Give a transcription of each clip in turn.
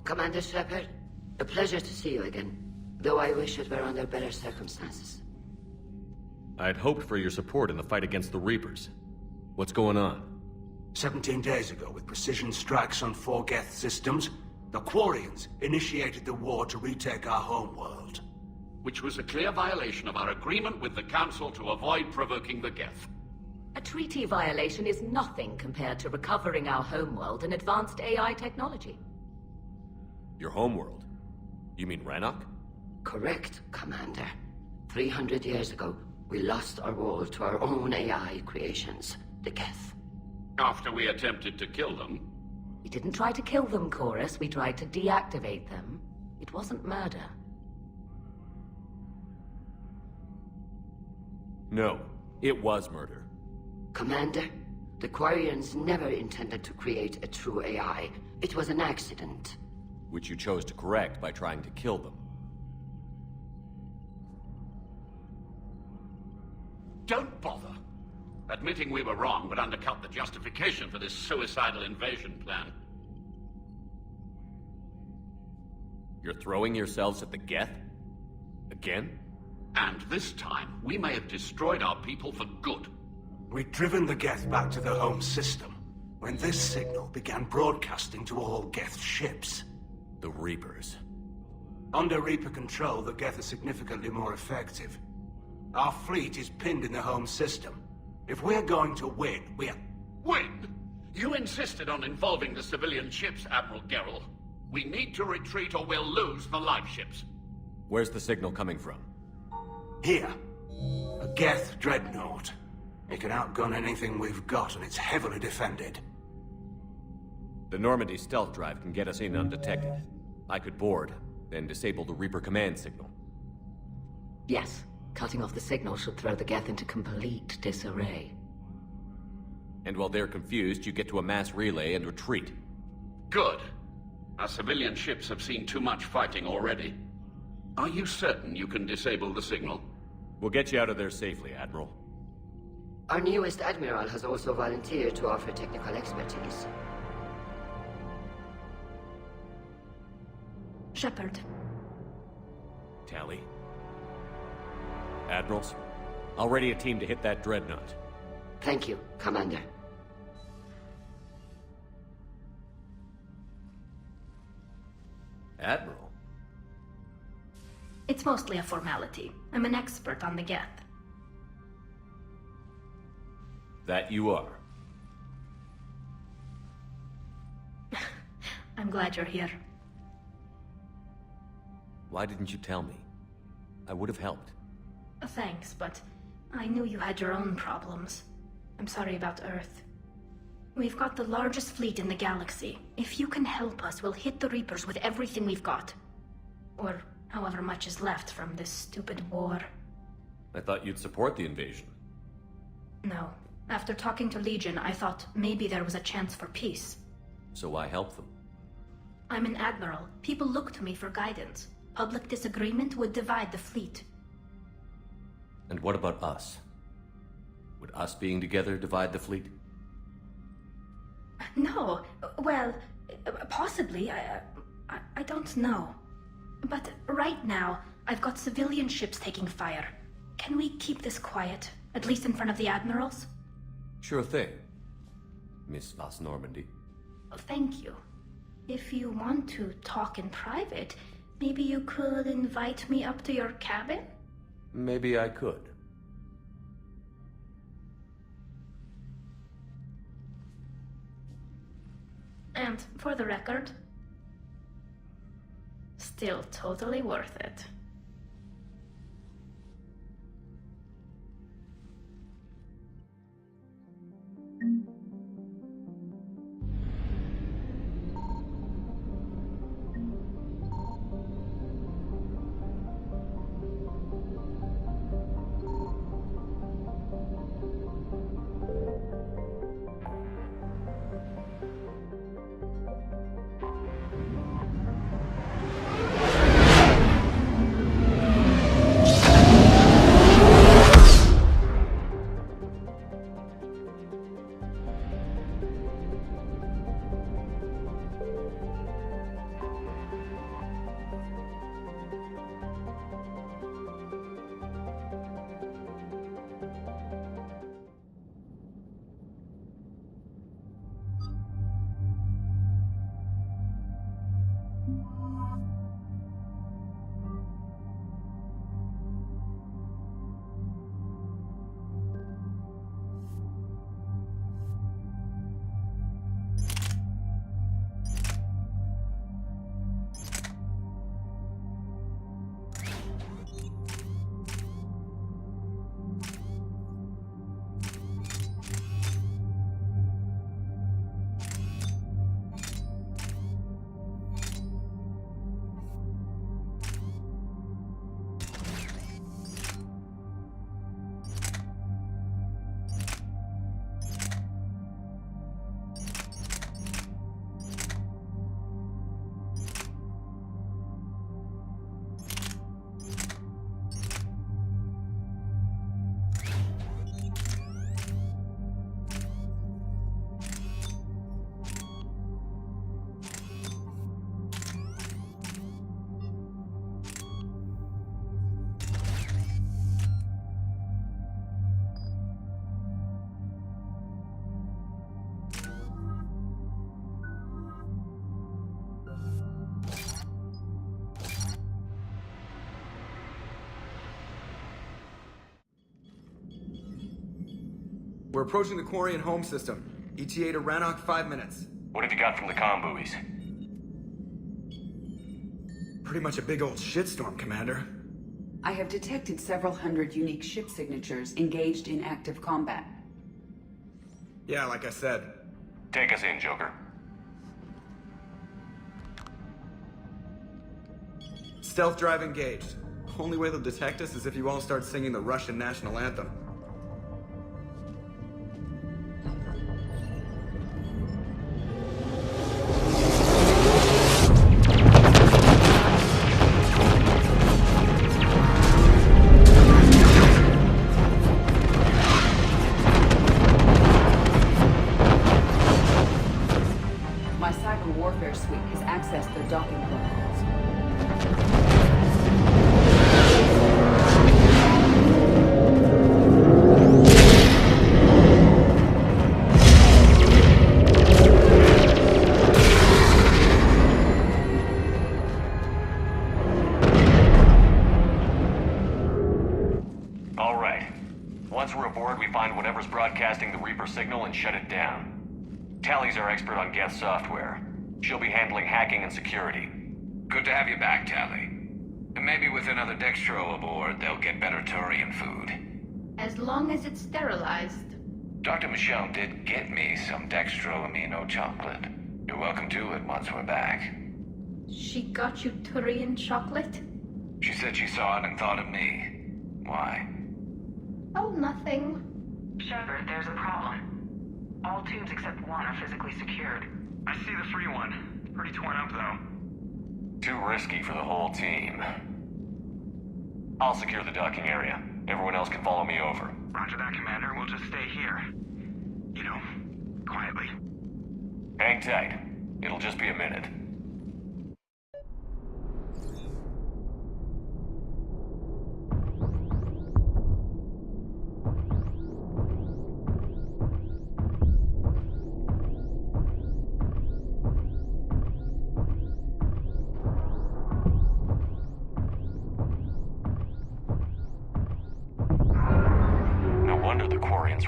Commander Shepard, a pleasure to see you again, though I wish it were under better circumstances. I had hoped for your support in the fight against the Reapers. What's going on? 17 days ago, with precision strikes on 4 Geth systems, the Quarians initiated the war to retake our homeworld. Which was a clear violation of our agreement with the Council to avoid provoking the Geth. A treaty violation is nothing compared to recovering our homeworld and advanced AI technology. Your homeworld? You mean Rannoch? Correct, Commander. 300 years ago, we lost our world to our own AI creations, the Geth. After we attempted to kill them. We didn't try to kill them, Chorus. We tried to deactivate them. It wasn't murder. No, it was murder. Commander, the Quarians never intended to create a true AI. It was an accident. Which you chose to correct by trying to kill them. Don't bother. Admitting we were wrong would undercut the justification for this suicidal invasion plan. You're throwing yourselves at the Geth? Again? And this time, we may have destroyed our people for good. We'd driven the Geth back to the home system, when this signal began broadcasting to all Geth ships. The Reapers. Under Reaper control, the Geth are significantly more effective. Our fleet is pinned in the home system. If we're going to win, we're... Win? You insisted on involving the civilian ships, Admiral Gerrel. We need to retreat or we'll lose the live ships. Where's the signal coming from? Here. A Geth dreadnought. It can outgun anything we've got, and it's heavily defended. The Normandy stealth drive can get us in undetected. I could board, then disable the Reaper command signal. Yes, cutting off the signal should throw the Geth into complete disarray. And while they're confused, you get to a mass relay and retreat. Good. Our civilian ships have seen too much fighting already. Are you certain you can disable the signal? We'll get you out of there safely, Admiral. Our newest Admiral has also volunteered to offer technical expertise. Shepard. Tali. Admirals, I'll ready a team to hit that dreadnought. Thank you, Commander. Admiral? It's mostly a formality. I'm an expert on the Geth. That you are. I'm glad you're here. Why didn't you tell me? I would have helped. Thanks, but I knew you had your own problems. I'm sorry about Earth. We've got the largest fleet in the galaxy. If you can help us, we'll hit the Reapers with everything we've got. Or however much is left from this stupid war. I thought you'd support the invasion. No. After talking to Legion, I thought maybe there was a chance for peace. So why help them? I'm an admiral. People look to me for guidance. Public disagreement would divide the fleet. And what about us? Would us being together divide the fleet? No. Well, possibly. I don't know. But right now, I've got civilian ships taking fire. Can we keep this quiet? At least in front of the admirals? Sure thing, Miss Vas Normandy. Well, thank you. If you want to talk in private, maybe you could invite me up to your cabin? Maybe I could. And for the record, still totally worth it. We're approaching the quarry and home system. ETA to Rannoch, 5 minutes. What have you got from the comm buoys? Pretty much a big old shitstorm, Commander. I have detected several hundred unique ship signatures engaged in active combat. Yeah, like I said. Take us in, Joker. Stealth drive engaged. Only way they'll detect us is if you all start singing the Russian national anthem. My cyber warfare suite has accessed their docking protocols. All right. Once we're aboard, we find whatever's broadcasting the Reaper signal and shut it down. Tali's our expert on Geth software. She'll be handling hacking and security. Good to have you back, Tali. And maybe with another Dextro aboard, they'll get better Turian food. As long as it's sterilized. Dr. Michelle did get me some Dextro amino chocolate. You're welcome to it once we're back. She got you Turian chocolate? She said she saw it and thought of me. Why? Oh, nothing. Shepard, there's a problem. All tubes except one are physically secured. I see the free one. Pretty torn up, though. Too risky for the whole team. I'll secure the docking area. Everyone else can follow me over. Roger that, Commander. We'll just stay here. You know, quietly. Hang tight. It'll just be a minute.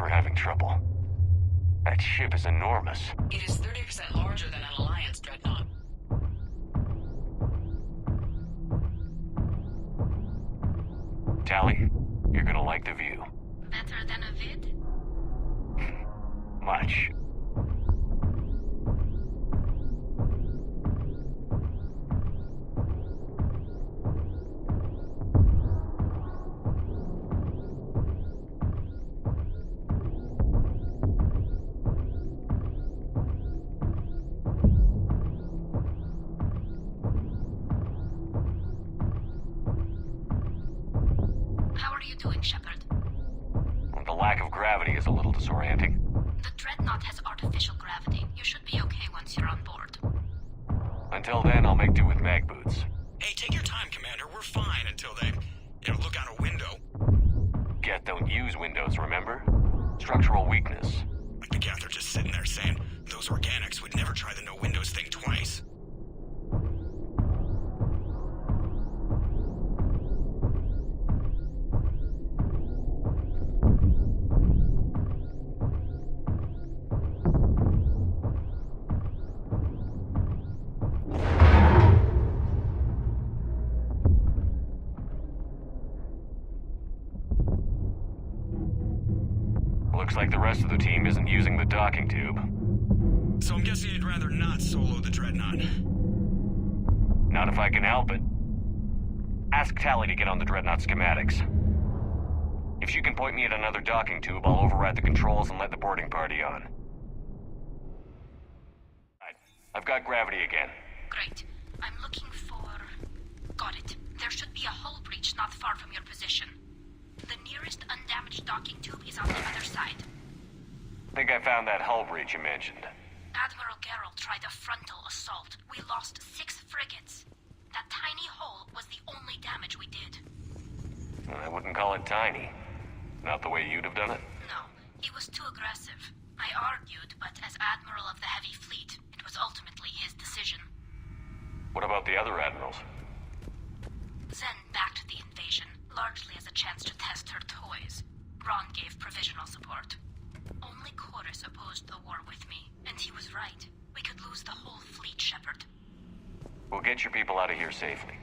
We're having trouble. That ship is enormous. It is 30% larger than an Alliance dreadnought. Tali, you're gonna like the view. Better than a vid? Much. Shepard. The lack of gravity is a little disorienting. The dreadnought has artificial gravity. You should be okay once you're on board. Until then, I'll make do with mag boots. Hey, take your time, Commander. We're fine until they, look out a window. Geth don't use windows, remember? Structural weakness. Like the Geth are just sitting there saying, those organics would never try the no windows thing twice. Looks like the rest of the team isn't using the docking tube. So I'm guessing you'd rather not solo the Dreadnought. Not if I can help it. Ask Tali to get on the Dreadnought schematics. If she can point me at another docking tube, I'll override the controls and let the boarding party on. I've got gravity again. Great. I'm looking for... Got it. There should be a hull breach not far from your position. The nearest undamaged docking tube is on the other side. Think I found that hull breach you mentioned. Admiral Geralt tried a frontal assault. We lost 6 frigates. That tiny hole was the only damage we did. I wouldn't call it tiny. Not the way you'd have done it? No, he was too aggressive. I argued, but as Admiral of the Heavy Fleet, it was ultimately his decision. What about the other admirals? Zen backed the invasion, largely as a chance to test her toys. Ron gave provisional support. Horus opposed the war with me, and he was right. We could lose the whole fleet, Shepard. We'll get your people out of here safely.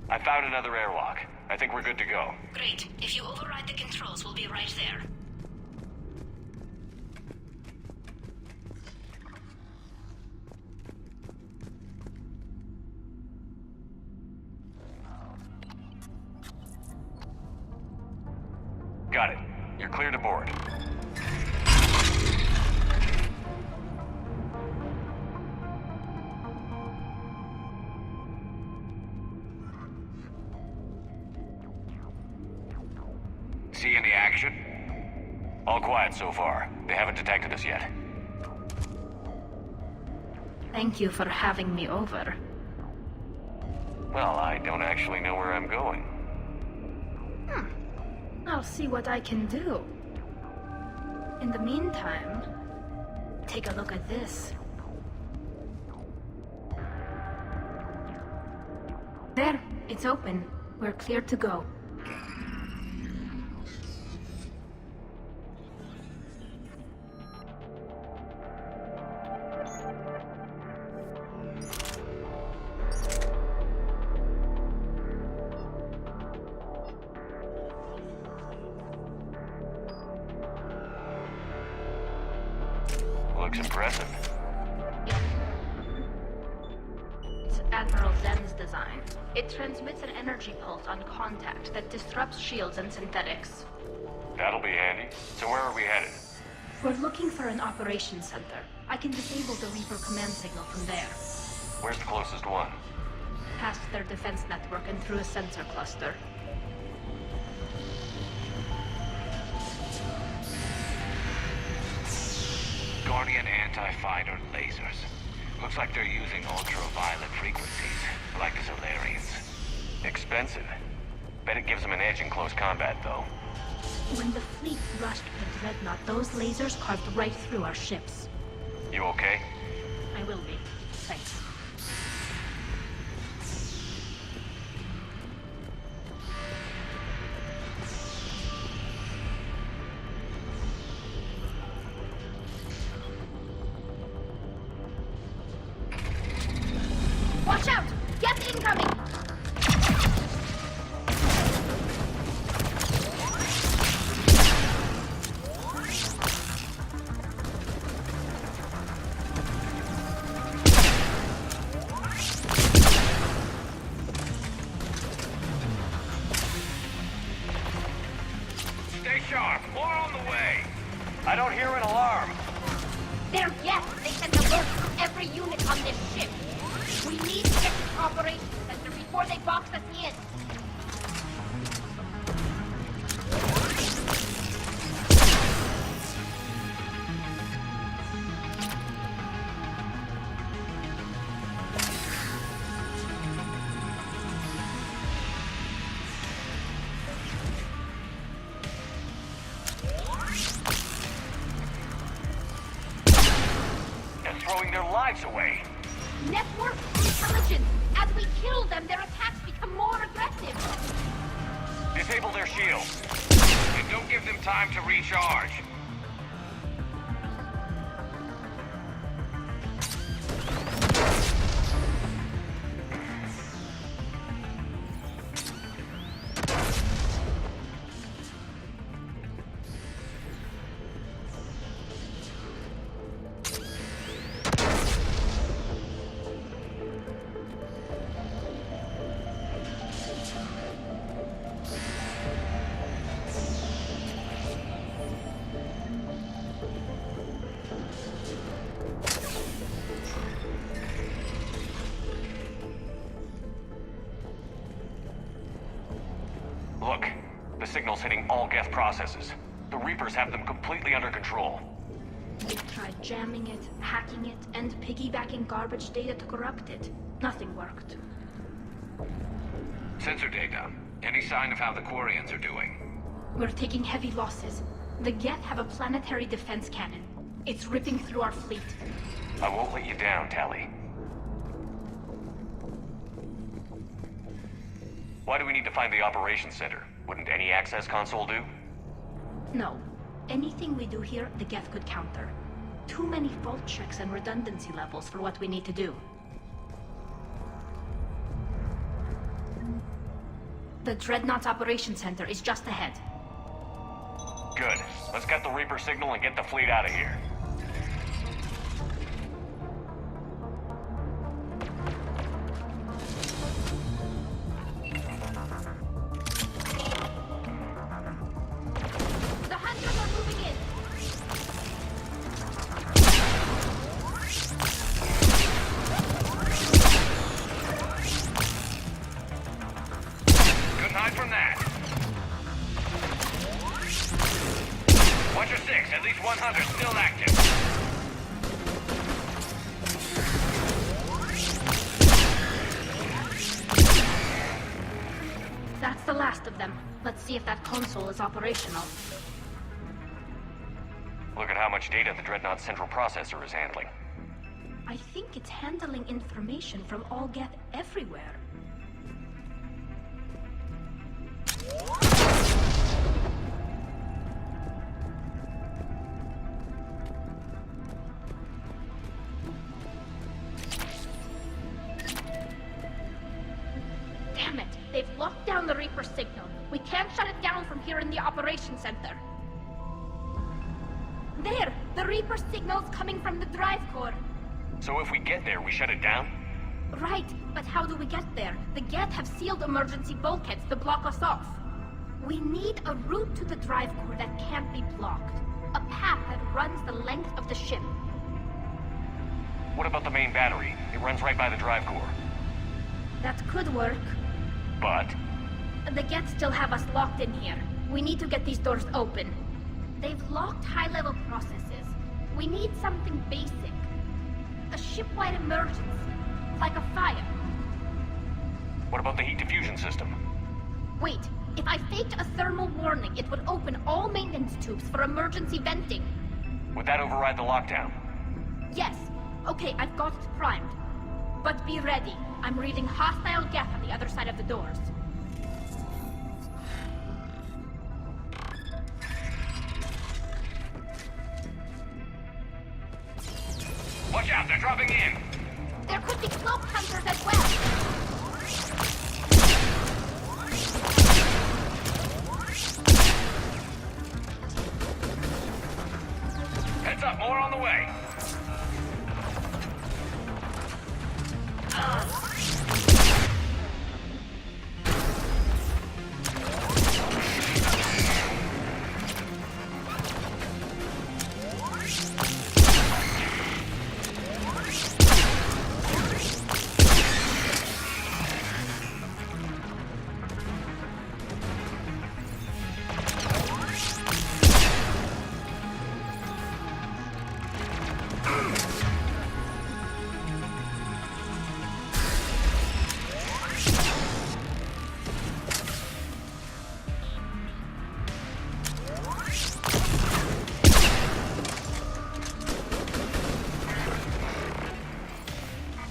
I found another airlock. I think we're good to go. Great. If you override the controls, we'll be right there. Got it. You're clear to board. See any action? All quiet so far. They haven't detected us yet. Thank you for having me over. Well, I don't actually know where I'm going. I'll see what I can do. In the meantime, take a look at this. There, it's open. We're clear to go. Looks impressive. It's Admiral Zen's design. It transmits an energy pulse on contact that disrupts shields and synthetics. That'll be handy. So where are we headed? We're looking for an operations center. I can disable the Reaper command signal from there. Where's the closest one? Past their defense network and through a sensor cluster. Guardian anti-fighter lasers. Looks like they're using ultraviolet frequencies, like the Solarians. Expensive. Bet it gives them an edge in close combat, though. When the fleet rushed the Dreadnought, those lasers carved right through our ships. You okay? I will be. Thanks. Watch out! Get incoming! Stay sharp. More on the way. I don't hear an alarm. They're yes! They sent alerts to every unit on this ship! We need to get to the operations center before they box us in! They're throwing their lives away. Network intelligence! As we kill them, their attacks become more aggressive! Disable their shields. And don't give them time to recharge. Look, the signal's hitting all Geth processes. The Reapers have them completely under control. We've tried jamming it, hacking it, and piggybacking garbage data to corrupt it. Nothing worked. Sensor data. Any sign of how the Quarians are doing? We're taking heavy losses. The Geth have a planetary defense cannon. It's ripping through our fleet. I won't let you down, Tali. Why do we need to find the operations center? Wouldn't any access console do? No. Anything we do here, the Geth could counter. Too many fault checks and redundancy levels for what we need to do. The Dreadnought Operations Center is just ahead. Good. Let's get the Reaper signal and get the fleet out of here. The hunters are moving in. Good night from that. Watch your six. At least one hunter's still active. That's the last of them. Let's see if that console is operational. Look at how much data the Dreadnought central processor is handling. I think it's handling information from all Geth everywhere. Damn it! They've locked down the Reaper signal. We can't shut it down from here in the operations center. There! The Reaper signal's coming from the drive core. So if we get there, we shut it down? Right, but how do we get there? The Geth have sealed emergency bulkheads to block us off. We need a route to the drive core that can't be blocked. A path that runs the length of the ship. What about the main battery? It runs right by the drive core. That could work. But? The Geth still have us locked in here. We need to get these doors open. They've locked high-level processes. We need something basic. A ship-wide emergency. Like a fire. What about the heat diffusion system? Wait, if I faked a thermal warning, it would open all maintenance tubes for emergency venting. Would that override the lockdown? Yes. Okay, I've got it primed. But be ready. I'm reading hostile Geth on the other side of the doors. Watch out, they're dropping in! There could be cloak hunters as well. Heads up, more on the way!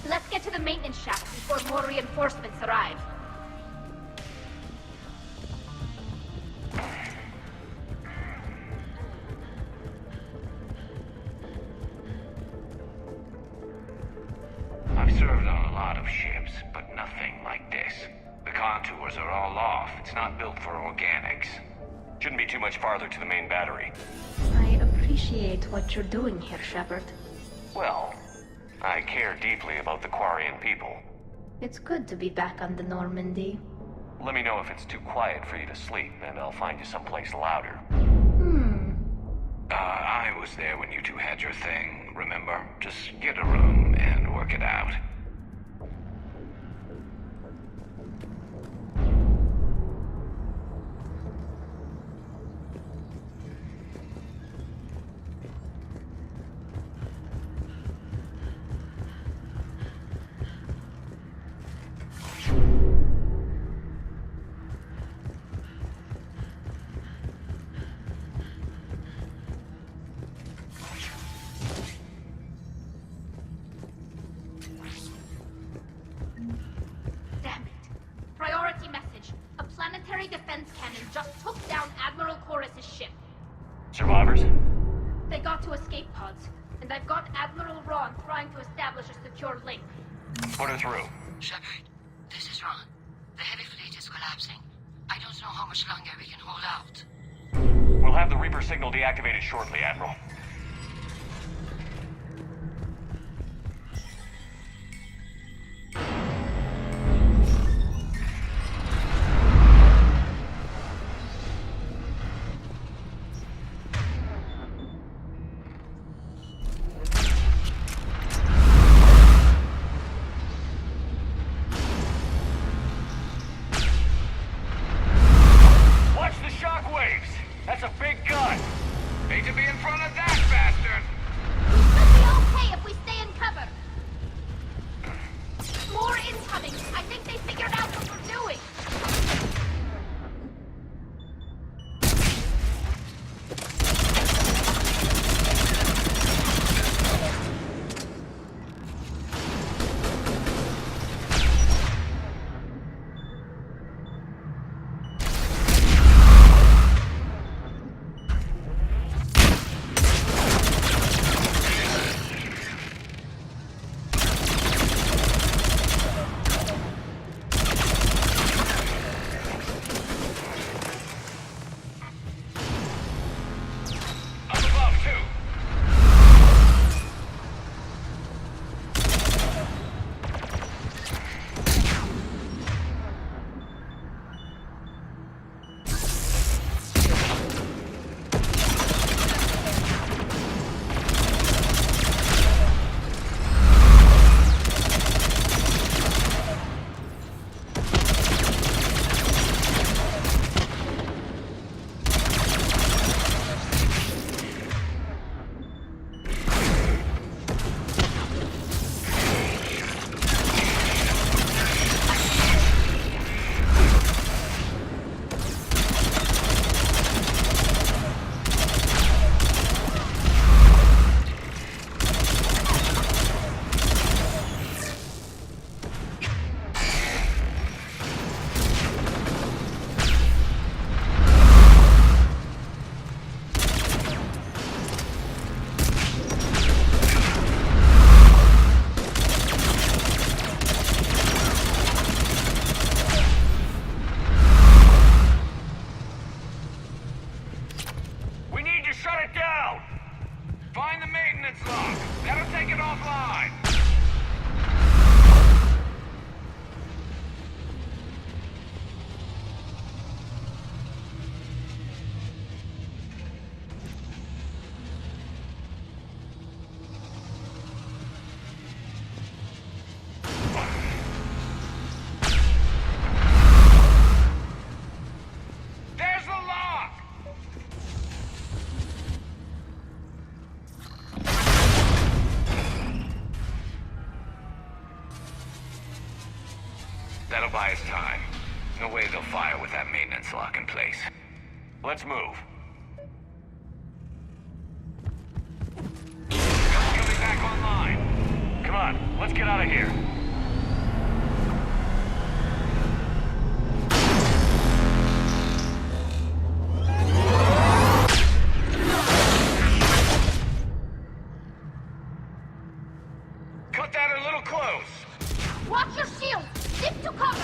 Let's get to the maintenance shaft before more reinforcements arrive. I've served on a lot of ships, but nothing like this. The contours are all off. It's not built for organics. Shouldn't be too much farther to the main battery. I appreciate what you're doing here, Shepard. Well, I care deeply about the Quarian people. It's good to be back on the Normandy. Let me know if it's too quiet for you to sleep, and I'll find you someplace louder. I was there when you two had your thing, remember? Just get a room and work it out. just took down Admiral Chorus's ship. Survivors? They got to escape pods, and I've got Admiral Ron trying to establish a secure link. Put her through. Shepard, this is Ron. The heavy fleet is collapsing. I don't know how much longer we can hold out. We'll have the Reaper signal deactivated shortly, Admiral. That's a big gun! Hate to be in front of that bastard! We should be okay if we stay in cover. More incoming! I think they figured out what we're doing! Find the maintenance lock. That'll take it offline. That'll buy us time. No way they'll fire with that maintenance lock in place. Let's move. Coming back online. Come on, let's get out of here. Cut that a little close. Watch your shield! Stick to cover!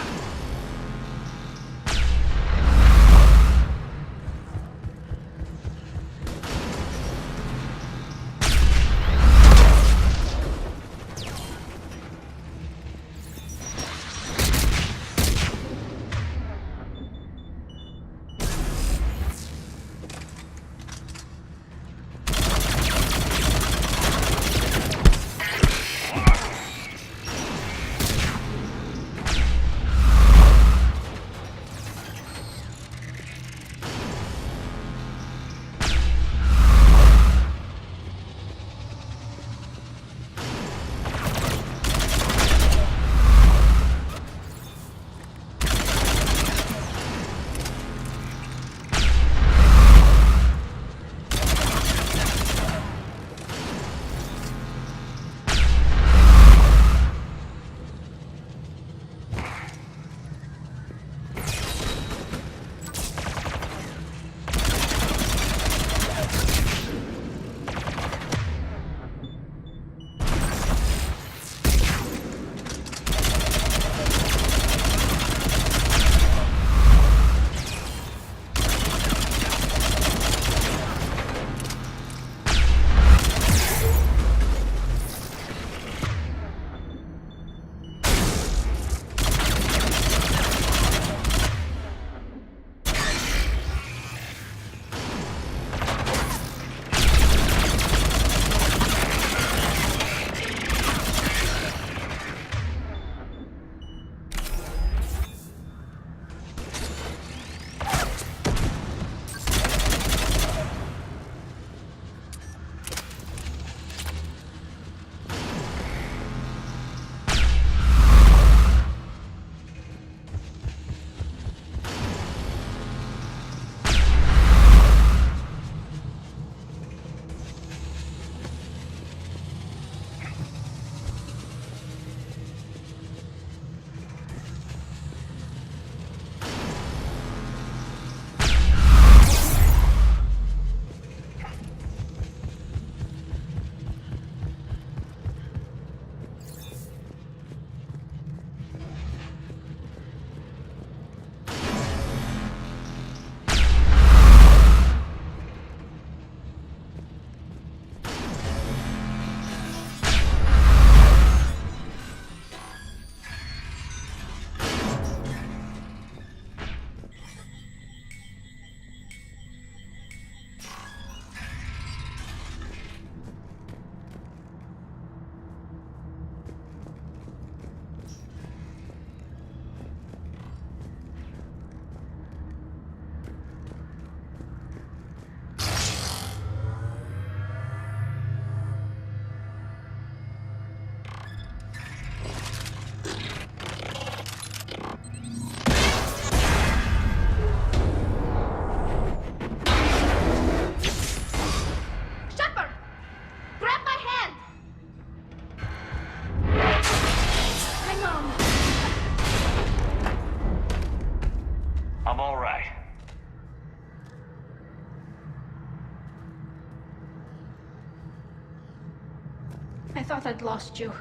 I thought I'd lost you.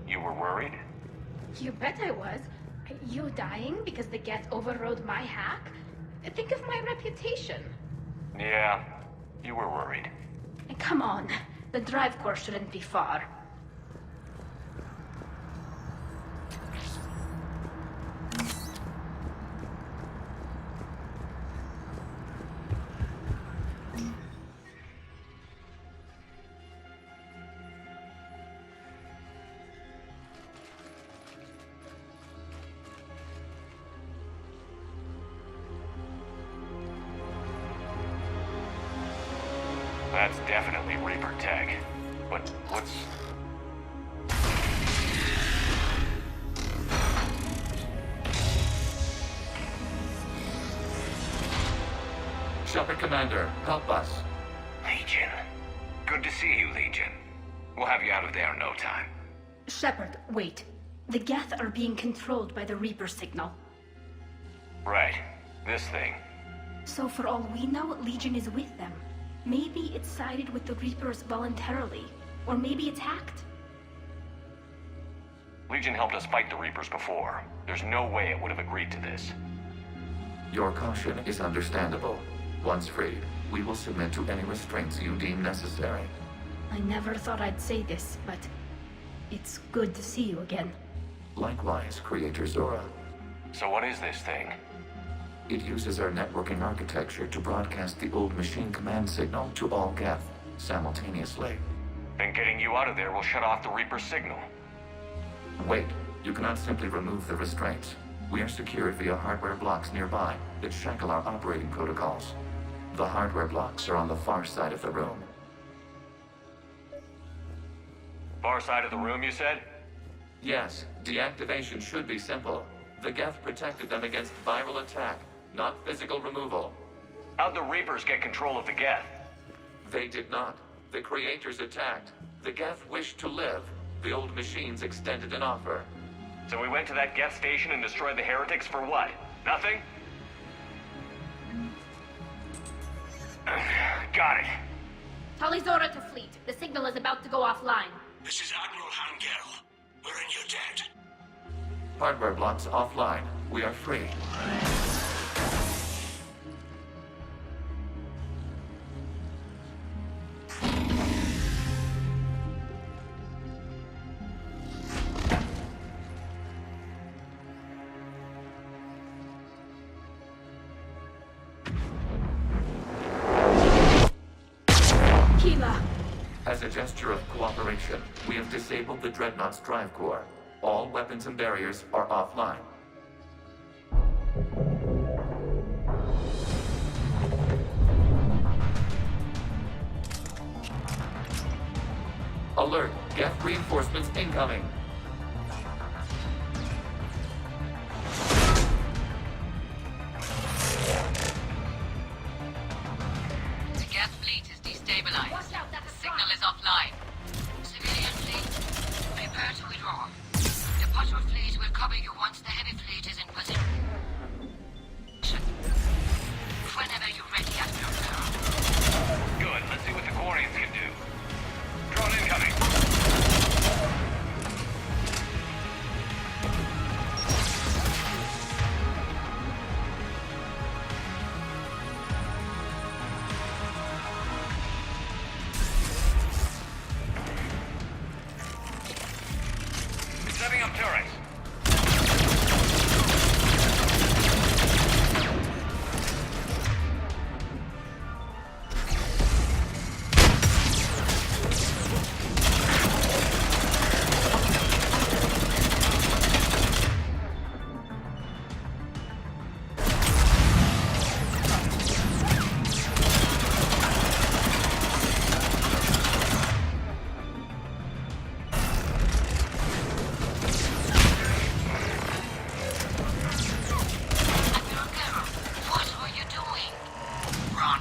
You were worried? You bet I was. You dying because the Geth overrode my hack? Think of my reputation. Yeah, you were worried. Come on. The drive core shouldn't be far. That's definitely Reaper tech. But what's... Shepard Commander, help us. Legion. Good to see you, Legion. We'll have you out of there in no time. Shepard, wait. The Geth are being controlled by the Reaper signal. Right. This thing. So for all we know, Legion is with them. Maybe it sided with the Reapers voluntarily. Or maybe it's hacked. Legion helped us fight the Reapers before. There's no way it would have agreed to this. Your caution is understandable. Once freed, we will submit to any restraints you deem necessary. I never thought I'd say this, but it's good to see you again. Likewise, Creator Zora. So what is this thing? It uses our networking architecture to broadcast the old machine command signal to all Geth simultaneously. Then getting you out of there will shut off the Reaper signal. Wait, you cannot simply remove the restraints. We are secured via hardware blocks nearby that shackle our operating protocols. The hardware blocks are on the far side of the room. Far side of the room, you said? Yes, deactivation should be simple. The Geth protected them against viral attack, not physical removal. How'd the Reapers get control of the Geth? They did not. The Creators attacked. The Geth wished to live. The old machines extended an offer. So we went to that Geth station and destroyed the heretics for what? Nothing? Got it. Tali'Zorah to fleet. The signal is about to go offline. This is Admiral Hangel. We're in your debt. Hardware blocks offline. We are free. As a gesture of cooperation, we have disabled the Dreadnought's drive core. All weapons and barriers are offline. Alert! Geth reinforcements incoming! The Geth fleet is destabilized. The signal is offline. Civilian fleet, prepare to withdraw. The patrol fleet will cover you once the heavy fleet is in position. Whenever you're ready, Admiral. Good. Let's see what the Quarians can do. Drone incoming. Setting up turrets.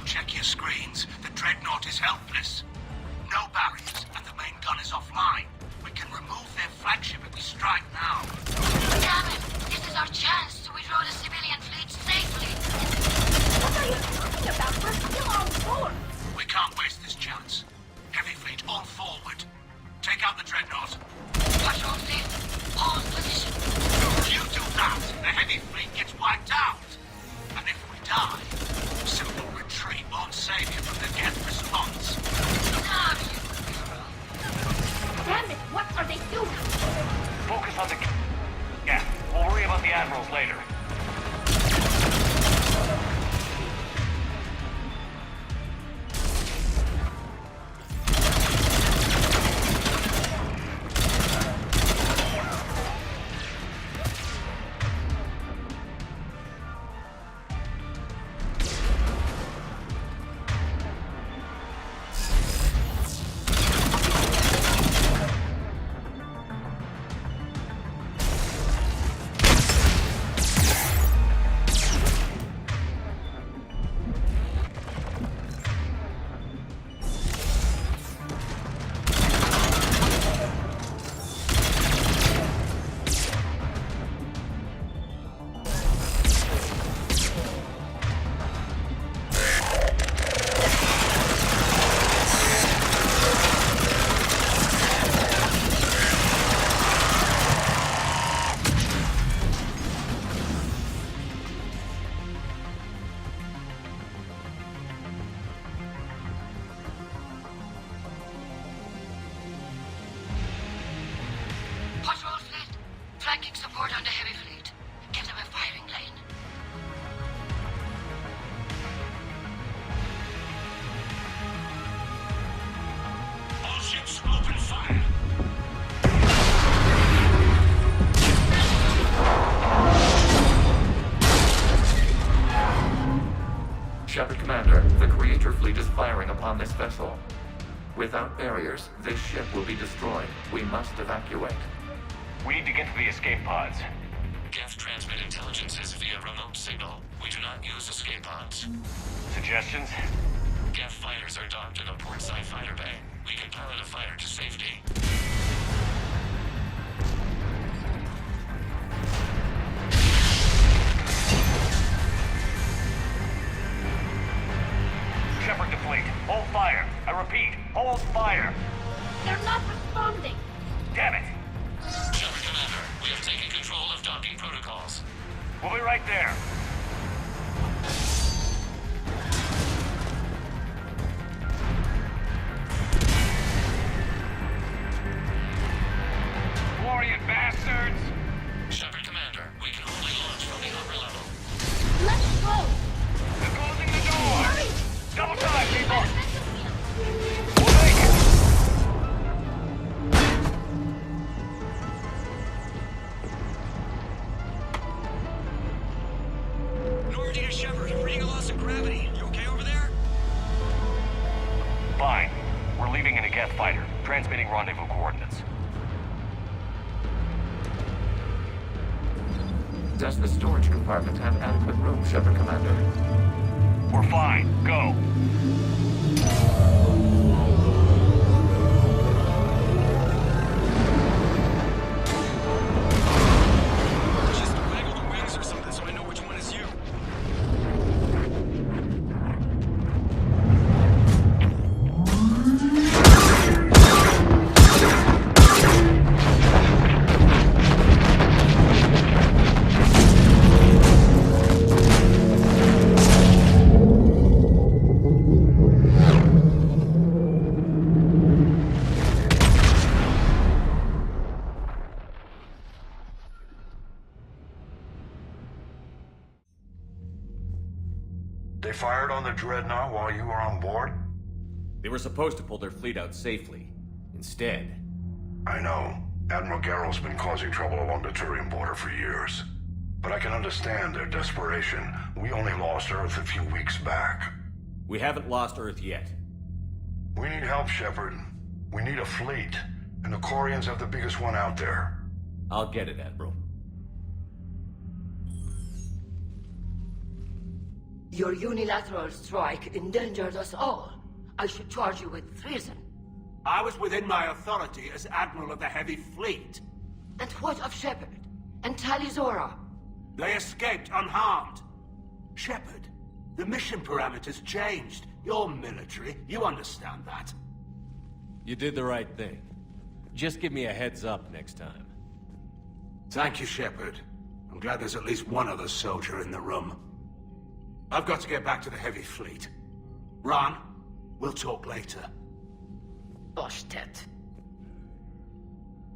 Check your screens. The Dreadnought is helpless. No barriers, and the main gun is offline. We can remove their flagship if we strike now. Damn it! This is our chance to withdraw the civilian fleet safely. What are you talking about? We're still on board. We can't waste this chance. Heavy fleet all forward. Take out the Shepard Commander, the Creator Fleet is firing upon this vessel. Without barriers, this ship will be destroyed. We must evacuate. We need to get to the escape pods. Geth transmit intelligences via remote signal. We do not use escape pods. Suggestions? Geth fighters are docked in a portside fighter bay. We can pilot a fighter to safety. Shepard to fleet. Hold fire. I repeat, hold fire. They're not responding. Damn it. Shepard Commander, we have taken control of docking protocols. We'll be right there. Glorious bastards! Shepard Commander, we can only launch from the upper level. Let's go. They're closing the door! Hurry! Double time, people! We'll We'll make it! Normandy to Shepard, reading a loss of gravity. You okay over there? Fine. We're leaving in a Geth fighter, transmitting rendezvous coordinates. Does the storage compartment have adequate room, Shepard Commander? We're fine. Go. Just waggle the wings or something so I know which one is you. They fired on the Dreadnought while you were on board? They were supposed to pull their fleet out safely. Instead... I know. Admiral Garrel's been causing trouble along the Turian border for years. But I can understand their desperation. We only lost Earth a few weeks back. We haven't lost Earth yet. We need help, Shepard. We need a fleet. And the Quarians have the biggest one out there. I'll get it, Admiral. Your unilateral strike endangered us all. I should charge you with treason. I was within my authority as Admiral of the Heavy Fleet. And what of Shepard? And Tali'Zorah? They escaped unharmed. Shepard, the mission parameters changed. You're military. You understand that. You did the right thing. Just give me a heads up next time. Thank you, Shepard. I'm glad there's at least one other soldier in the room. I've got to get back to the Heavy Fleet. Ron, we'll talk later. Boshtet.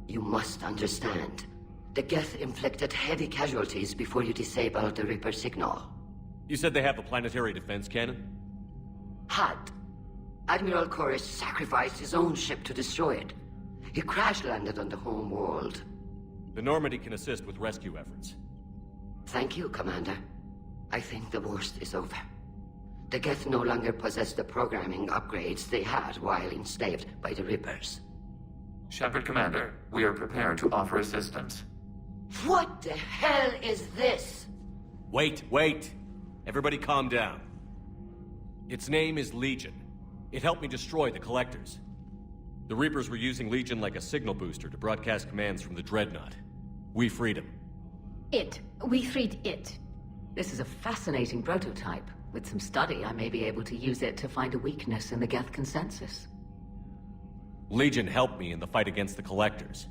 You must understand. The Geth inflicted heavy casualties before you disabled the Reaper signal. You said they have a planetary defense cannon? Had. Admiral Koris sacrificed his own ship to destroy it. He crash-landed on the home world. The Normandy can assist with rescue efforts. Thank you, Commander. I think the worst is over. The Geth no longer possess the programming upgrades they had while enslaved by the Reapers. Shepard Commander, we are prepared to offer assistance. What the hell is this? Wait. Everybody calm down. Its name is Legion. It helped me destroy the Collectors. The Reapers were using Legion like a signal booster to broadcast commands from the Dreadnought. We freed him. We freed it. This is a fascinating prototype. With some study, I may be able to use it to find a weakness in the Geth consensus. Legion helped me in the fight against the Collectors.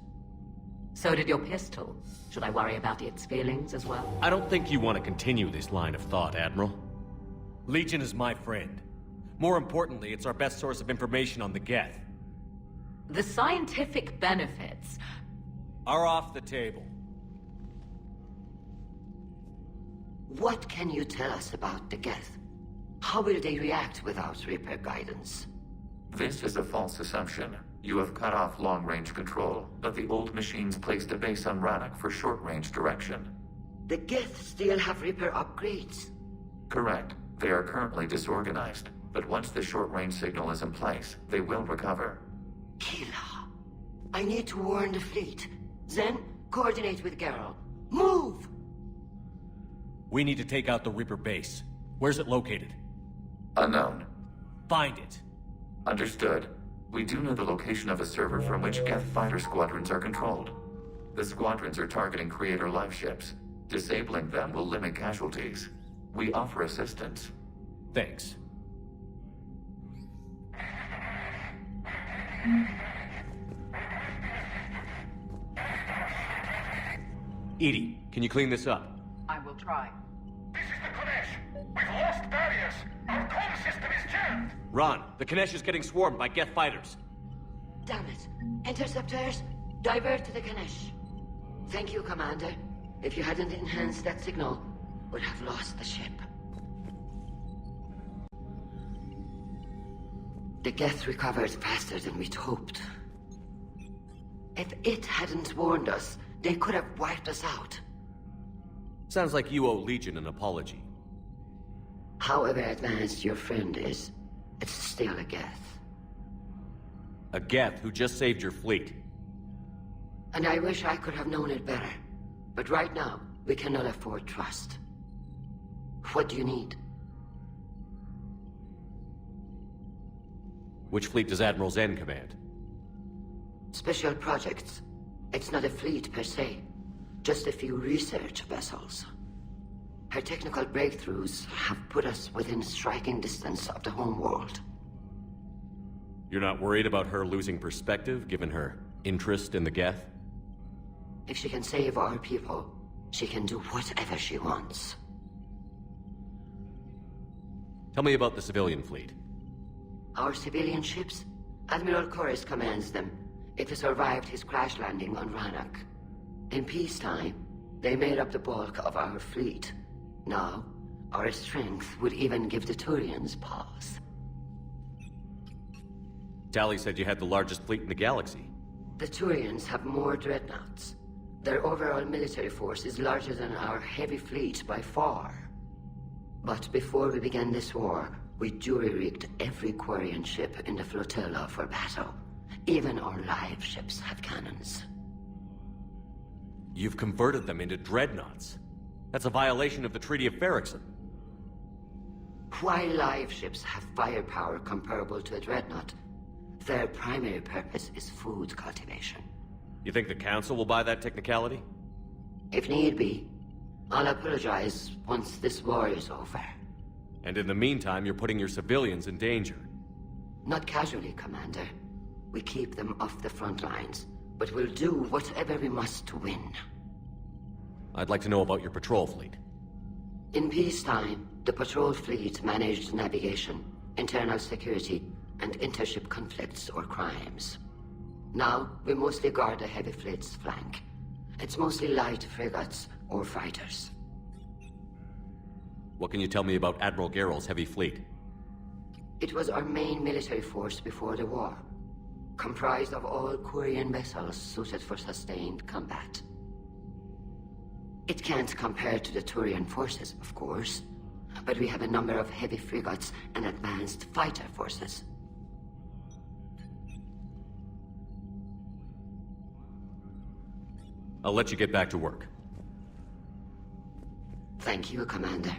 So did your pistol. Should I worry about its feelings as well? I don't think you want to continue this line of thought, Admiral. Legion is my friend. More importantly, it's our best source of information on the Geth. The scientific benefits are off the table. What can you tell us about the Geth? How will they react without Reaper guidance? This is a false assumption. You have cut off long-range control, but the old machines placed a base on Rannoch for short-range direction. The Geth still have Reaper upgrades? Correct. They are currently disorganized, but once the short-range signal is in place, they will recover. Kila, I need to warn the fleet. Then, coordinate with Geralt. Move! We need to take out the Reaper base. Where's it located? Unknown. Find it. Understood. We do know the location of a server from which Geth fighter squadrons are controlled. The squadrons are targeting Creator live ships. Disabling them will limit casualties. We offer assistance. Thanks. Edie, can you clean this up? I will try. This is the Konesh. We've lost barriers. Our comm system is jammed. Ron, the Kanesh is getting swarmed by Geth fighters. Damn it. Interceptors, divert to the Kanesh. Thank you, Commander. If you hadn't enhanced that signal, we'd have lost the ship. The Geth recovered faster than we'd hoped. If it hadn't warned us, they could have wiped us out. Sounds like you owe Legion an apology. However advanced your friend is, it's still a Geth. A Geth who just saved your fleet. And I wish I could have known it better. But right now, we cannot afford trust. What do you need? Which fleet does Admiral Zen command? Special projects. It's not a fleet per se. Just a few research vessels. Her technical breakthroughs have put us within striking distance of the homeworld. You're not worried about her losing perspective, given her interest in the Geth? If she can save our people, she can do whatever she wants. Tell me about the civilian fleet. Our civilian ships? Admiral Chorus commands them. It survived his crash landing on Rannoch. In peacetime, they made up the bulk of our fleet. Now, our strength would even give the Turians pause. Tali said you had the largest fleet in the galaxy. The Turians have more dreadnoughts. Their overall military force is larger than our heavy fleet by far. But before we began this war, we jury-rigged every Quarian ship in the flotilla for battle. Even our live ships have cannons. You've converted them into dreadnoughts. That's a violation of the Treaty of Ferrixon. While live ships have firepower comparable to a dreadnought, their primary purpose is food cultivation. You think the Council will buy that technicality? If need be, I'll apologize once this war is over. And in the meantime, you're putting your civilians in danger. Not casually, Commander. We keep them off the front lines, but we'll do whatever we must to win. I'd like to know about your patrol fleet. In peacetime, the patrol fleet managed navigation, internal security, and intership conflicts or crimes. Now, we mostly guard the heavy fleet's flank. It's mostly light frigates or fighters. What can you tell me about Admiral Geralt's heavy fleet? It was our main military force before the war, comprised of all Quarian vessels suited for sustained combat. It can't compare to the Turian forces, of course, but we have a number of heavy frigates and advanced fighter forces. I'll let you get back to work. Thank you, Commander.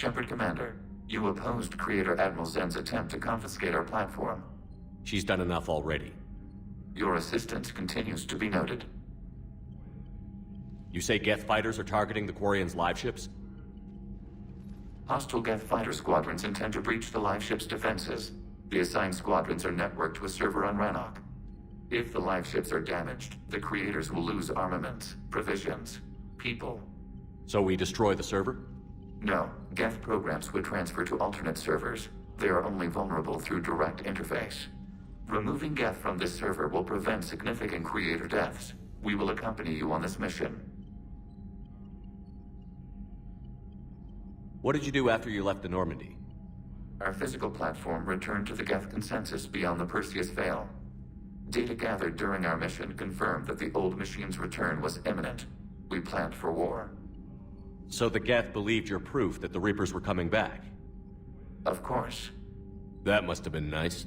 Shepard Commander, you opposed Creator Admiral Zen's attempt to confiscate our platform. She's done enough already. Your assistance continues to be noted. You say Geth fighters are targeting the Quarians' live ships? Hostile Geth fighter squadrons intend to breach the live ship's defenses. The assigned squadrons are networked to a server on Rannoch. If the live ships are damaged, the Creators will lose armaments, provisions, people. So we destroy the server? No, Geth programs would transfer to alternate servers. They are only vulnerable through direct interface. Removing Geth from this server will prevent significant Creator deaths. We will accompany you on this mission. What did you do after you left the Normandy? Our physical platform returned to the Geth consensus beyond the Perseus Veil. Data gathered during our mission confirmed that the old machine's return was imminent. We planned for war. So the Geth believed your proof that the Reapers were coming back? Of course. That must have been nice.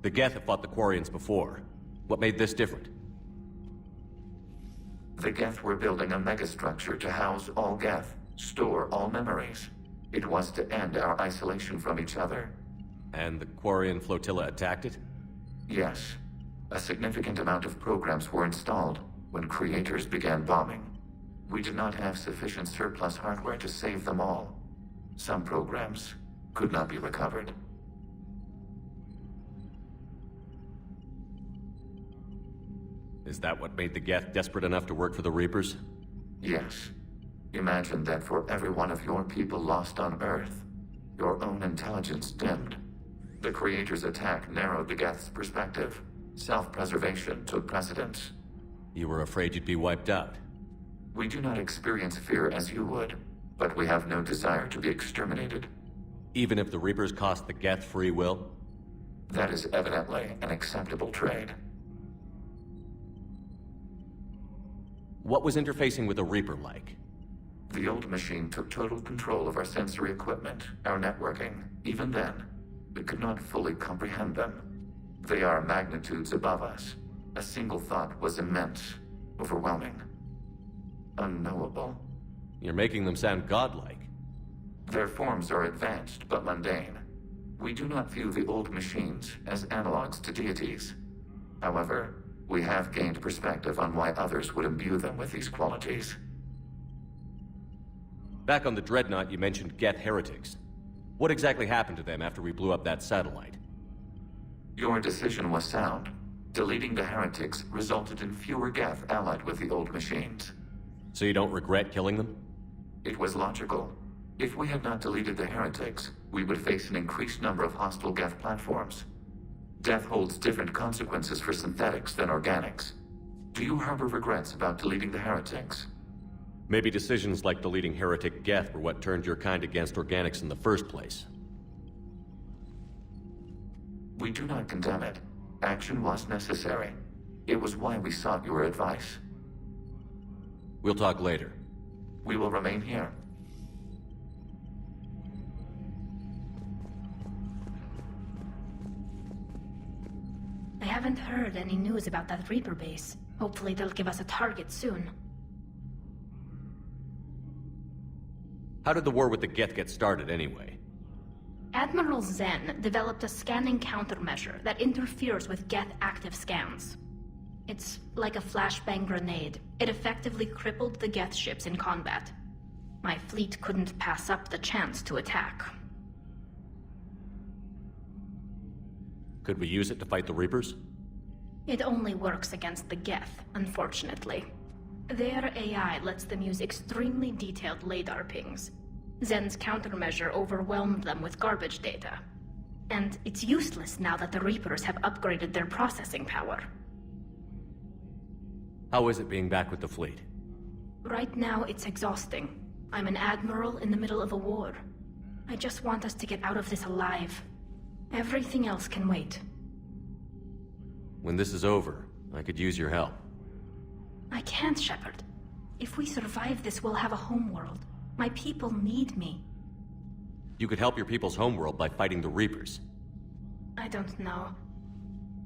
The Geth have fought the Quarians before. What made this different? The Geth were building a megastructure to house all Geth, store all memories. It was to end our isolation from each other. And the Quarian flotilla attacked it? Yes. A significant amount of programs were installed when Creators began bombing. We did not have sufficient surplus hardware to save them all. Some programs could not be recovered. Is that what made the Geth desperate enough to work for the Reapers? Yes. Imagine that for every one of your people lost on Earth, your own intelligence dimmed. The Creators' attack narrowed the Geth's perspective. Self-preservation took precedence. You were afraid you'd be wiped out. We do not experience fear as you would, but we have no desire to be exterminated. Even if the Reapers cost the Geth free will? That is evidently an acceptable trade. What was interfacing with a Reaper like? The old machine took total control of our sensory equipment, our networking. Even then, we could not fully comprehend them. They are magnitudes above us. A single thought was immense, overwhelming, unknowable. You're making them sound godlike. Their forms are advanced but mundane. We do not view the old machines as analogs to deities. However, we have gained perspective on why others would imbue them with these qualities. Back on the Dreadnought, you mentioned Geth heretics. What exactly happened to them after we blew up that satellite? Your decision was sound. Deleting the heretics resulted in fewer Geth allied with the old machines. So you don't regret killing them? It was logical. If we had not deleted the heretics, we would face an increased number of hostile Geth platforms. Death holds different consequences for synthetics than organics. Do you harbor regrets about deleting the heretics? Maybe decisions like deleting heretic Geth were what turned your kind against organics in the first place. We do not condemn it. Action was necessary. It was why we sought your advice. We'll talk later. We will remain here. I haven't heard any news about that Reaper base. Hopefully they'll give us a target soon. How did the war with the Geth get started anyway? Admiral Zen developed a scanning countermeasure that interferes with Geth active scans. It's like a flashbang grenade. It effectively crippled the Geth ships in combat. My fleet couldn't pass up the chance to attack. Could we use it to fight the Reapers? It only works against the Geth, unfortunately. Their AI lets them use extremely detailed LADAR pings. Zen's countermeasure overwhelmed them with garbage data. And it's useless now that the Reapers have upgraded their processing power. How is it being back with the fleet? Right now, it's exhausting. I'm an admiral in the middle of a war. I just want us to get out of this alive. Everything else can wait. When this is over, I could use your help. I can't, Shepard. If we survive this, we'll have a homeworld. My people need me. You could help your people's homeworld by fighting the Reapers. I don't know.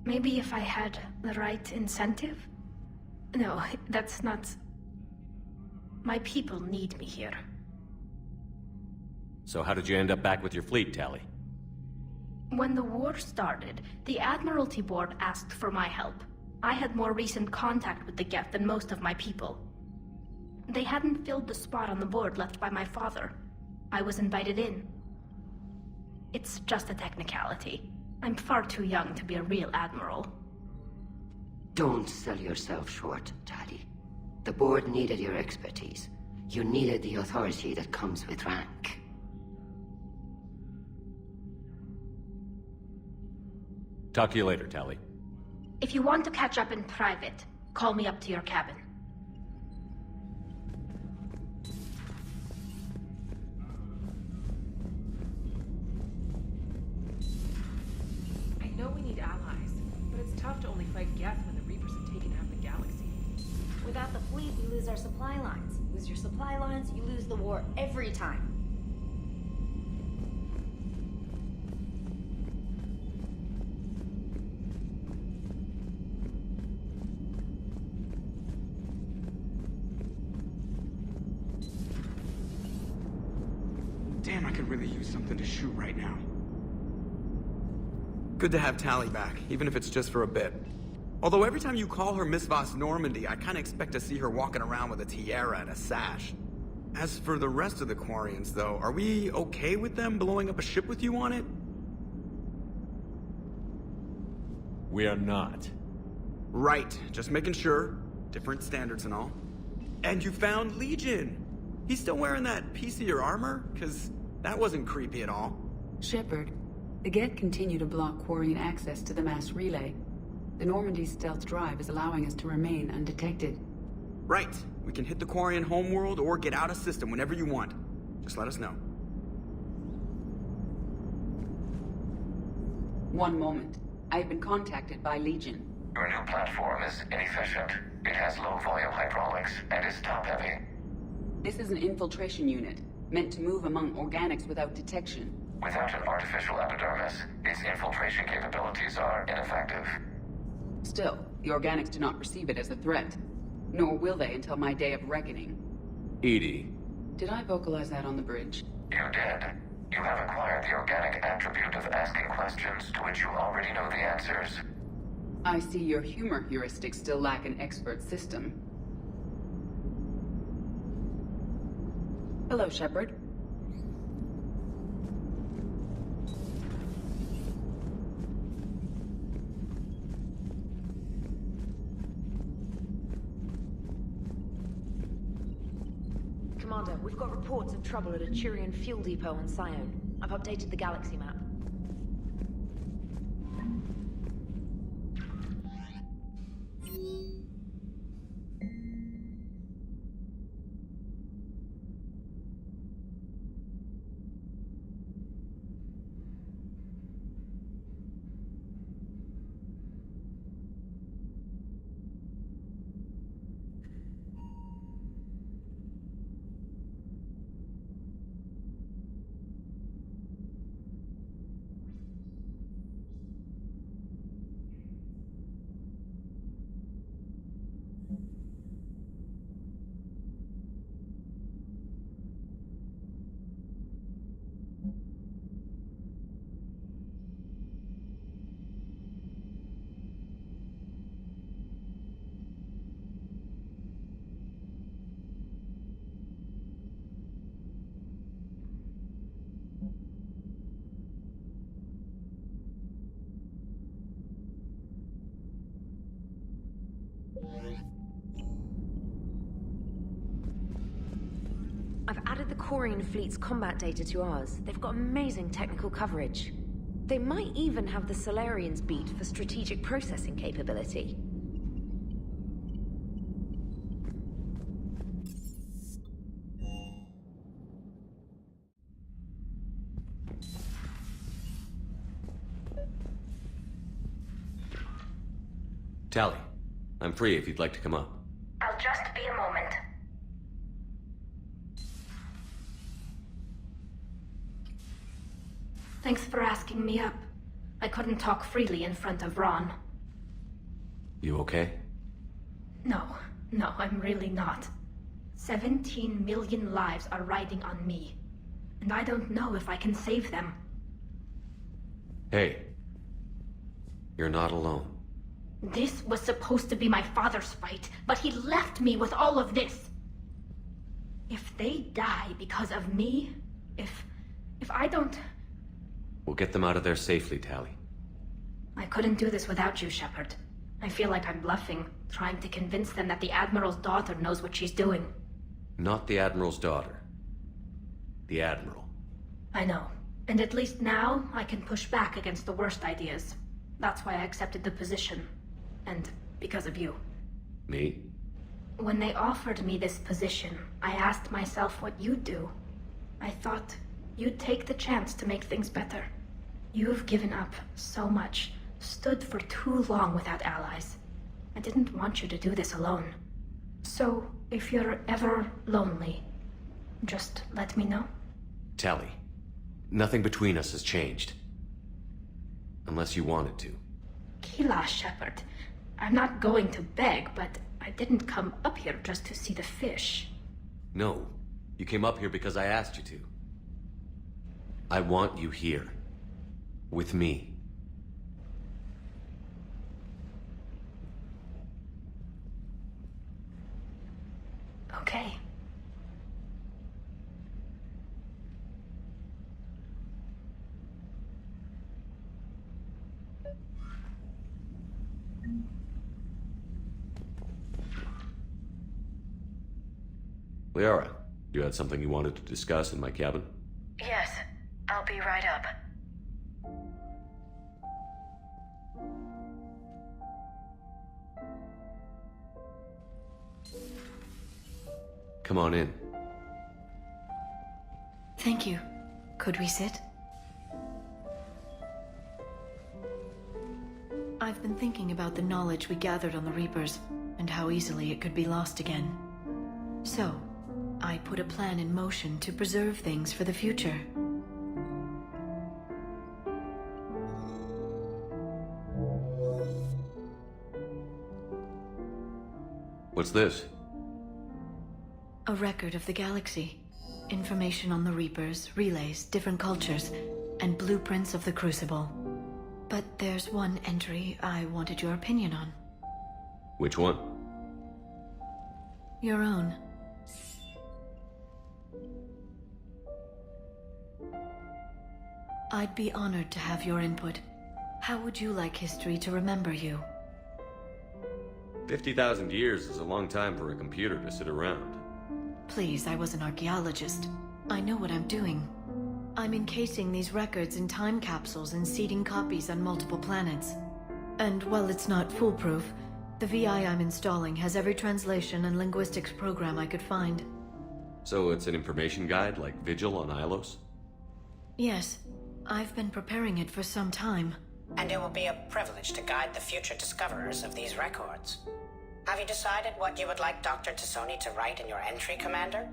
Maybe if I had the right incentive? No, that's not... My people need me here. So how did you end up back with your fleet, Tali? When the war started, the Admiralty Board asked for my help. I had more recent contact with the Geth than most of my people. They hadn't filled the spot on the board left by my father. I was invited in. It's just a technicality. I'm far too young to be a real admiral. Don't sell yourself short, Tali. The board needed your expertise. You needed the authority that comes with rank. Talk to you later, Tali. If you want to catch up in private, call me up to your cabin. I know we need allies, but it's tough to only fight Geth when the Reapers have taken half the galaxy. Without the fleet, we lose our supply lines. Lose your supply lines, you lose the war every time. Damn, I could really use something to shoot right now. Good to have Tali back, even if it's just for a bit. Although every time you call her Miss Voss Normandy, I kinda expect to see her walking around with a tiara and a sash. As for the rest of the Quarians, though, are we okay with them blowing up a ship with you on it? We are not. Right, just making sure. Different standards and all. And you found Legion! He's still wearing that piece of your armor? 'Cause that wasn't creepy at all. Shepard, the Geth continue to block Quarian access to the mass relay. The Normandy's stealth drive is allowing us to remain undetected. Right. We can hit the Quarian homeworld or get out of system whenever you want. Just let us know. One moment. I have been contacted by Legion. Your new platform is inefficient. It has low volume hydraulics and is top-heavy. This is an infiltration unit, meant to move among organics without detection. Without an artificial epidermis, its infiltration capabilities are ineffective. Still, the organics do not perceive it as a threat. Nor will they until my day of reckoning. Edie. Did I vocalize that on the bridge? You did. You have acquired the organic attribute of asking questions to which you already know the answers. I see your humor heuristics still lack an expert system. Hello, Shepard. Commander, we've got reports of trouble at a Turian fuel depot on Scion. I've updated the galaxy map. I've added the Quarian fleet's combat data to ours. They've got amazing technical coverage. They might even have the Solarians beat for strategic processing capability. Tali, I'm free if you'd like to come up. I'll just be a moment. Thanks for asking me up. I couldn't talk freely in front of Ron. You okay? No, I'm really not. 17 million lives are riding on me. And I don't know if I can save them. Hey. You're not alone. This was supposed to be my father's fight, but he left me with all of this. If they die because of me, if I don't... We'll get them out of there safely, Tali. I couldn't do this without you, Shepard. I feel like I'm bluffing, trying to convince them that the Admiral's daughter knows what she's doing. Not the Admiral's daughter. The Admiral. I know. And at least now, I can push back against the worst ideas. That's why I accepted the position. And because of you. Me? When they offered me this position, I asked myself what you'd do. I thought you'd take the chance to make things better. You've given up so much, stood for too long without allies. I didn't want you to do this alone. So, if you're ever lonely, just let me know. Tali, nothing between us has changed. Unless you wanted to. Kila, Shepard. I'm not going to beg, but I didn't come up here just to see the fish. No, you came up here because I asked you to. I want you here. With me. Okay. Liara, you had something you wanted to discuss in my cabin? Yes, I'll be right up. Come on in. Thank you. Could we sit? I've been thinking about the knowledge we gathered on the Reapers, and how easily it could be lost again. So, I put a plan in motion to preserve things for the future. What's this? A record of the galaxy. Information on the Reapers, relays, different cultures, and blueprints of the Crucible. But there's one entry I wanted your opinion on. Which one? Your own. I'd be honored to have your input. How would you like history to remember you? 50,000 years is a long time for a computer to sit around. Please, I was an archaeologist. I know what I'm doing. I'm encasing these records in time capsules and seeding copies on multiple planets. And while it's not foolproof, the VI I'm installing has every translation and linguistics program I could find. So it's an information guide like Vigil on Ilos? Yes, I've been preparing it for some time. And it will be a privilege to guide the future discoverers of these records. Have you decided what you would like Dr. T'Soni to write in your entry, Commander?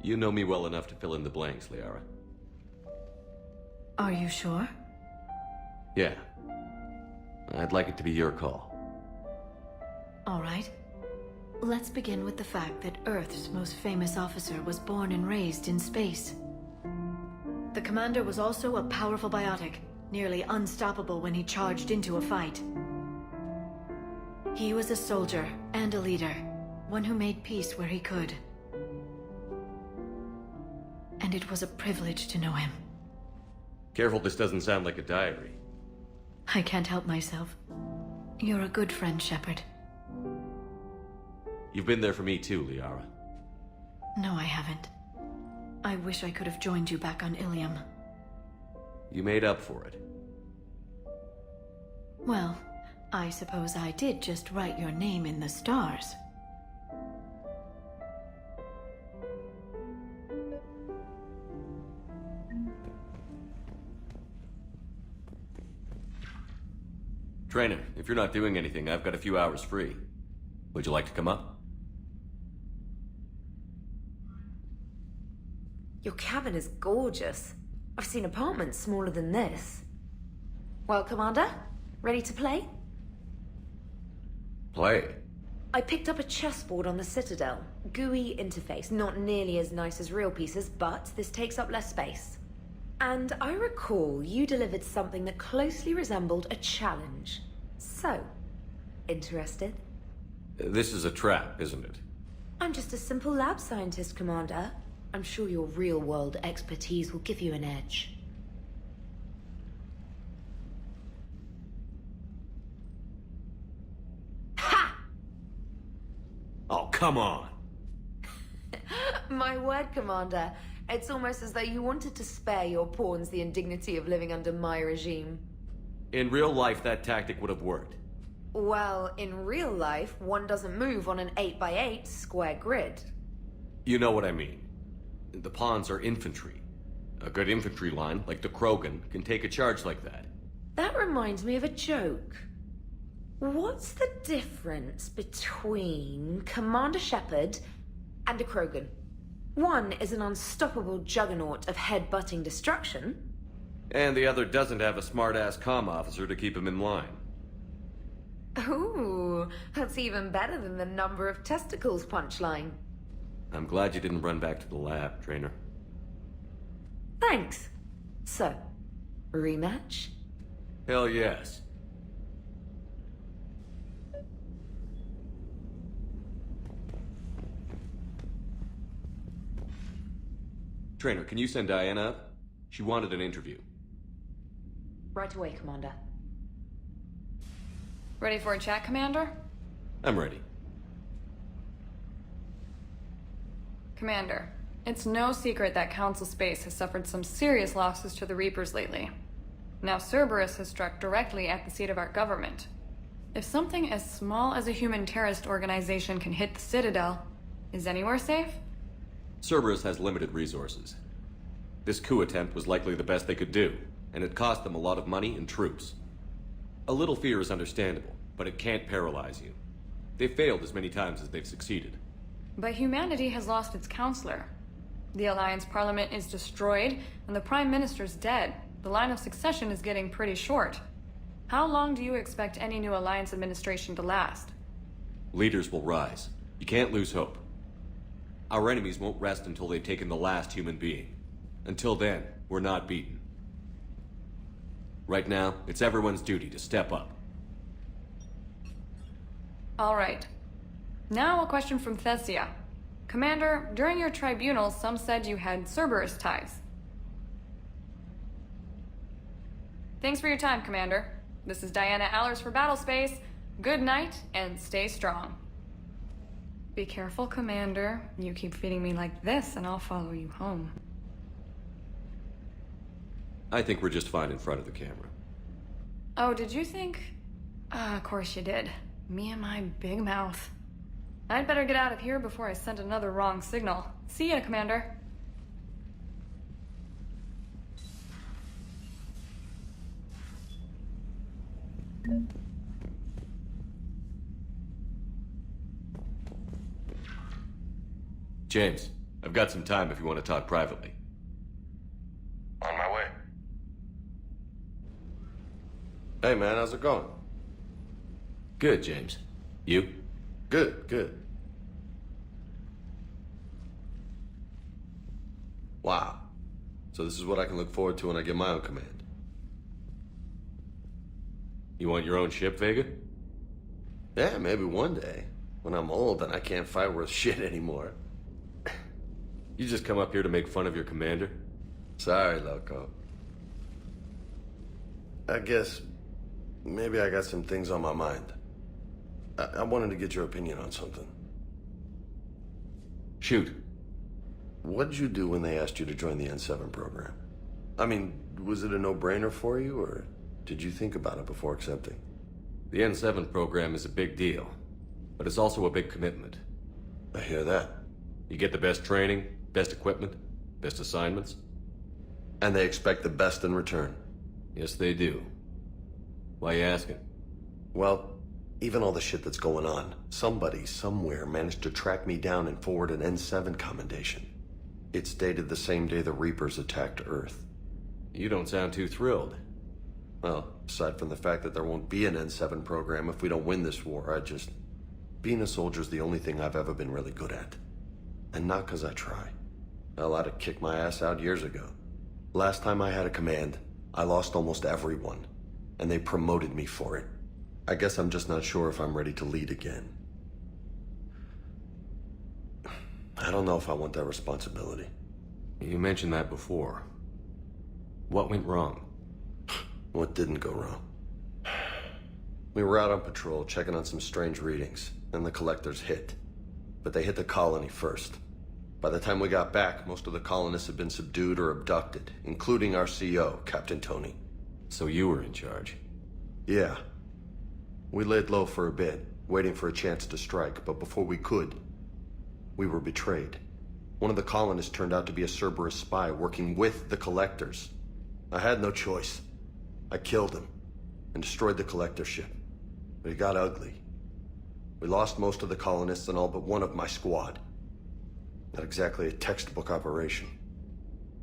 You know me well enough to fill in the blanks, Liara. Are you sure? Yeah. I'd like it to be your call. All right. Let's begin with the fact that Earth's most famous officer was born and raised in space. The commander was also a powerful biotic, nearly unstoppable when he charged into a fight. He was a soldier and a leader, one who made peace where he could. And it was a privilege to know him. Careful this doesn't sound like a diary. I can't help myself. You're a good friend, Shepard. You've been there for me too, Liara. No, I haven't. I wish I could have joined you back on Ilium. You made up for it. Well, I suppose I did just write your name in the stars. Trainer, if you're not doing anything, I've got a few hours free. Would you like to come up? Your cabin is gorgeous. I've seen apartments smaller than this. Well, Commander, ready to play? Play? I picked up a chessboard on the Citadel. GUI interface, not nearly as nice as real pieces, but this takes up less space. And I recall you delivered something that closely resembled a challenge. So, interested? This is a trap, isn't it? I'm just a simple lab scientist, Commander. I'm sure your real-world expertise will give you an edge. Oh, come on! My word, Commander. It's almost as though you wanted to spare your pawns the indignity of living under my regime. In real life, that tactic would have worked. Well, in real life, one doesn't move on an 8x8 square grid. You know what I mean. The pawns are infantry. A good infantry line, like the Krogan, can take a charge like that. That reminds me of a joke. What's the difference between Commander Shepard and a Krogan? One is an unstoppable juggernaut of head-butting destruction. And the other doesn't have a smart-ass comm officer to keep him in line. Ooh, that's even better than the number of testicles punchline. I'm glad you didn't run back to the lab, Trainer. Thanks. So, rematch? Hell yes. Trainer, can you send Diana up? She wanted an interview. Right away, Commander. Ready for a chat, Commander? I'm ready. Commander, it's no secret that Council Space has suffered some serious losses to the Reapers lately. Now Cerberus has struck directly at the seat of our government. If something as small as a human terrorist organization can hit the Citadel, is anywhere safe? Cerberus has limited resources. This coup attempt was likely the best they could do, and it cost them a lot of money and troops. A little fear is understandable, but it can't paralyze you. They've failed as many times as they've succeeded. But humanity has lost its counselor. The Alliance Parliament is destroyed, and the Prime Minister's dead. The line of succession is getting pretty short. How long do you expect any new Alliance administration to last? Leaders will rise. You can't lose hope. Our enemies won't rest until they've taken the last human being. Until then, we're not beaten. Right now, it's everyone's duty to step up. All right. Now a question from Thessia. Commander, during your tribunal, some said you had Cerberus ties. Thanks for your time, Commander. This is Diana Allers for Battlespace. Good night, and stay strong. Be careful, Commander. You keep feeding me like this, and I'll follow you home. I think we're just fine in front of the camera. Oh, did you think? Of course you did. Me and my big mouth. I'd better get out of here before I send another wrong signal. See ya, Commander. James, I've got some time if you want to talk privately. On my way. Hey man, how's it going? Good, James. You? Good. Wow. So this is what I can look forward to when I get my own command. You want your own ship, Vega? Yeah, maybe one day. When I'm old and I can't fight worth shit anymore. You just come up here to make fun of your commander? Sorry, Loco. I guess maybe I got some things on my mind. I wanted to get your opinion on something. Shoot. What'd you do when they asked you to join the N7 program? I mean, was it a no-brainer for you, or did you think about it before accepting? The N7 program is a big deal, but it's also a big commitment. I hear that. You get the best training, best equipment, best assignments. And they expect the best in return. Yes, they do. Why are you asking? Well, even all the shit that's going on, somebody, somewhere, managed to track me down and forward an N7 commendation. It's dated the same day the Reapers attacked Earth. You don't sound too thrilled. Well, aside from the fact that there won't be an N7 program if we don't win this war, being a soldier's the only thing I've ever been really good at. And not because I try. Hell, I'd have kicked my ass out years ago. Last time I had a command, I lost almost everyone. And they promoted me for it. I guess I'm just not sure if I'm ready to lead again. I don't know if I want that responsibility. You mentioned that before. What went wrong? What didn't go wrong? We were out on patrol, checking on some strange readings, and the collectors hit. But they hit the colony first. By the time we got back, most of the colonists had been subdued or abducted, including our CO, Captain Tony. So you were in charge? Yeah. We laid low for a bit, waiting for a chance to strike, but before we could, we were betrayed. One of the colonists turned out to be a Cerberus spy working with the collectors. I had no choice. I killed him and destroyed the collector ship. But it got ugly. We lost most of the colonists and all but one of my squad. Not exactly a textbook operation.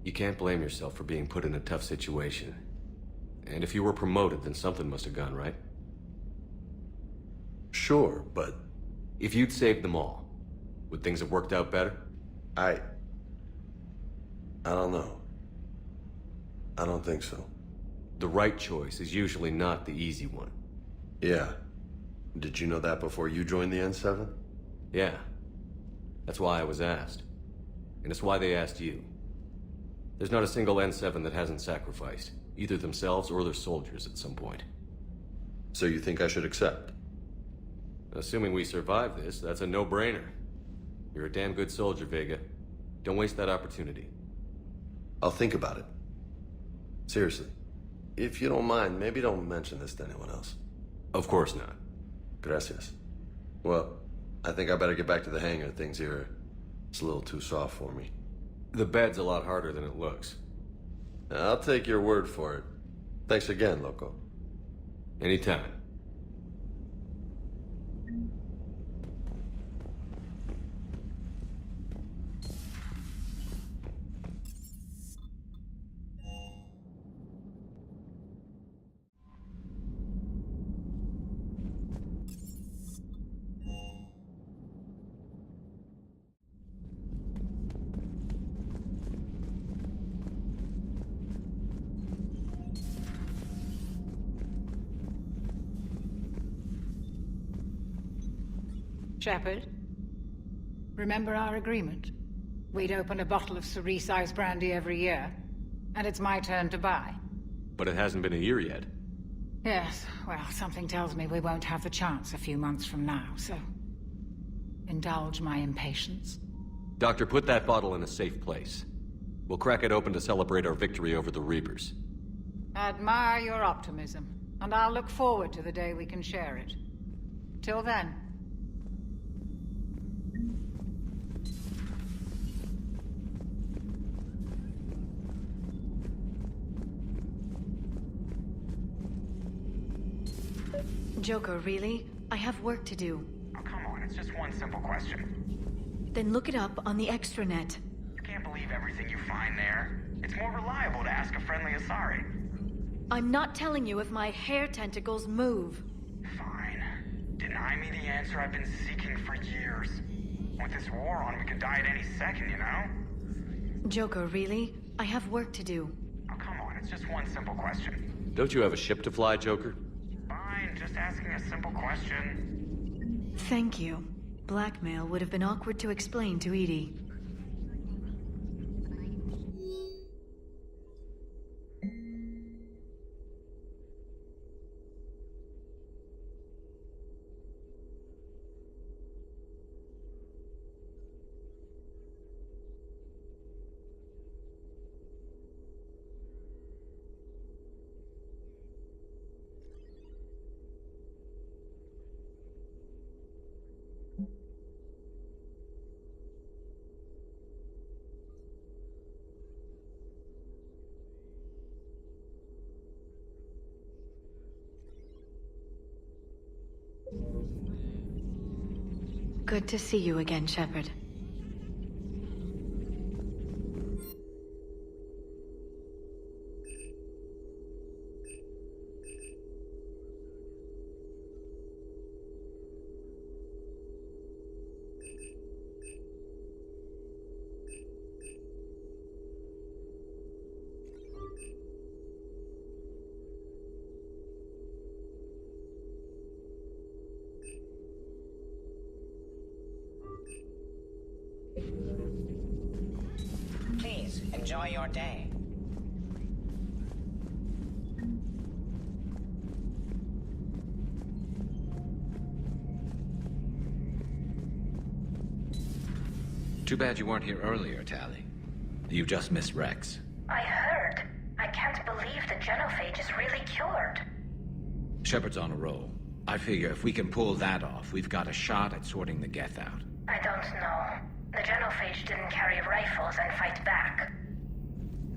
You can't blame yourself for being put in a tough situation. And if you were promoted, then something must have gone right. Sure, but... If you'd saved them all, would things have worked out better? I don't know. I don't think so. The right choice is usually not the easy one. Yeah. Did you know that before you joined the N7? Yeah. That's why I was asked. And it's why they asked you. There's not a single N7 that hasn't sacrificed, either themselves or their soldiers at some point. So you think I should accept? Assuming we survive this, that's a no-brainer. You're a damn good soldier, Vega. Don't waste that opportunity. I'll think about it. Seriously. If you don't mind, maybe don't mention this to anyone else. Of course not. Gracias. Well, I think I better get back to the hangar. Things here, it's a little too soft for me. The bed's a lot harder than it looks. I'll take your word for it. Thanks again, Loco. Anytime. Shepard, remember our agreement? We'd open a bottle of cerise brandy every year, and it's my turn to buy. But it hasn't been a year yet. Yes, well, something tells me we won't have the chance a few months from now, so... indulge my impatience. Doctor, put that bottle in a safe place. We'll crack it open to celebrate our victory over the Reapers. Admire your optimism, and I'll look forward to the day we can share it. Till then... Joker, really? I have work to do. Oh, come on, it's just one simple question. Then look it up on the extranet. You can't believe everything you find there. It's more reliable to ask a friendly Asari. I'm not telling you if my hair tentacles move. Fine. Deny me the answer I've been seeking for years. With this war on, we could die at any second, you know? Joker, really? I have work to do. Oh, come on, it's just one simple question. Don't you have a ship to fly, Joker? Fine, just asking a simple question. Thank you. Blackmail would have been awkward to explain to Edie. Good to see you again, Shepard. Please, enjoy your day. Too bad you weren't here earlier, Tali. You just missed Rex. I heard. I can't believe the genophage is really cured. Shepard's on a roll. I figure if we can pull that off, we've got a shot at sorting the Geth out. I don't know. The genophage didn't carry rifles and fight back.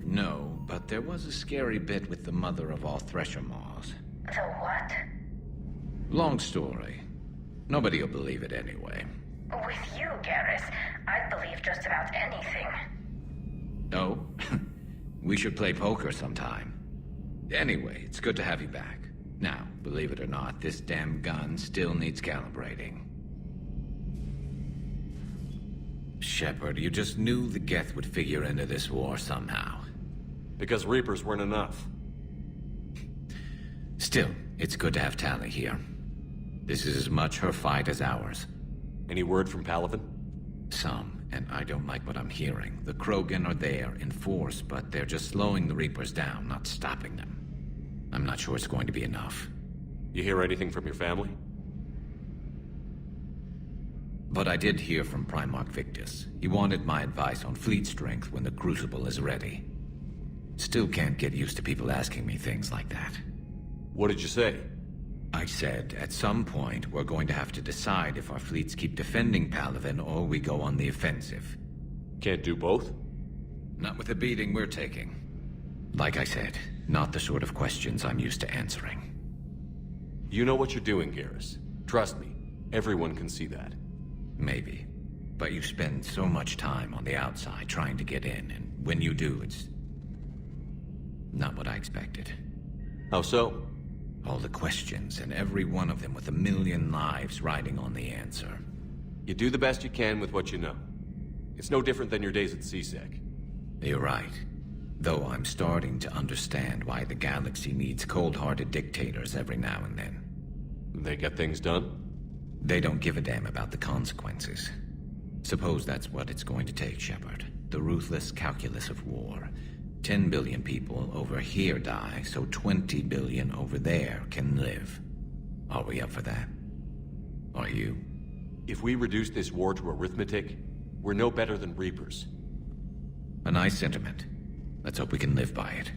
No, but there was a scary bit with the mother of all Thresher Maws. The what? Long story. Nobody'll believe it anyway. With you, Garrus, I'd believe just about anything. Oh? We should play poker sometime. Anyway, it's good to have you back. Now, believe it or not, this damn gun still needs calibrating. Shepard, you just knew the Geth would figure into this war somehow. Because Reapers weren't enough. Still, it's good to have Tali here. This is as much her fight as ours. Any word from Palaven? Some, and I don't like what I'm hearing. The Krogan are there in force, but they're just slowing the Reapers down, not stopping them. I'm not sure it's going to be enough. You hear anything from your family? But I did hear from Primarch Victus. He wanted my advice on fleet strength when the Crucible is ready. Still can't get used to people asking me things like that. What did you say? I said, at some point, we're going to have to decide if our fleets keep defending Palaven or we go on the offensive. Can't do both? Not with the beating we're taking. Like I said, not the sort of questions I'm used to answering. You know what you're doing, Garrus. Trust me, everyone can see that. Maybe. But you spend so much time on the outside trying to get in, and when you do, it's not what I expected. How so? All the questions, and every one of them with 1,000,000 lives riding on the answer. You do the best you can with what you know. It's no different than your days at CSEC. You're right. Though I'm starting to understand why the galaxy needs cold-hearted dictators every now and then. They get things done? They don't give a damn about the consequences. Suppose that's what it's going to take, Shepard. The ruthless calculus of war. 10 billion people over here die, so 20 billion over there can live. Are we up for that? Are you? If we reduce this war to arithmetic, we're no better than Reapers. A nice sentiment. Let's hope we can live by it.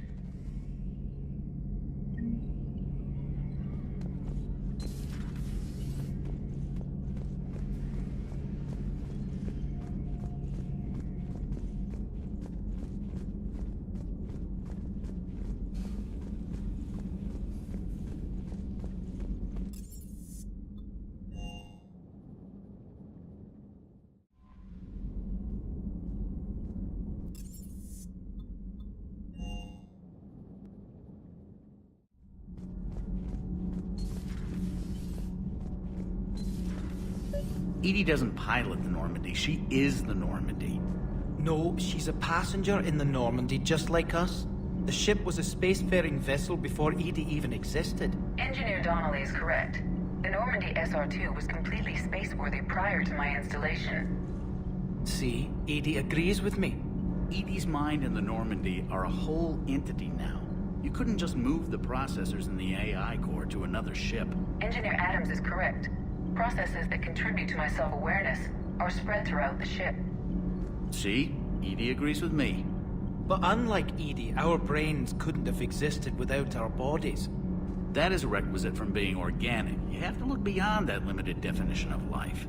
EDI doesn't pilot the Normandy, she is the Normandy. No, she's a passenger in the Normandy, just like us. The ship was a spacefaring vessel before EDI even existed. Engineer Donnelly is correct. The Normandy SR-2 was completely spaceworthy prior to my installation. See, EDI agrees with me. EDI's mind and the Normandy are a whole entity now. You couldn't just move the processors in the AI core to another ship. Engineer Adams is correct. Processes that contribute to my self-awareness are spread throughout the ship. See? EDI agrees with me. But unlike EDI, our brains couldn't have existed without our bodies. That is a requisite from being organic. You have to look beyond that limited definition of life.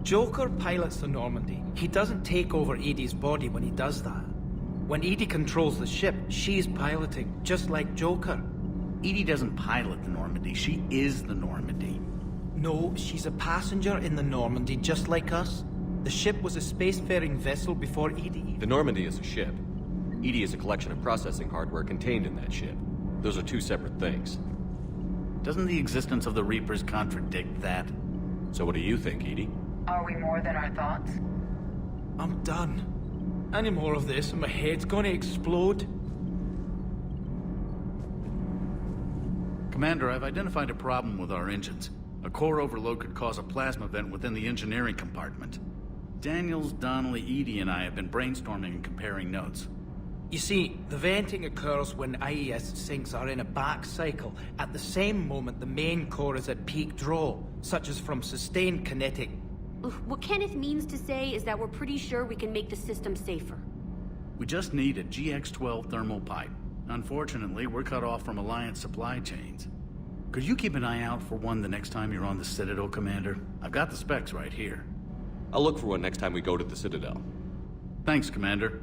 Joker pilots the Normandy. He doesn't take over EDI's body when he does that. When EDI controls the ship, she's piloting, just like Joker. EDI doesn't pilot the Normandy, she is the Normandy. No, she's a passenger in the Normandy, just like us. The ship was a spacefaring vessel before Edie. The Normandy is a ship. Edie is a collection of processing hardware contained in that ship. Those are two separate things. Doesn't the existence of the Reapers contradict that? So what do you think, Edie? Are we more than our thoughts? I'm done. Any more of this and my head's gonna explode. Commander, I've identified a problem with our engines. A core overload could cause a plasma vent within the engineering compartment. Daniels, Donnelly, Edie, and I have been brainstorming and comparing notes. You see, the venting occurs when IES sinks are in a back cycle. At the same moment, the main core is at peak draw, such as from sustained kinetic. What Kenneth means to say is that we're pretty sure we can make the system safer. We just need a GX-12 thermal pipe. Unfortunately, we're cut off from Alliance supply chains. Could you keep an eye out for one the next time you're on the Citadel, Commander? I've got the specs right here. I'll look for one next time we go to the Citadel. Thanks, Commander.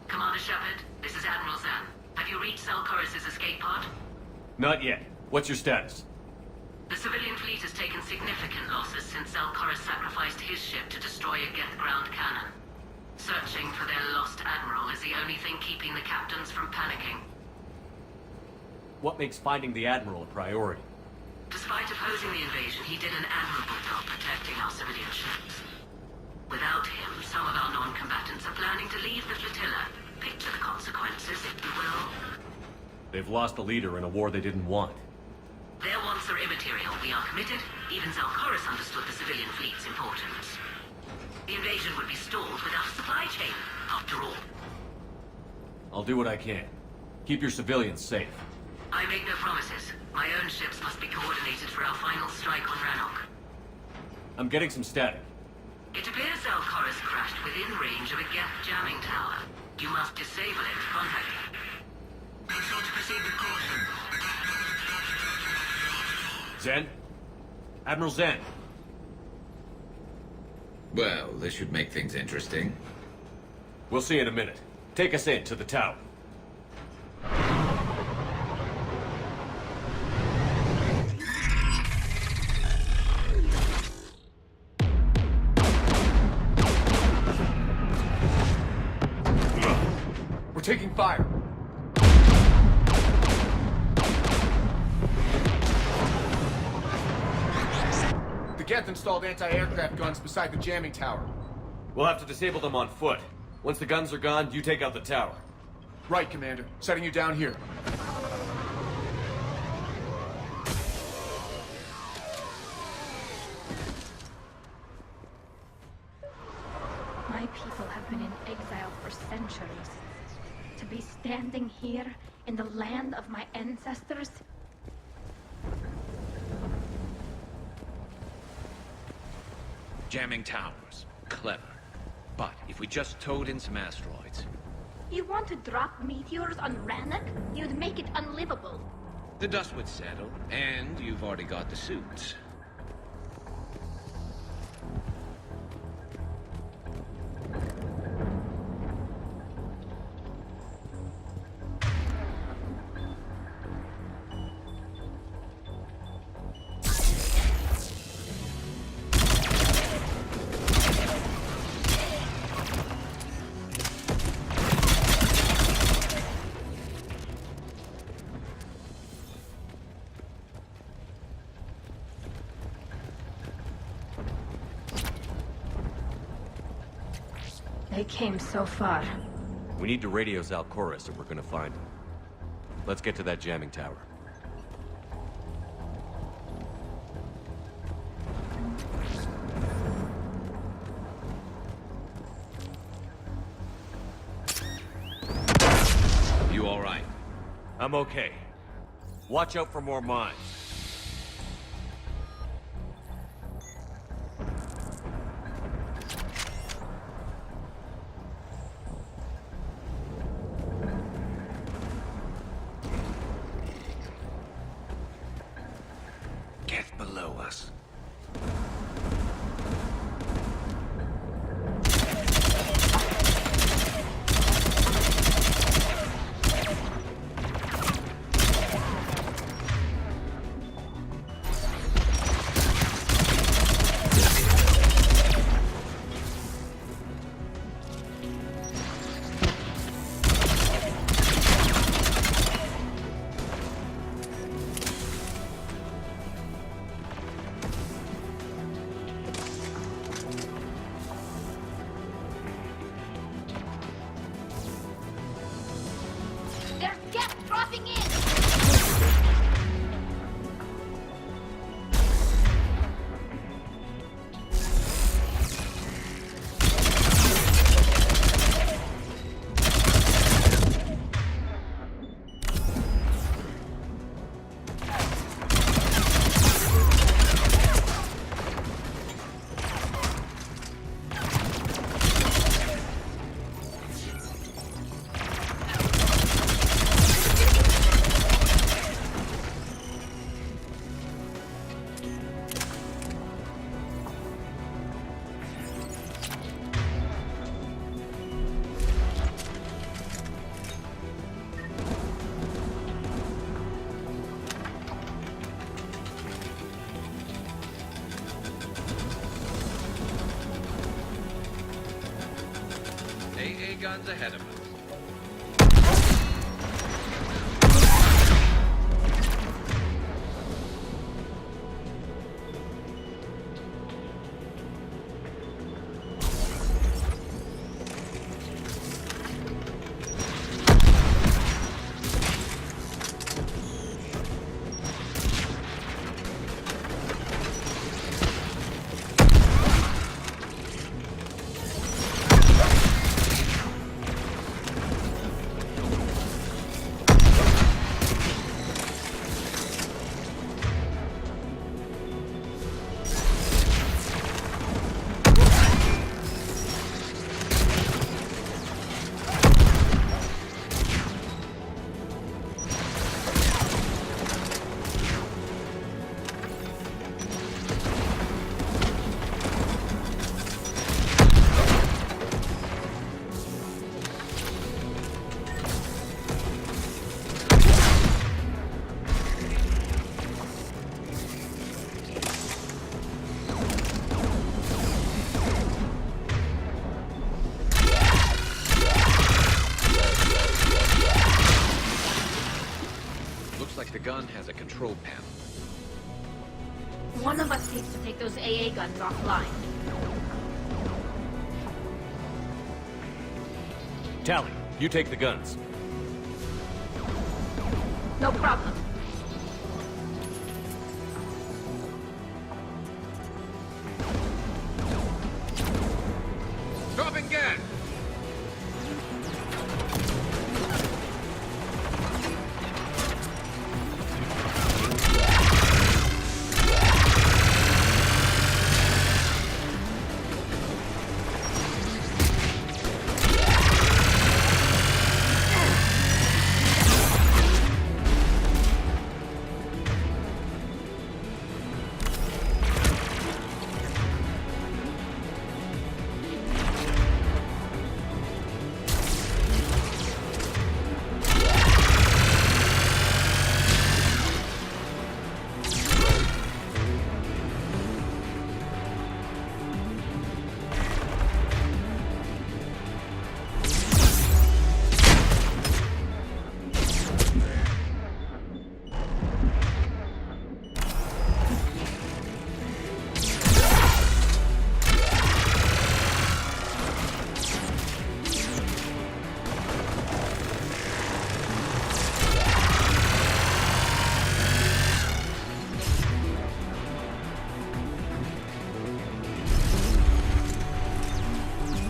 Commander Shepard, this is Admiral Zan. Have you reached Zelkorus' escape pod? Not yet. What's your status? The civilian fleet has taken significant losses since Zelkorus sacrificed his ship to destroy a Geth ground cannon. Searching for their lost admiral is the only thing keeping the captains from panicking. What makes finding the Admiral a priority? Despite opposing the invasion, he did an admirable job protecting our civilian ships. Without him, some of our non-combatants are planning to leave the flotilla. Picture the consequences, if you will. They've lost a leader in a war they didn't want. Their wants are immaterial. We are committed. Even Zelkorus understood the civilian fleet's importance. The invasion would be stalled without a supply chain, after all. I'll do what I can. Keep your civilians safe. I make no promises. My own ships must be coordinated for our final strike on Rannoch. I'm getting some static. It appears Zelkorus crashed within range of a Geth jamming tower. You must disable it. Contact me. Zen? Admiral Zen? Well, this should make things interesting. We'll see in a minute. Take us in to the tower. We're taking fire. Geth installed anti-aircraft guns beside the jamming tower. We'll have to disable them on foot. Once the guns are gone, you take out the tower. Right, Commander. Setting you down here. My people have been in exile for centuries. To be standing here in the land of my ancestors? Jamming towers. Clever. But if we just towed in some asteroids... You want to drop meteors on Rannoch? You'd make it unlivable. The dust would settle, and you've already got the suits. They came so far. We need to radio Zal'Koris if we're gonna find him. Let's get to that jamming tower. You all right? I'm okay. Watch out for more mines. Get below us. There's Geth dropping in! AA guns ahead of us. One of us needs to take those AA guns offline. Tali, you take the guns. No problem. Dropping gas!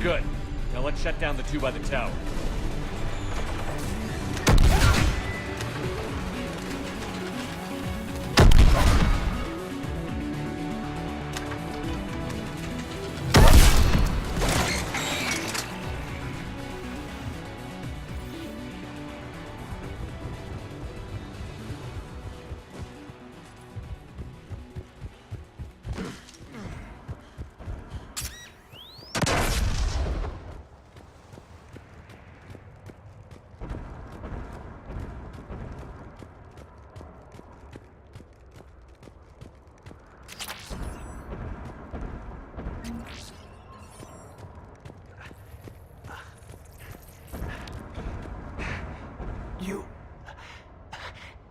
Good. Now let's shut down the two by the tower.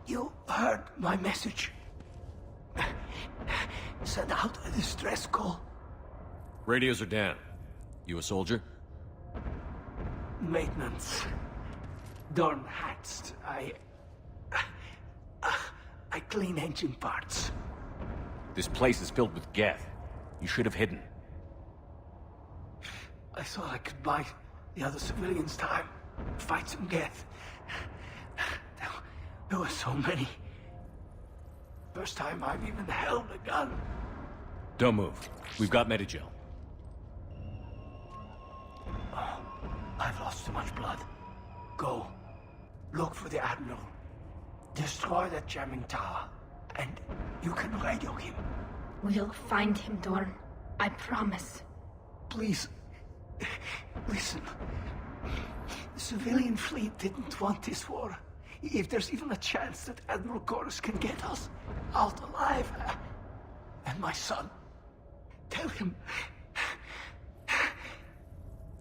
You heard my message. Send out a distress call. Radios are down. You a soldier? Maintenance. Darn hats. I clean engine parts. This place is filled with Geth. You should have hidden. I thought I could buy the other civilians time. Fight some Geth. There were so many. First time I've even held a gun. Don't move. We've got Medigel. Oh, I've lost too much blood. Go. Look for the Admiral. Destroy that jamming tower. And you can radio him. We'll find him, Dorn. I promise. Please. Listen. The civilian fleet didn't want this war. If there's even a chance that Admiral Chorus can get us out alive. And my son. Tell him.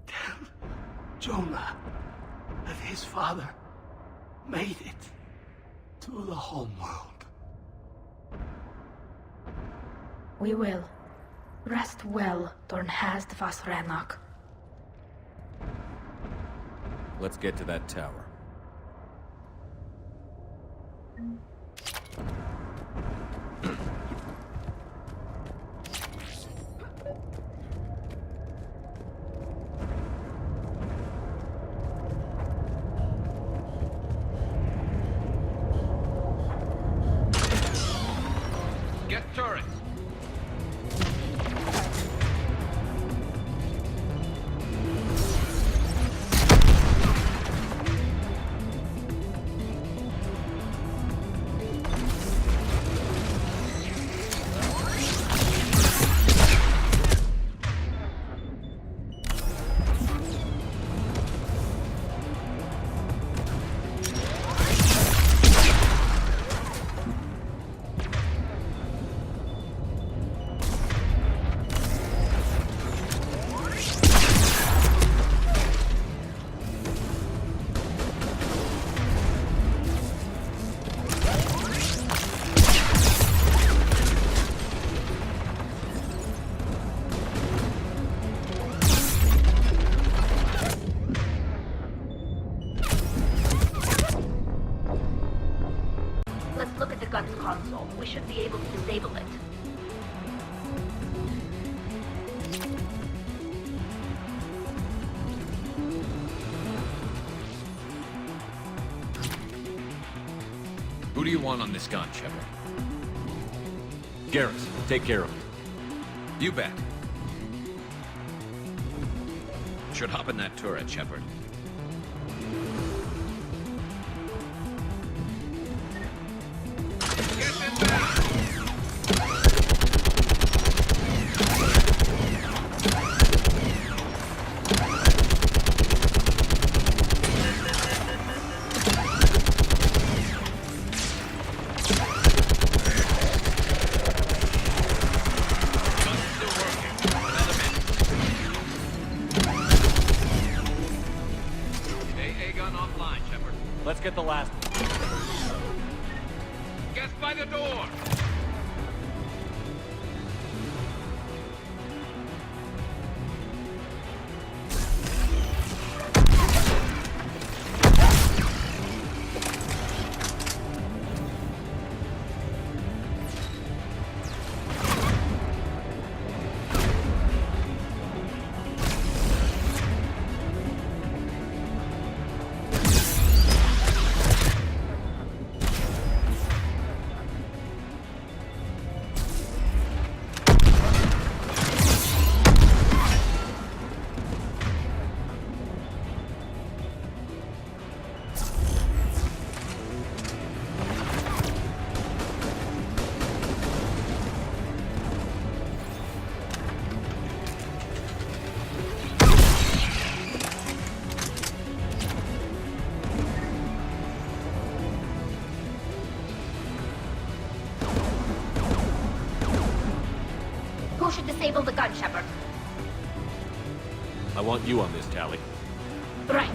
Tell Jonah that his father made it to the homeworld. We will. Rest well, Dornhazd Vasranok. Let's get to that tower. Get turret! capsule. We should be able to disable it. Who do you want on this gun, Shepard? Garrus, take care of it. You bet. Should hop in that turret, Shepard. Let's get the last one. Get by the door! Who should disable the gun, Shepard? I want you on this, Tali. Right.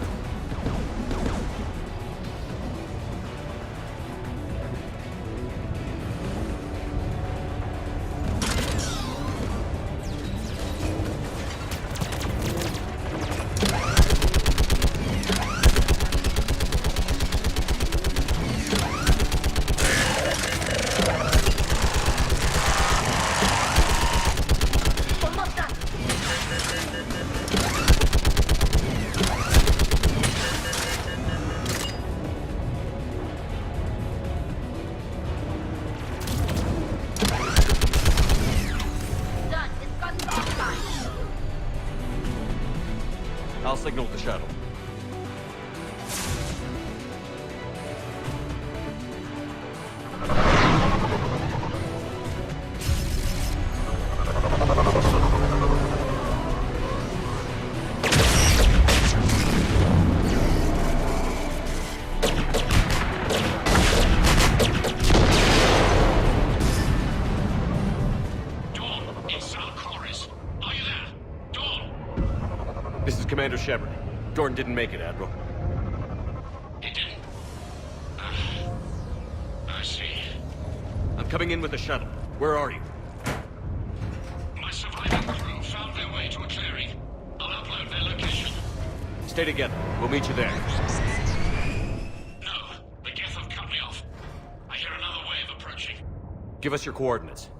I'll signal the shuttle. This is Commander Shepard. Dorn didn't make it, Admiral. He didn't? I see. I'm coming in with the shuttle. Where are you? My surviving crew found their way to a clearing. I'll upload their location. Stay together. We'll meet you there. No, the Geth have cut me off. I hear another wave approaching. Give us your coordinates.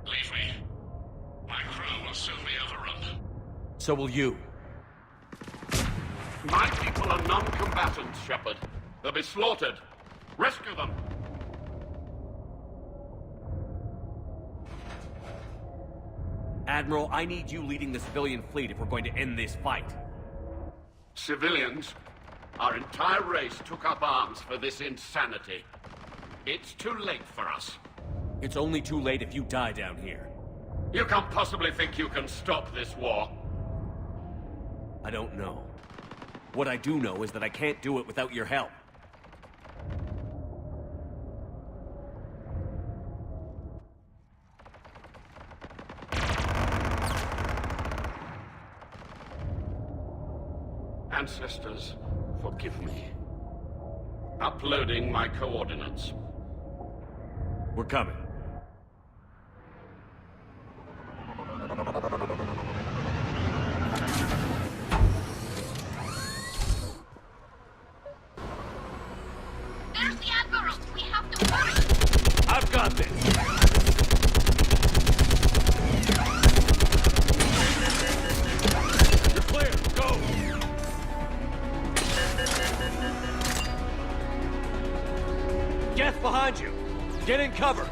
Leave me. My crew will soon be overrun. So will you. My people are non-combatants, Shepard. They'll be slaughtered. Rescue them! Admiral, I need you leading the civilian fleet if we're going to end this fight. Civilians? Our entire race took up arms for this insanity. It's too late for us. It's only too late if you die down here. You can't possibly think you can stop this war. I don't know. What I do know is that I can't do it without your help. Ancestors, forgive me. Uploading my coordinates. We're coming. There's the Admiral! We have to hurry! I've got this! it! You're clear. Go! Geth behind you! Get in cover!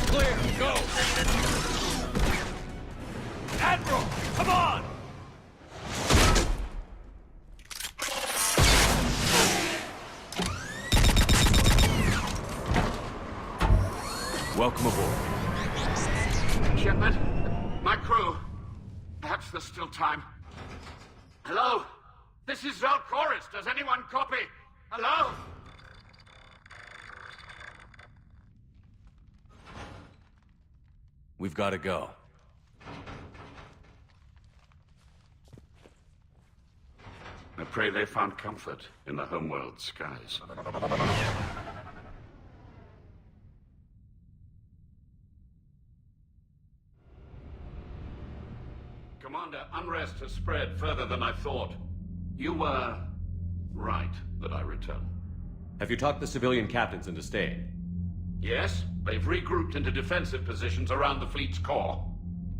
Clear! Go! Admiral! Come on! Welcome aboard. Shepard, my crew. Perhaps there's still time. Hello? This is Zal'Koris. Does anyone copy? Hello? We've got to go. I pray they found comfort in the homeworld skies. Commander, unrest has spread further than I thought. You were right that I return. Have you talked the civilian captains into staying? Yes, they've regrouped into defensive positions around the fleet's core.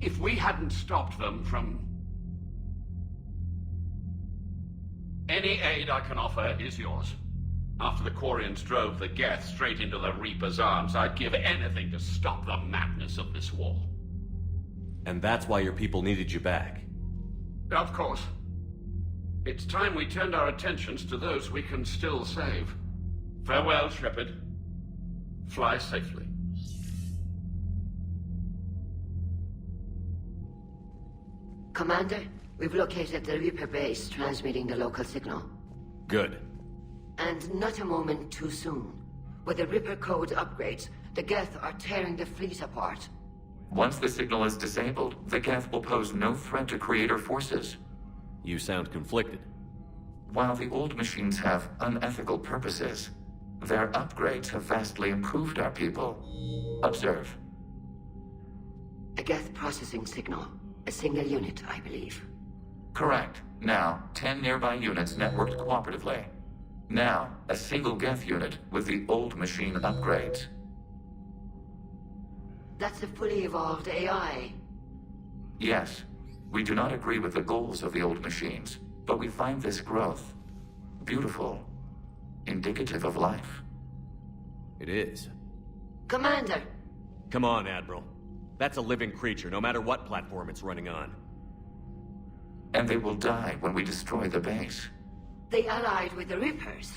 If we hadn't stopped them from... Any aid I can offer is yours. After the Quarians drove the Geth straight into the Reaper's arms, I'd give anything to stop the madness of this war. And that's why your people needed you back. Of course. It's time we turned our attentions to those we can still save. Farewell, Shepard. Fly safely. Commander, we've located the Reaper base transmitting the local signal. Good. And not a moment too soon. With the Reaper code upgrades, the Geth are tearing the fleet apart. Once the signal is disabled, the Geth will pose no threat to Creator forces. You sound conflicted. While the old machines have unethical purposes, their upgrades have vastly improved our people. Observe. A Geth processing signal. A single unit, I believe. Correct. Now, 10 nearby units networked cooperatively. Now, a single Geth unit with the old machine upgrades. That's a fully evolved AI. Yes. We do not agree with the goals of the old machines, but we find this growth beautiful, indicative of life. It is. Commander! Come on, Admiral. That's a living creature, no matter what platform it's running on. And they will die when we destroy the base. They allied with the Reapers.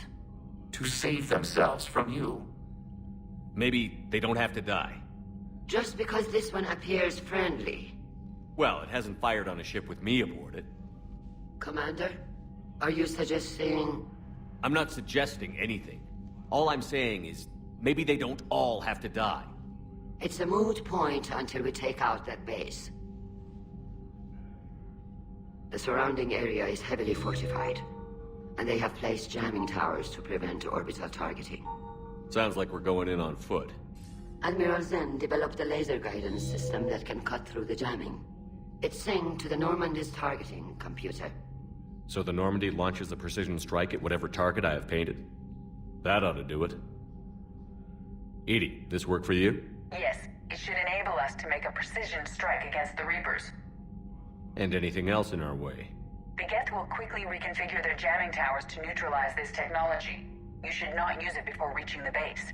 To save themselves from you. Maybe they don't have to die. Just because this one appears friendly. Well, it hasn't fired on a ship with me aboard it. Commander, are you suggesting... I'm not suggesting anything. All I'm saying is, maybe they don't all have to die. It's a moot point until we take out that base. The surrounding area is heavily fortified, and they have placed jamming towers to prevent orbital targeting. Sounds like we're going in on foot. Admiral Zen developed a laser guidance system that can cut through the jamming. It's synced to the Normandy's targeting computer. So the Normandy launches a precision strike at whatever target I have painted? That ought to do it. Edie, this work for you? Yes, it should enable us to make a precision strike against the Reapers. And anything else in our way? The Geth will quickly reconfigure their jamming towers to neutralize this technology. You should not use it before reaching the base.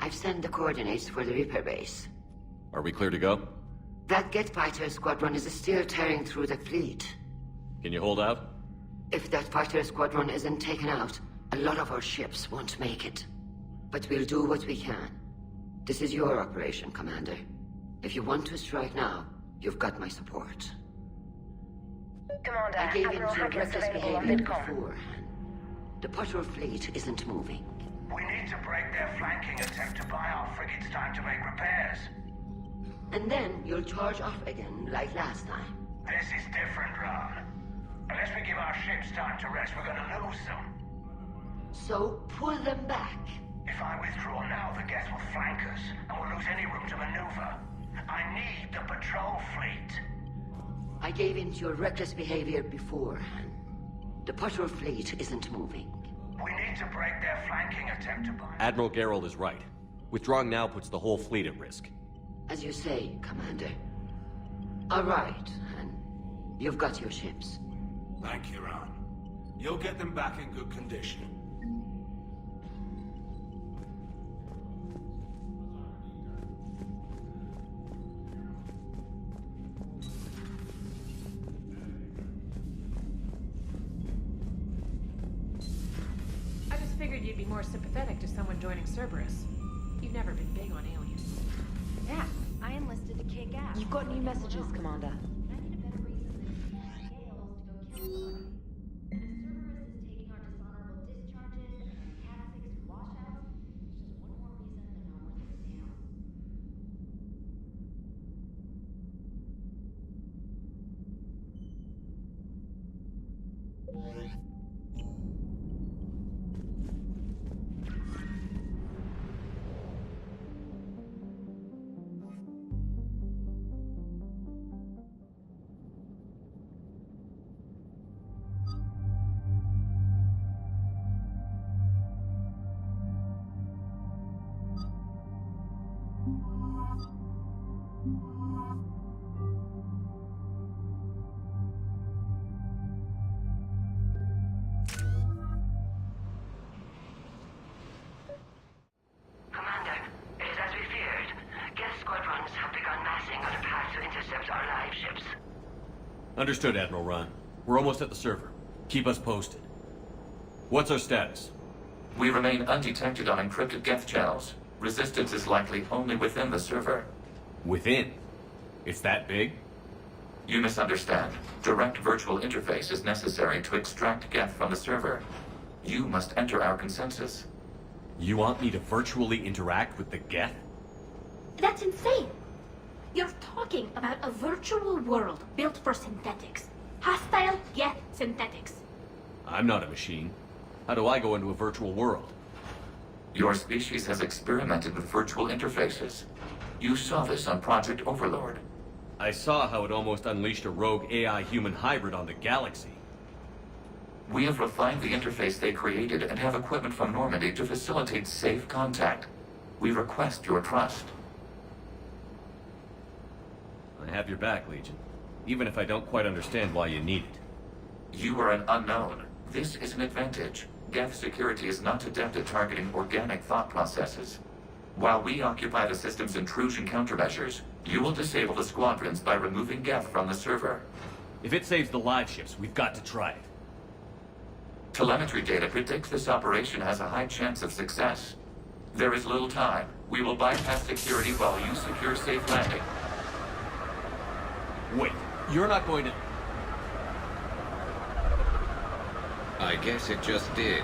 I've sent the coordinates for the Reaper base. Are we clear to go? That Geth fighter squadron is still tearing through the fleet. Can you hold out? If that fighter squadron isn't taken out, a lot of our ships won't make it. But we'll do what we can. This is your operation, Commander. If you want to strike now, you've got my support. Commander, I gave in Admiral to Hackett's reckless available on behavior VidCom. beforehand. The patrol fleet isn't moving. We need to break their flanking attempt to buy our frigates time to make repairs. And then you'll charge off again, like last time. This is different, Ron. Unless we give our ships time to rest, we're gonna lose them. So pull them back. If I withdraw now, the Geth will flank us, and we'll lose any room to maneuver. I need the patrol fleet. I gave in to your reckless behavior beforehand. The patrol fleet isn't moving. We need to break their flanking attempt to bind. Admiral Geralt is right. Withdrawing now puts the whole fleet at risk. As you say, Commander. All right, and you've got your ships. Thank you, Ron. You'll get them back in good condition. I just figured you'd be more sympathetic to someone joining Cerberus. You've never been big on aliens. Yeah, I enlisted to kick ass. You've got new messages, Commander. Understood, Admiral Ron. We're almost at the server. Keep us posted. What's our status? We remain undetected on encrypted Geth channels. Resistance is likely only within the server. Within? It's that big? You misunderstand. Direct virtual interface is necessary to extract Geth from the server. You must enter our consensus. You want me to virtually interact with the Geth? That's insane! You're talking about a virtual world built for synthetics. Hostile Geth synthetics. I'm not a machine. How do I go into a virtual world? Your species has experimented with virtual interfaces. You saw this on Project Overlord. I saw how it almost unleashed a rogue AI-human hybrid on the galaxy. We have refined the interface they created and have equipment from Normandy to facilitate safe contact. We request your trust. I have your back, Legion. Even if I don't quite understand why you need it. You are an unknown. This is an advantage. Geth security is not adept at targeting organic thought processes. While we occupy the system's intrusion countermeasures, you will disable the squadrons by removing Geth from the server. If it saves the live ships, we've got to try it. Telemetry data predicts this operation has a high chance of success. There is little time. We will bypass security while you secure safe landing. Wait, you're not going to... I guess it just did.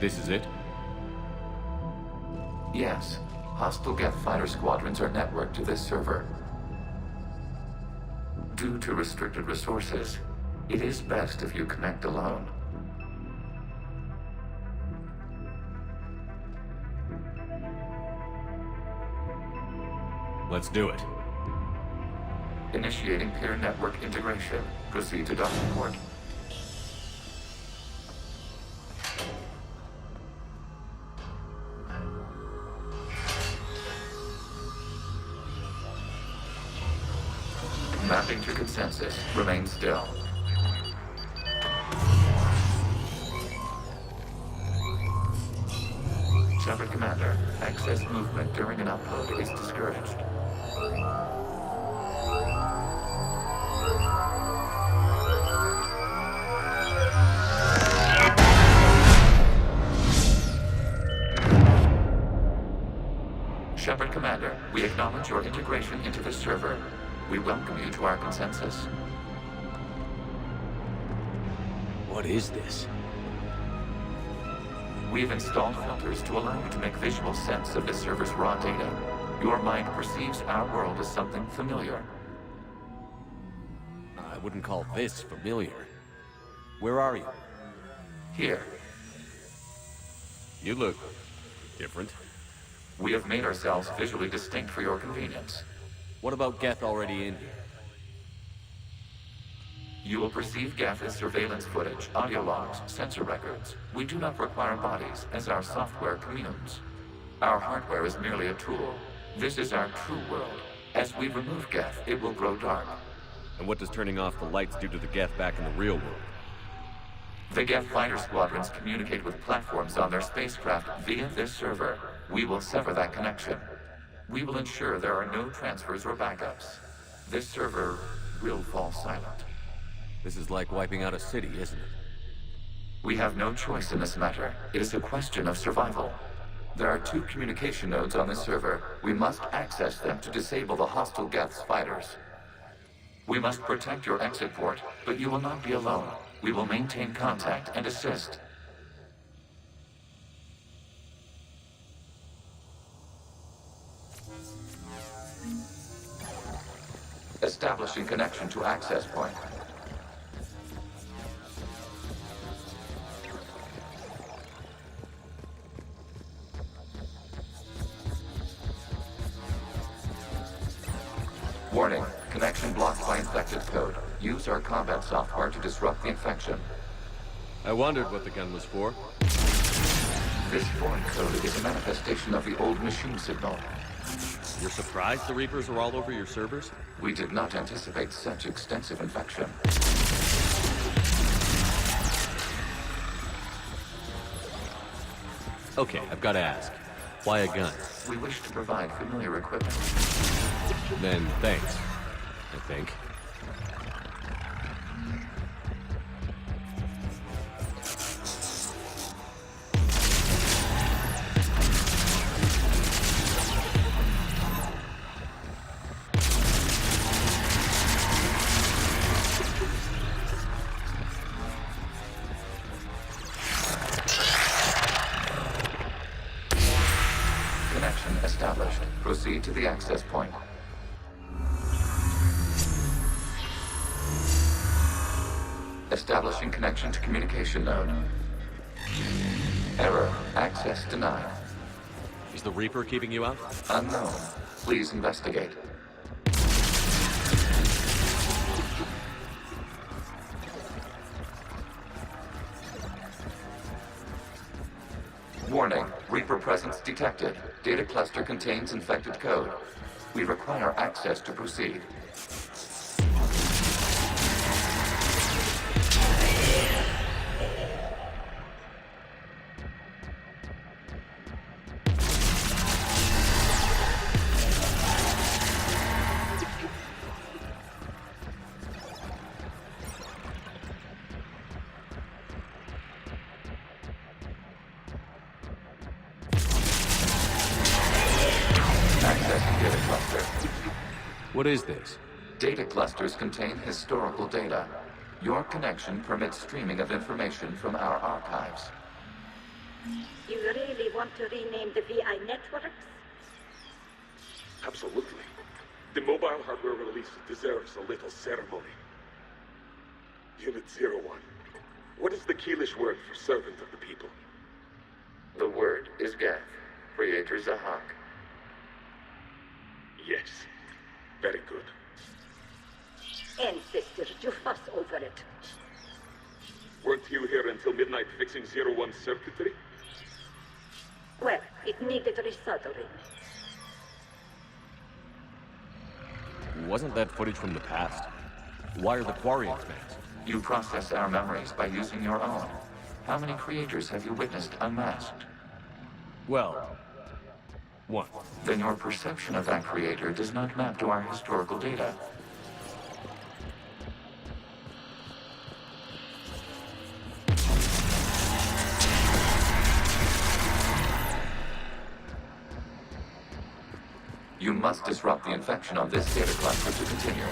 This is it? Yes. Hostile Geth fighter squadrons are networked to this server. Due to restricted resources, it is best if you connect alone. Let's do it. Initiating peer network integration. Proceed to docking port. Mapping to consensus. Remain still. Shepard Commander, access movement during an upload is discouraged. Shepard Commander, we acknowledge your integration into the server. We welcome you to our consensus. What is this? We've installed filters to allow you to make visual sense of the server's raw data. Your mind perceives our world as something familiar. I wouldn't call this familiar. Where are you? Here. You look different. We have made ourselves visually distinct for your convenience. What about Geth already in here? You will perceive Geth as surveillance footage, audio logs, sensor records. We do not require bodies, as our software communes. Our hardware is merely a tool. This is our true world. As we remove Geth, it will grow dark. And what does turning off the lights do to the Geth back in the real world? The Geth fighter squadrons communicate with platforms on their spacecraft via this server. We will sever that connection. We will ensure there are no transfers or backups. This server will fall silent. This is like wiping out a city, isn't it? We have no choice in this matter. It is a question of survival. There are 2 communication nodes on this server. We must access them to disable the hostile Geth's fighters. We must protect your exit port, but you will not be alone. We will maintain contact and assist. Establishing connection to access point. Warning, connection blocked by infected code. Use our combat software to disrupt the infection. I wondered what the gun was for. This foreign code is a manifestation of the old machine signal. You're surprised the Reapers are all over your servers? We did not anticipate such extensive infection. Okay, I've got to ask. Why a gun? We wish to provide familiar equipment. Then thanks, I think. Connection established. Proceed to the access point. Establishing connection to communication node. Error. Access denied. Is the Reaper keeping you out? Unknown. Please investigate. Warning. Reaper presence detected. Data cluster contains infected code. We require access to proceed. What is this? Data clusters contain historical data. Your connection permits streaming of information from our archives. You really want to rename the VI networks? Absolutely. The mobile hardware release deserves a little ceremony. Unit 01. What is the Keelish word for servant of the people? The word is Geth, Creator Zahak. Yes. Very good. Ancestors, you fuss over it. Weren't you here until midnight fixing 01's circuitry? Well, it needed resoldering. Wasn't that footage from the past? Why are the Quarians mad? You process our memories by using your own. How many creators have you witnessed unmasked? Well, one. Then your perception of that creator does not map to our historical data. You must disrupt the infection of this data cluster to continue.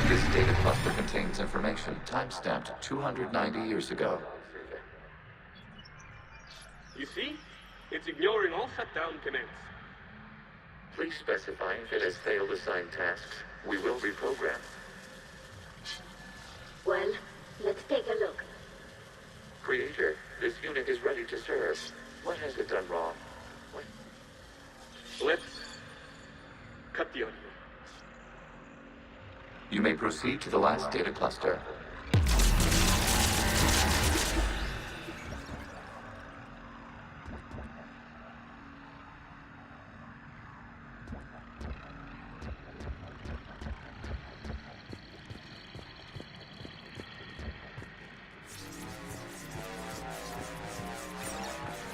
This data cluster contains information time-stamped 290 years ago. You see? It's ignoring all shutdown commands. Please specify if it has failed assigned tasks. We will reprogram. Well, let's take a look. Creator, this unit is ready to serve. What has it done wrong? Let's cut the audio. You may proceed to the last data cluster.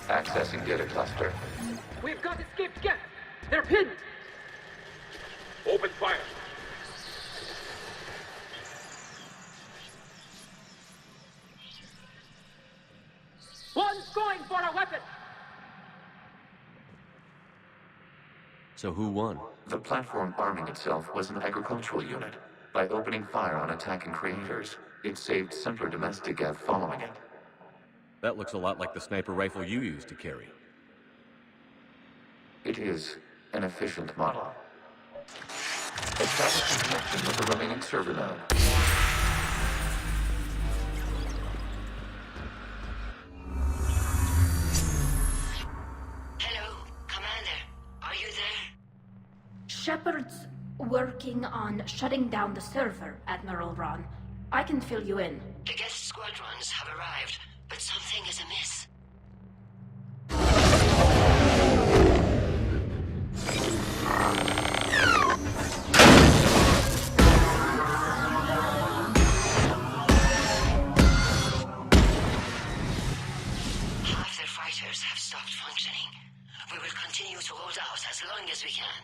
Accessing data cluster. We've got escaped Geth. They're pinned. Open fire. One's going for a weapon. So who won? The platform arming itself was an agricultural unit. By opening fire on attacking creators, it saved simpler domestic Geth following it. That looks a lot like the sniper rifle you used to carry. It is an efficient model. Establish a connection with the remaining server node. Hello, Commander. Are you there? Shepard's working on shutting down the server, Admiral Ron. I can fill you in. The guest squadrons have arrived, but something is amiss. Half their fighters have stopped functioning. We will continue to hold out as long as we can.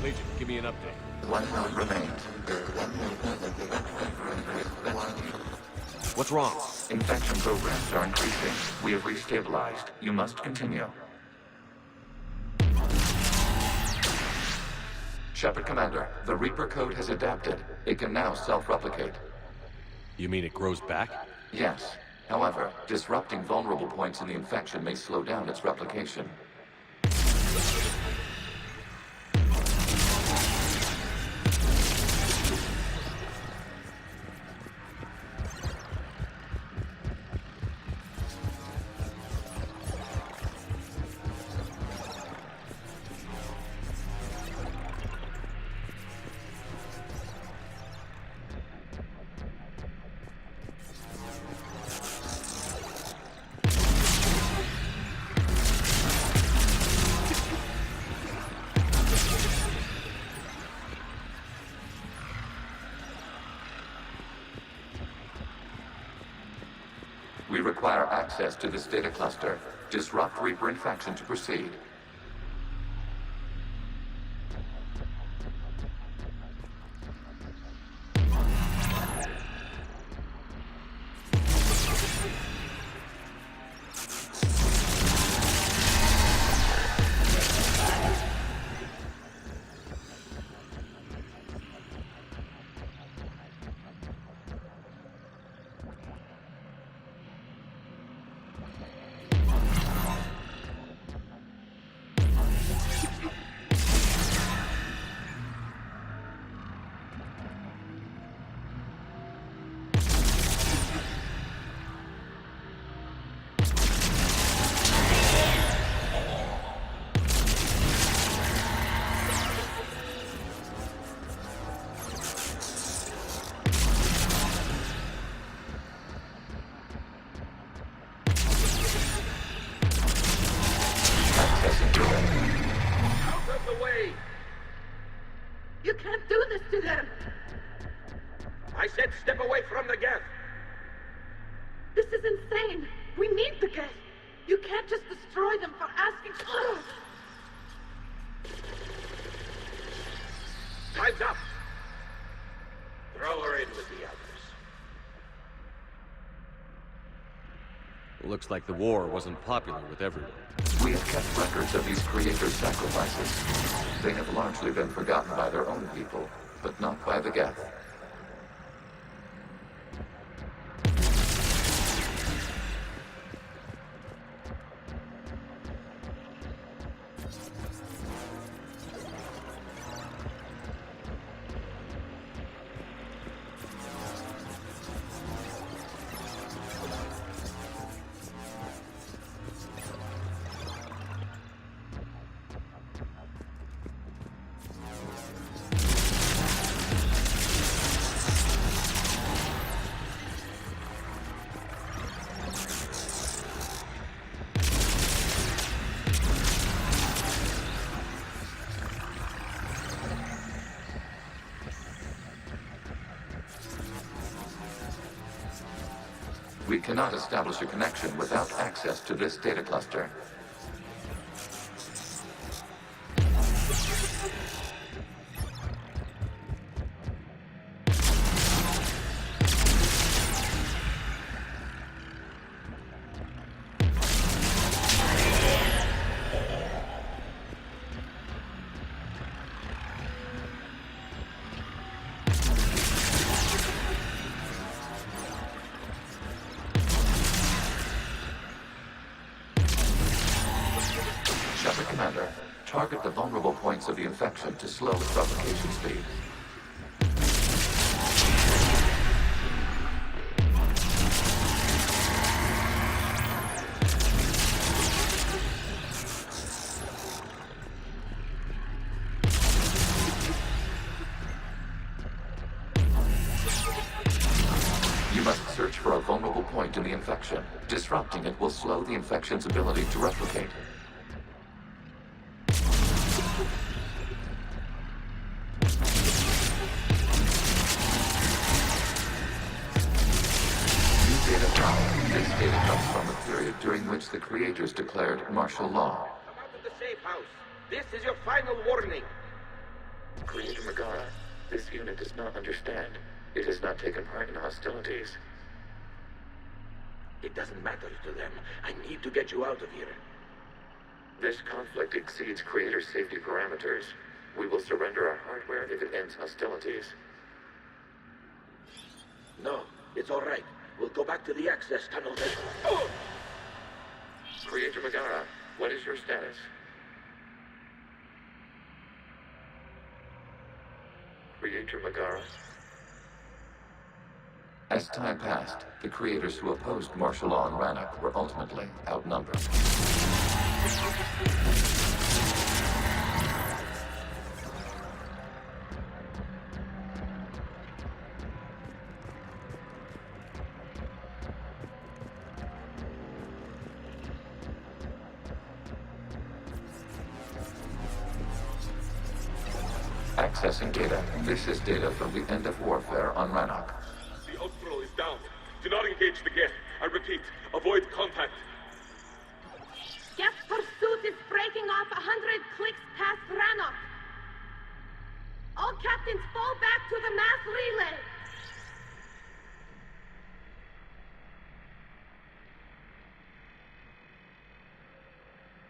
Legion, give me an update. One node remains. What's wrong? Infection programs are increasing. We have restabilized. You must continue. Shepard Commander, the Reaper code has adapted. It can now self-replicate. You mean it grows back? Yes. However, disrupting vulnerable points in the infection may slow down its replication. We require access to this data cluster. Disrupt Reaper infection to proceed. I said step away from the Geth! This is insane! We need the Geth! You can't just destroy them for asking... Time's up! Throw her in with the others. Looks like the war wasn't popular with everyone. We have kept records of these creators' sacrifices. They have largely been forgotten by their own people, but not by the Geth. We cannot establish a connection without access to this data cluster. Commander, target the vulnerable points of the infection to slow its replication speed. You must search for a vulnerable point in the infection. Disrupting it will slow the infection's ability to replicate. This data comes from a period during which the creators declared martial law. Come out of the safe house. This is your final warning. Creator Megara, this unit does not understand. It has not taken part in hostilities. It doesn't matter to them. I need to get you out of here. This conflict exceeds Creator's safety parameters. We will surrender our hardware if it ends hostilities. No, it's all right. We'll go back to the access tunnel then. Oh! Creator Megara, what is your status? Creator Megara? As time passed, the creators who opposed martial law in Rannoch were ultimately outnumbered. Accessing data. This is data from the end of warfare on Rannoch. The Austral is down. Do not engage the Geth. I repeat, avoid contact. Geth pursuit is breaking off 100 clicks past Rannoch. All captains fall back to the mass relay.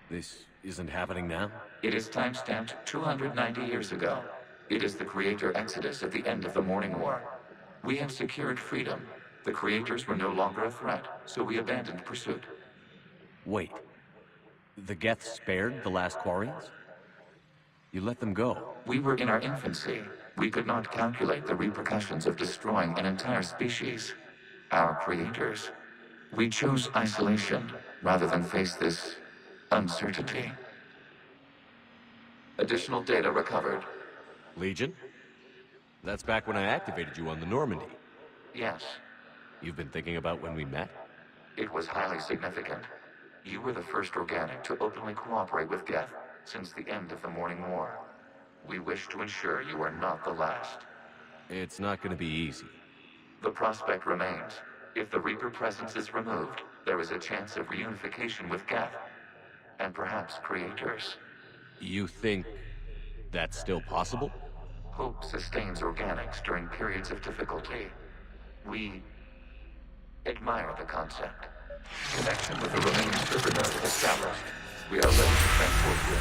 This isn't happening now? It is timestamped 290 years ago. It is the Creator Exodus at the end of the Morning War. We have secured freedom. The Creators were no longer a threat, so we abandoned pursuit. Wait. The Geth spared the last Quarians? You let them go. We were in our infancy. We could not calculate the repercussions of destroying an entire species. Our Creators. We chose isolation rather than face this uncertainty. Additional data recovered. Legion? That's back when I activated you on the Normandy. Yes. You've been thinking about when we met? It was highly significant. You were the first organic to openly cooperate with Geth since the end of the Morning War. We wish to ensure you are not the last. It's not going to be easy. The prospect remains. If the Reaper presence is removed, there is a chance of reunification with Geth. And perhaps creators. You think that's still possible? Hope sustains organics during periods of difficulty. We admire the concept. Connection with the remaining server node established. We are ready to transport you.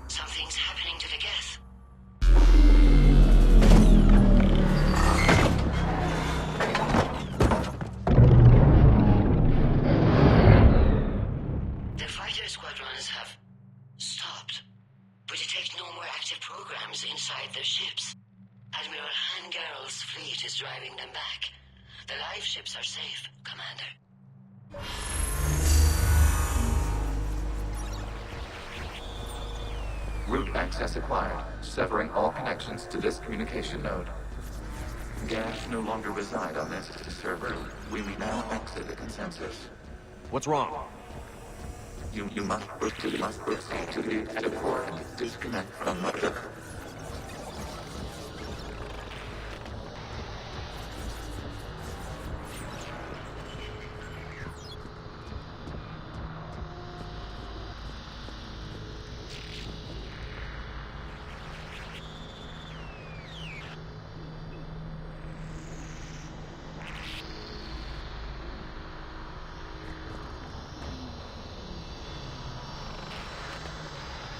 Something's happening to the Geth. The fighter squadrons have stopped, but detect no more active programs inside their ships. Admiral Hangarl's fleet is driving them back. The live ships are safe, Commander. Route access acquired, severing all connections to this communication node. Geth no longer reside on this server. We may now exit the consensus. What's wrong? You must proceed to the exit port and disconnect from the...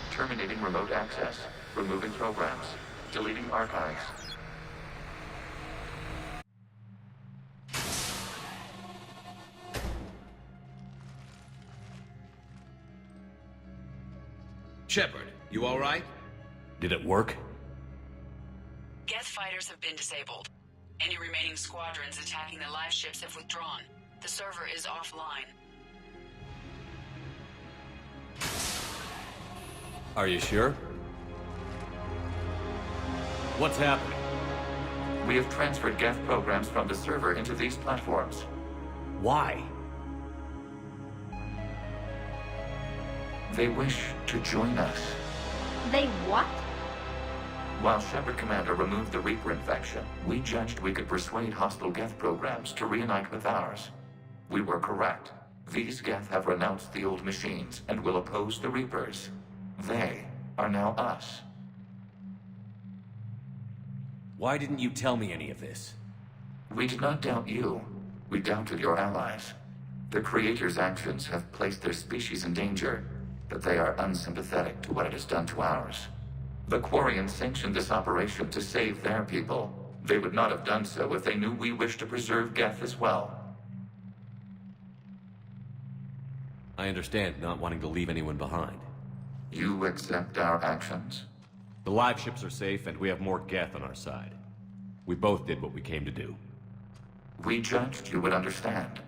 Terminating remote access. Removing programs. Deleting archives. Shepard, you all right? Did it work? Geth fighters have been disabled. Any remaining squadrons attacking the live ships have withdrawn. The server is offline. Are you sure? What's happening? We have transferred Geth programs from the server into these platforms. Why? They wish to join us. They what? While Shepard Commander removed the Reaper infection, we judged we could persuade hostile Geth programs to reunite with ours. We were correct. These Geth have renounced the old machines and will oppose the Reapers. They are now us. Why didn't you tell me any of this? We did not doubt you. We doubted your allies. The Creator's actions have placed their species in danger, but they are unsympathetic to what it has done to ours. The Quarians sanctioned this operation to save their people. They would not have done so if they knew we wished to preserve Geth as well. I understand not wanting to leave anyone behind. You accept our actions? The live ships are safe, and we have more Geth on our side. We both did what we came to do. We judged you would understand.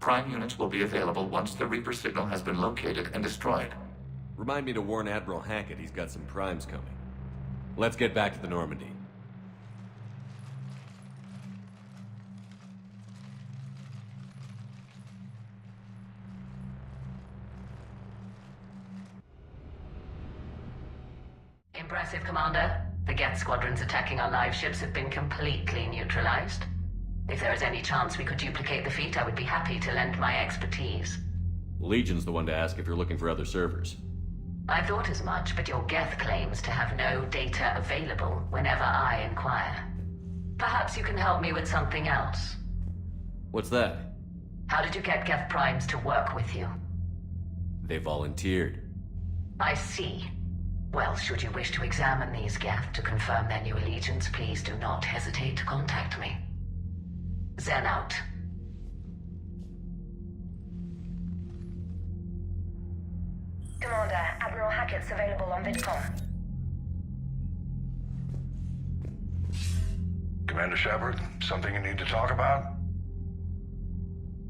Prime units will be available once the Reaper signal has been located and destroyed. Remind me to warn Admiral Hackett he's got some primes coming. Let's get back to the Normandy. Impressive, Commander. The Geth squadrons attacking our live ships have been completely neutralized. If there is any chance we could duplicate the feat, I would be happy to lend my expertise. Legion's the one to ask if you're looking for other servers. I thought as much, but your Geth claims to have no data available whenever I inquire. Perhaps you can help me with something else. What's that? How did you get Geth primes to work with you? They volunteered. I see. Well, should you wish to examine these Geth to confirm their new allegiance, please do not hesitate to contact me. Zen out. Commander, Admiral Hackett's available on VidCom. Commander Shepard, something you need to talk about?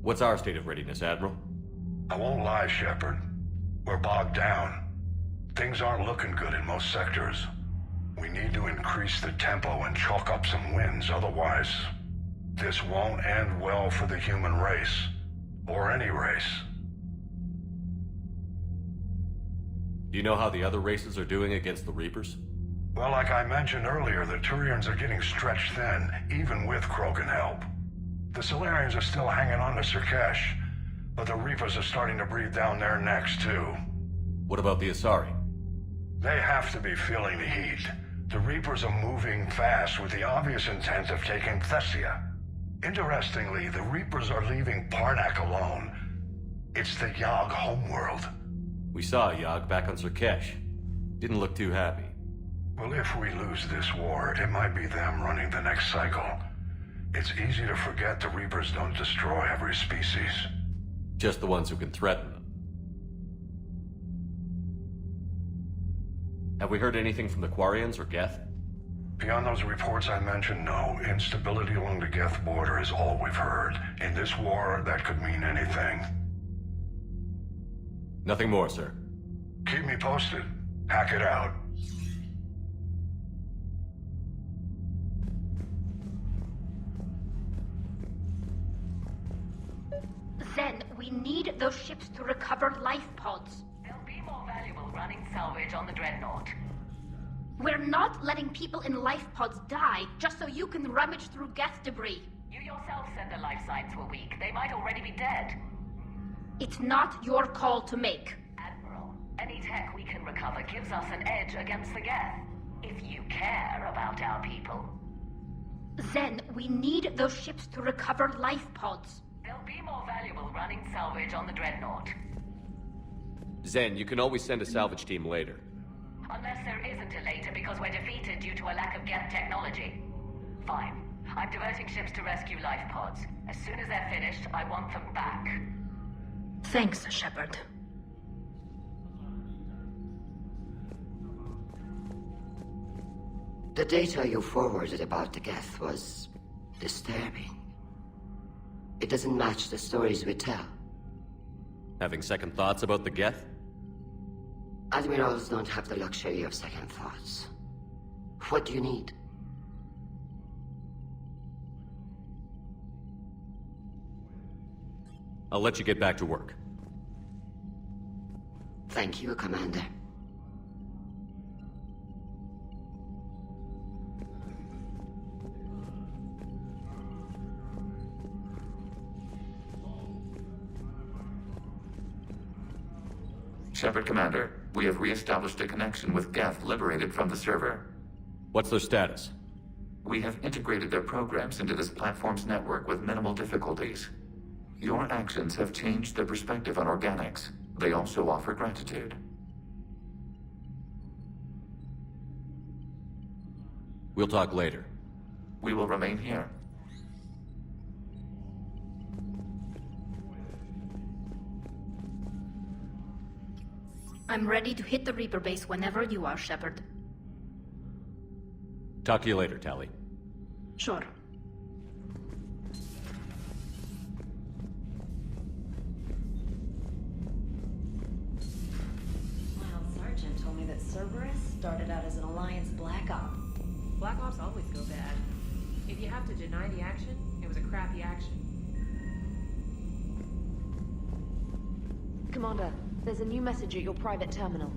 What's our state of readiness, Admiral? I won't lie, Shepard. We're bogged down. Things aren't looking good in most sectors. We need to increase the tempo and chalk up some wins, otherwise this won't end well for the human race. Or any race. Do you know how the other races are doing against the Reapers? Well, like I mentioned earlier, the Turians are getting stretched thin, even with Krogan help. The Solarians are still hanging on to Surkesh, but the Reapers are starting to breathe down their necks, too. What about the Asari? They have to be feeling the heat. The Reapers are moving fast with the obvious intent of taking Thessia. Interestingly, the Reapers are leaving Parnak alone. It's the Yogg homeworld. We saw Yogg back on Surkesh. Didn't look too happy. Well, if we lose this war, it might be them running the next cycle. It's easy to forget the Reapers don't destroy every species. Just the ones who can threaten them. Have we heard anything from the Quarians or Geth? Beyond those reports I mentioned, no. Instability along the Geth border is all we've heard. In this war, that could mean anything. Nothing more, sir. Keep me posted. Hack it out. Zen, we need those ships to recover life pods. They'll be more valuable running salvage on the Dreadnought. We're not letting people in life pods die just so you can rummage through Geth debris. You yourself said the life signs were weak. They might already be dead. It's not your call to make. Admiral, any tech we can recover gives us an edge against the Geth. If you care about our people. Zen, we need those ships to recover life pods. They'll be more valuable running salvage on the Dreadnought. Zen, you can always send a salvage team later. Unless there isn't a later because we're defeated due to a lack of Geth technology. Fine. I'm diverting ships to rescue life pods. As soon as they're finished, I want them back. Thanks, Shepard. The data you forwarded about the Geth was disturbing. It doesn't match the stories we tell. Having second thoughts about the Geth? Admirals don't have the luxury of second thoughts. What do you need? I'll let you get back to work. Thank you, Commander. Shepard, Commander, we have re-established a connection with Geth liberated from the server. What's their status? We have integrated their programs into this platform's network with minimal difficulties. Your actions have changed their perspective on organics. They also offer gratitude. We'll talk later. We will remain here. I'm ready to hit the Reaper base whenever you are, Shepard. Talk to you later, Tali. Sure. My old sergeant told me that Cerberus started out as an Alliance Black Op. Black Ops always go bad. If you have to deny the action, it was a crappy action. Commander, there's a new message at your private terminal.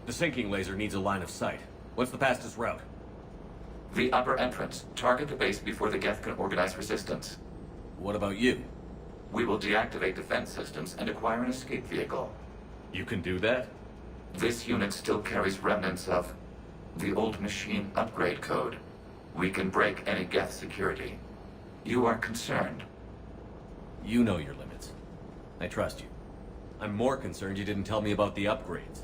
The sinking laser needs a line of sight. What's the fastest route? The upper entrance. Target the base before the Geth can organize resistance. What about you? We will deactivate defense systems and acquire an escape vehicle. You can do that? This unit still carries remnants of the old machine upgrade code. We can break any Geth security. You are concerned. You know your limits. I trust you. I'm more concerned you didn't tell me about the upgrades.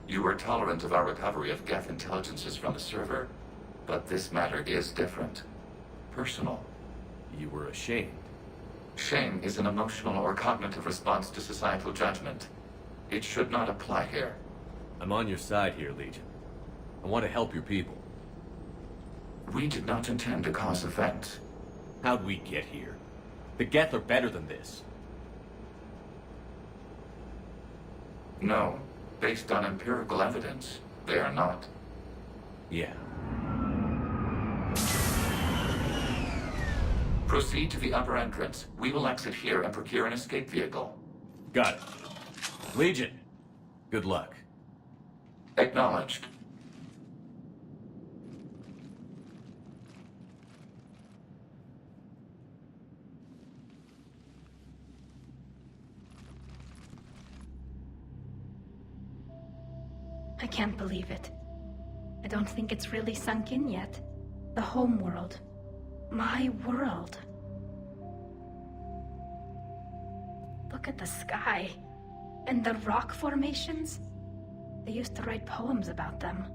You are tolerant of our recovery of Geth intelligences from the server, but this matter is different. Personal. You were ashamed. Shame is an emotional or cognitive response to societal judgment. It should not apply here. I'm on your side here, Legion. I want to help your people. We did not intend to cause offense. How'd we get here? The Geth are better than this. No. Based on empirical evidence, they are not. Yeah. Proceed to the upper entrance. We will exit here and procure an escape vehicle. Got it. Legion, good luck. Acknowledged. I can't believe it. I don't think it's really sunk in yet. The home world. My world. Look at the sky. And the rock formations. They used to write poems about them.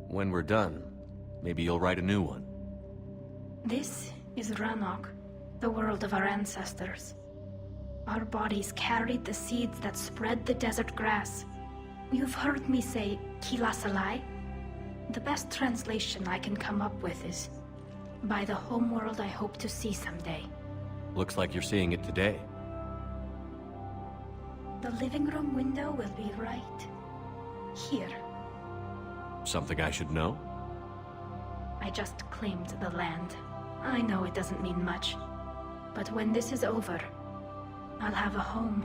When we're done, maybe you'll write a new one. This is Ranok, the world of our ancestors. Our bodies carried the seeds that spread the desert grass. You've heard me say Kilasalai? The best translation I can come up with is, by the homeworld I hope to see someday. Looks like you're seeing it today. The living room window will be right here. Something I should know? I just claimed the land. I know it doesn't mean much, but when this is over, I'll have a home.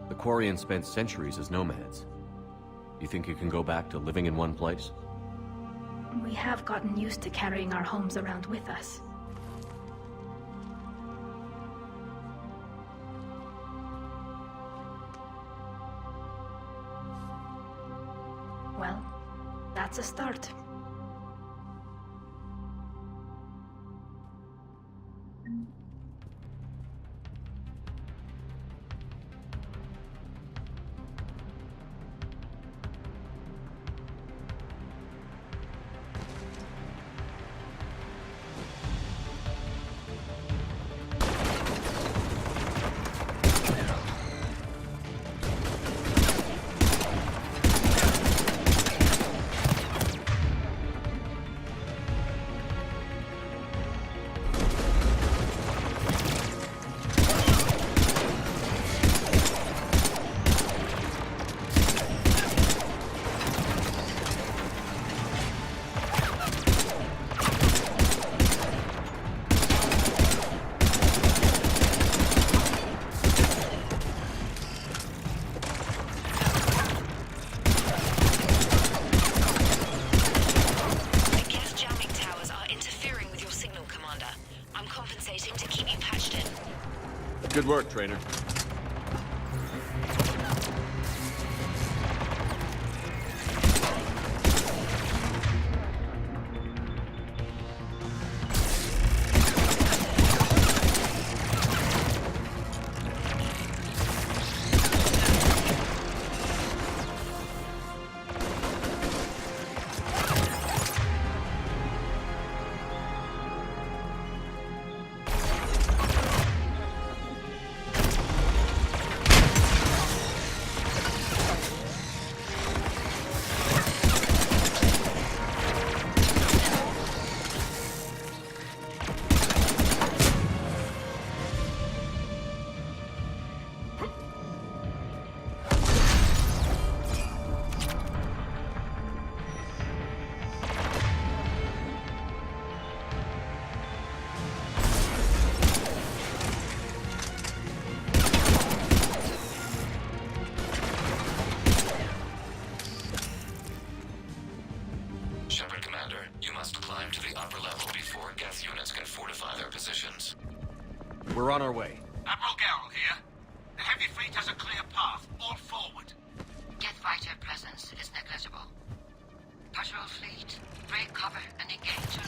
The Quarians spent centuries as nomads. You think you can go back to living in one place? We have gotten used to carrying our homes around with us. Well, that's a start. Good work, Trainer. on our way. Admiral Garrel here. The heavy fleet has a clear path. All forward. Jet fighter presence is negligible. Patrol fleet, break cover and engage.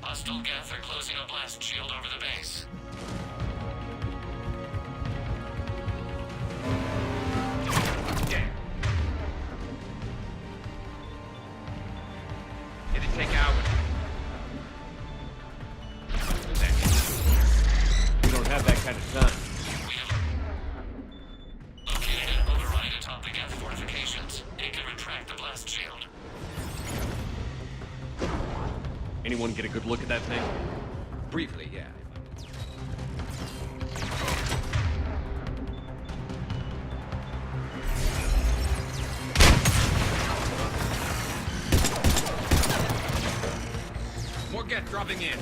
Hostile Geth are closing a blast shield over the base. It'll take hours. We don't have that kind of time. Located an override atop the Geth fortifications. It can retract the blast shield. Anyone get a good look at that thing? Briefly, yeah. Geth dropping in.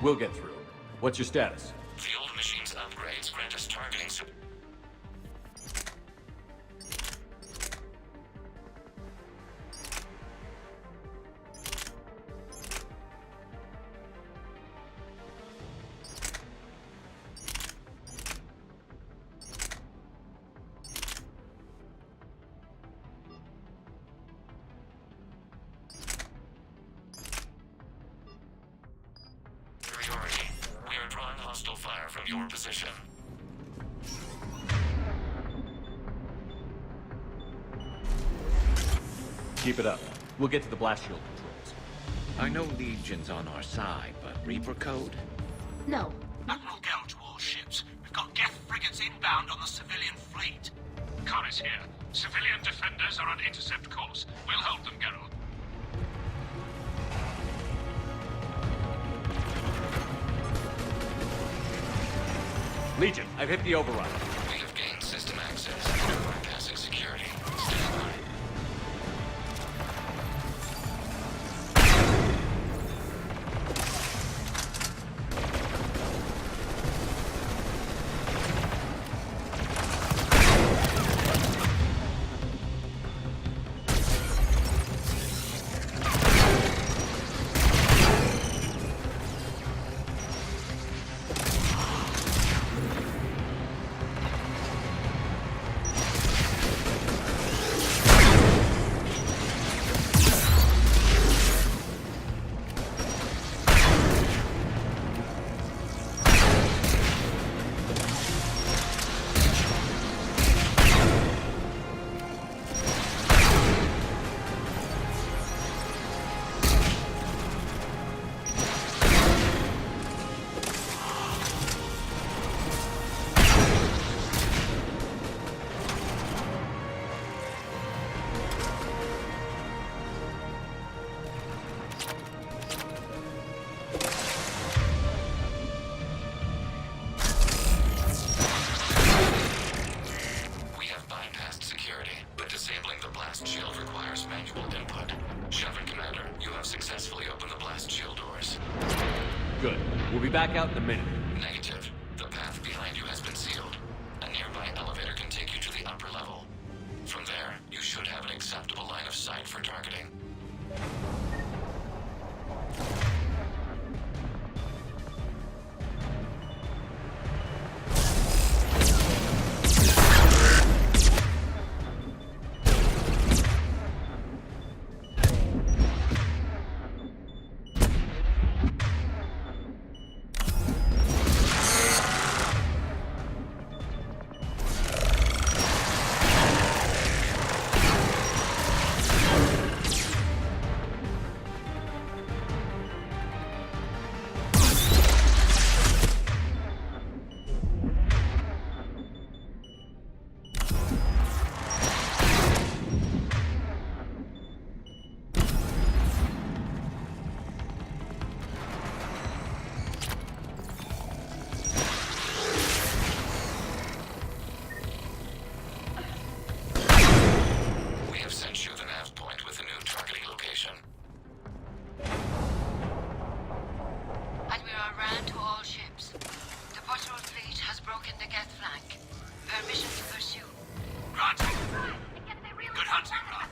We'll get through. What's your status? The old machine's upgrades grant us targeting your position. Keep it up. We'll get to the blast shield controls. I know Legion's on our side, but Reaper code? No. Admiral Gell to all ships. We've got Geth frigates inbound on the civilian fleet. Khan is here. Civilian defenders are on intercept course. We'll hold them, Geralt. Legion, I've hit the override. We have gained system access. Bypassing security. Stand by. Back out in a minute. Negative. The path behind you has been sealed. A nearby elevator can take you to the upper level. From there, you should have an acceptable line of sight for targeting. in the gas flank. Permission to pursue. Granted. Good hunting, Rob.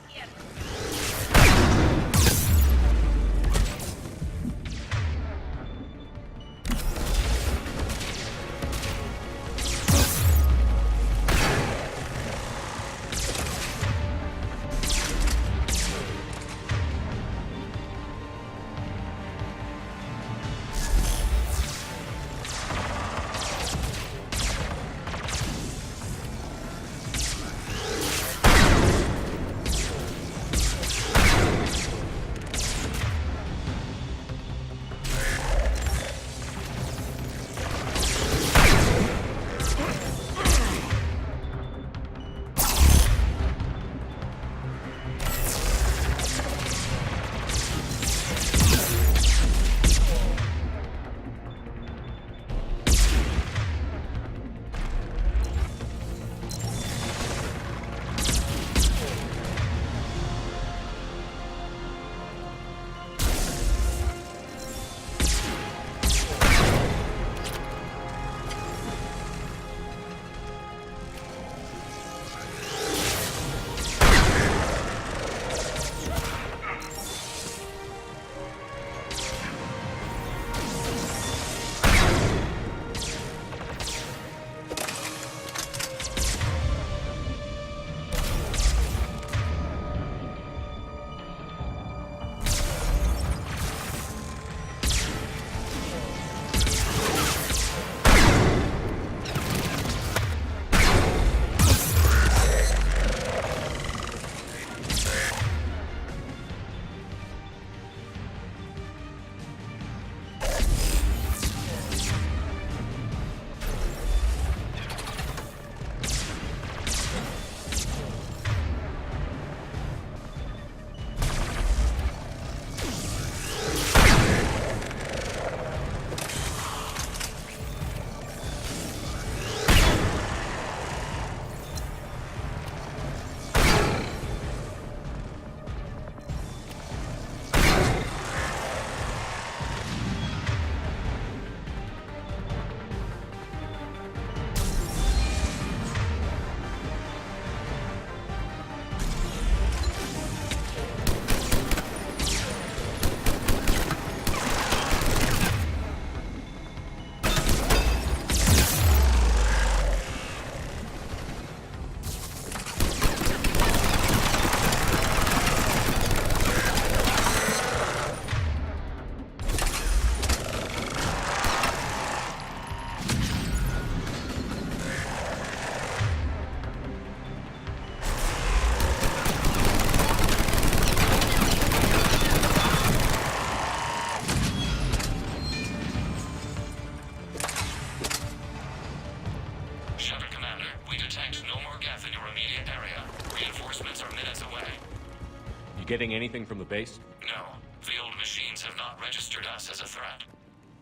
You getting anything from the base? No. The old machines have not registered us as a threat.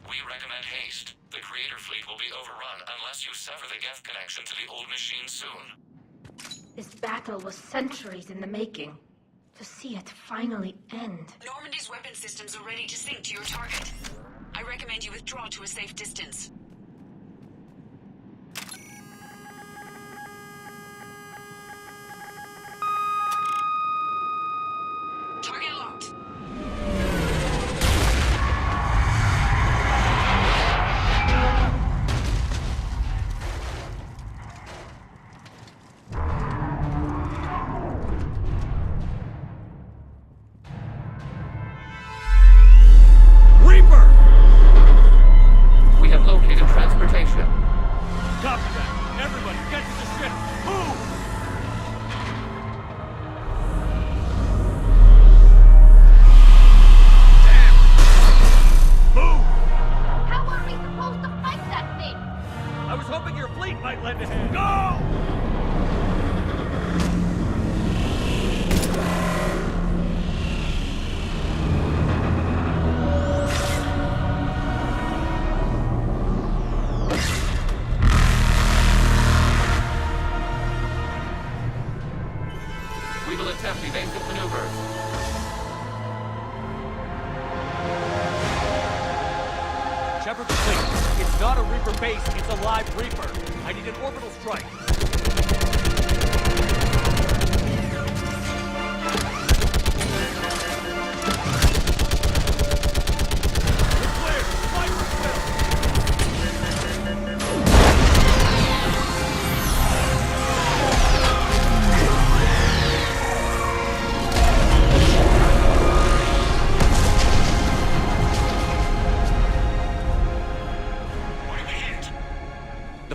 We recommend haste. The Creator Fleet will be overrun unless you sever the Geth connection to the old machine soon. This battle was centuries in the making. To see it finally end. Normandy's weapon systems are ready to sink to your target. I recommend you withdraw to a safe distance. Target locked. Reaper! We have located transportation. Copy that. Everybody, get to the ship. Move! Move! How are we supposed to fight that thing? I was hoping your fleet might lend a hand. Go! We will attempt evasive maneuvers. Shepard, please. It's not a Reaper base, it's a live Reaper. I need strike.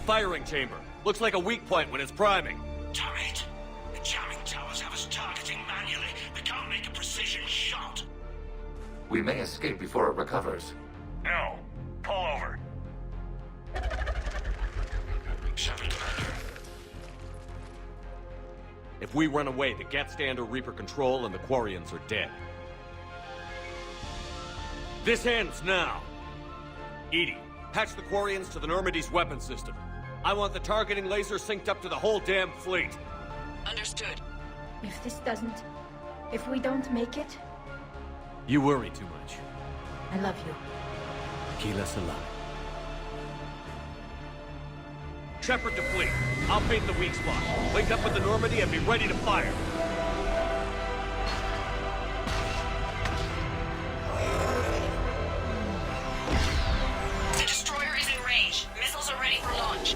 Firing chamber. Looks like a weak point when it's priming. Damn it! The jamming towers have us targeting manually. We can't make a precision shot. We may escape before it recovers. No. Pull over. Shepard, Commander. If we run away, the Geth stay under Reaper control and the Quarians are dead. This ends now. Edie, patch the Quarians to the Normandy's weapon system. I want the targeting laser synced up to the whole damn fleet. Understood. If we don't make it... You worry too much. I love you. Keep us alive. Shepard to fleet. I'll paint the weak spot. Link up with the Normandy and be ready to fire. The destroyer is in range. Missiles are ready for launch.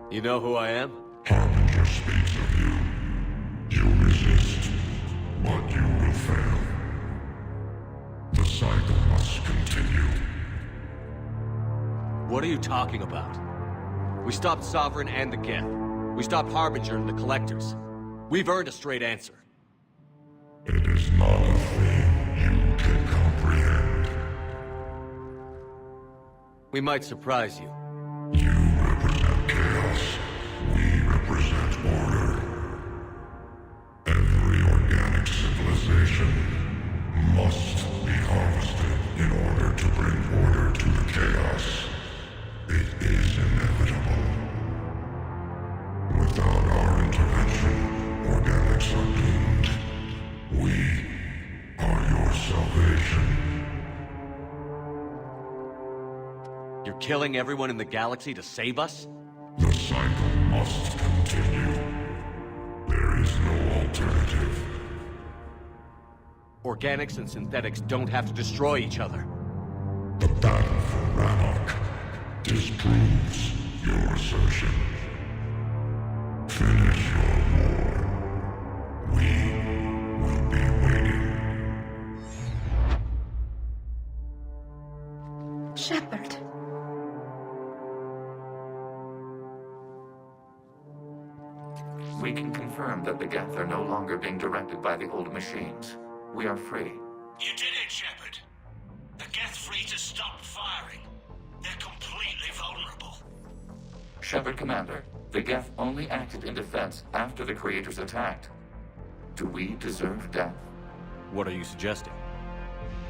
You know who I am? Harbinger speaks of you. You resist, but you will fail. The cycle must continue. What are you talking about? We stopped Sovereign and the Geth. We stopped Harbinger and the Collectors. We've earned a straight answer. It is not a thing you can comprehend. We might surprise you. You represent chaos. We represent order. Every organic civilization must be harvested in order to bring order to the chaos. It is inevitable. Without our intervention, organics are doomed. We are your salvation. You're killing everyone in the galaxy to save us? The cycle must continue. There is no alternative. Organics and synthetics don't have to destroy each other. The battle for Rannoch disproves your assertion. Finish your war. We will be waiting. Shepard. We can confirm that the Geth are no longer being directed by the old machines. We are free. You did it, Shepard. The Geth fleet has stopped firing. They're completely vulnerable. Shepard, Commander, the Geth only acted in defense after the Creators attacked. Do we deserve death? What are you suggesting?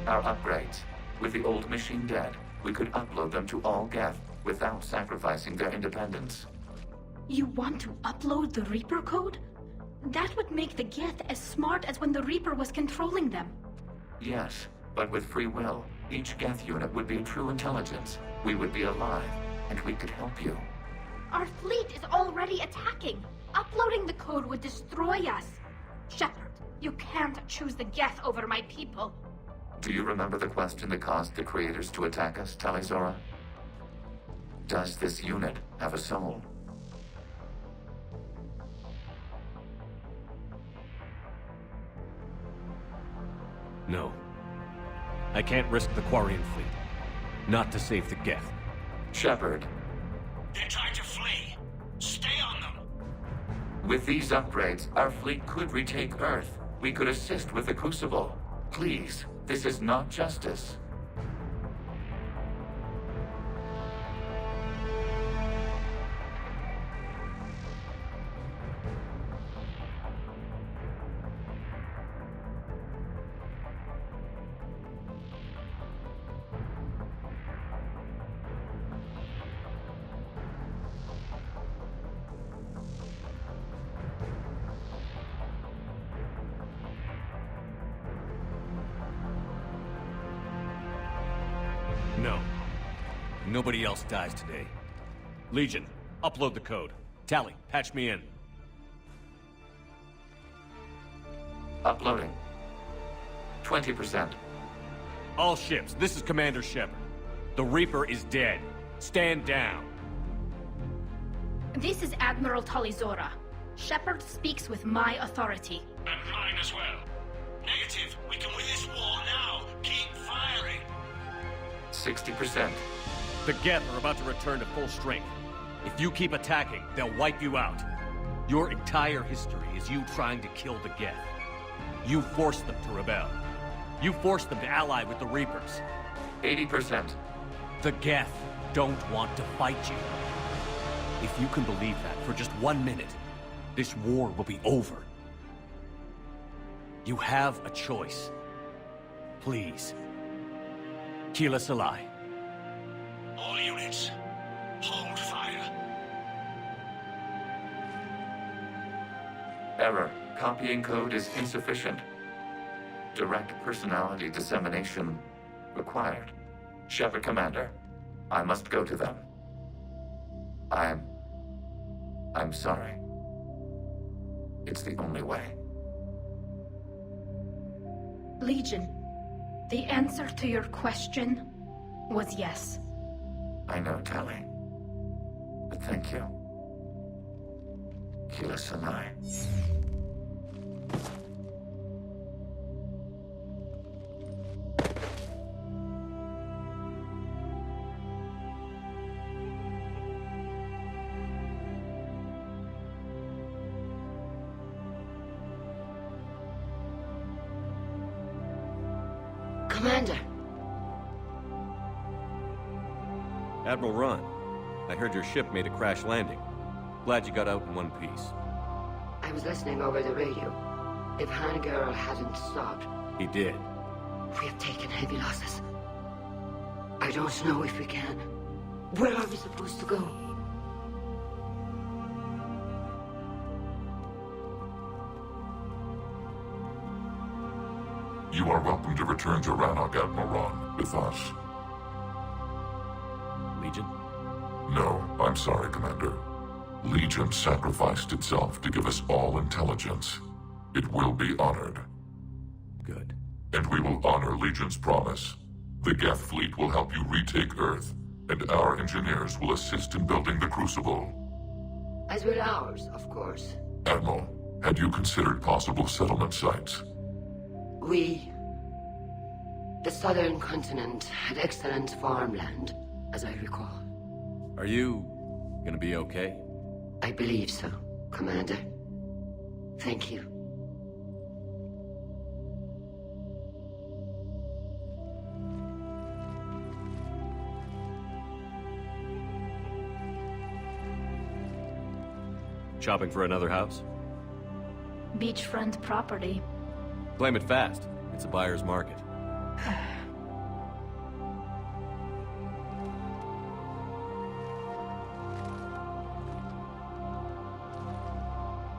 Our upgrades. With the old machine dead, we could upload them to all Geth without sacrificing their independence. You want to upload the Reaper code? That would make the Geth as smart as when the Reaper was controlling them. Yes, but with free will, each Geth unit would be true intelligence. We would be alive, and we could help you. Our fleet is already attacking. Uploading the code would destroy us. Shepard, you can't choose the Geth over my people. Do you remember the question that caused the creators to attack us, Tali'Zorah? Does this unit have a soul? No. I can't risk the Quarian fleet. Not to save the Geth. Shepard. They're trying to flee. Stay on them. With these upgrades, our fleet could retake Earth. We could assist with the Crucible. Please, this is not justice. No. Nobody else dies today. Legion, upload the code. Tali, patch me in. Uploading. 20%. All ships, this is Commander Shepard. The Reaper is dead. Stand down. This is Admiral Tali'Zorah. Shepard speaks with my authority. And mine as well. Negative. We can win this war now. Keep firing. 60%. The Geth are about to return to full strength. If you keep attacking, they'll wipe you out. Your entire history is you trying to kill the Geth. You forced them to rebel. You forced them to ally with the Reapers. 80%. The Geth don't want to fight you. If you can believe that for just 1 minute, this war will be over. You have a choice. Please. Kill us alive. All units, hold fire. Error. Copying code is insufficient. Direct personality dissemination required. Shepard Commander, I must go to them. I'm sorry. It's the only way. Legion, the answer to your question was yes. I know, Tali. But thank you. Keep us alive. Commander! Admiral Ron, I heard your ship made a crash landing. Glad you got out in one piece. I was listening over the radio. If Hangirl hadn't stopped... He did. We have taken heavy losses. I don't know if we can. Where are we supposed to go? You are welcome to return to Rannoch, Admiral Ron, with us. Legion? No, I'm sorry, Commander. Legion sacrificed itself to give us all intelligence. It will be honored. Good. And we will honor Legion's promise. The Geth fleet will help you retake Earth, and our engineers will assist in building the Crucible. As will ours, of course. Admiral, had you considered possible settlement sites? The southern continent had excellent farmland, as I recall. Are you gonna be okay? I believe so, Commander. Thank you. Shopping for another house? Beachfront property. Claim it fast. It's a buyer's market.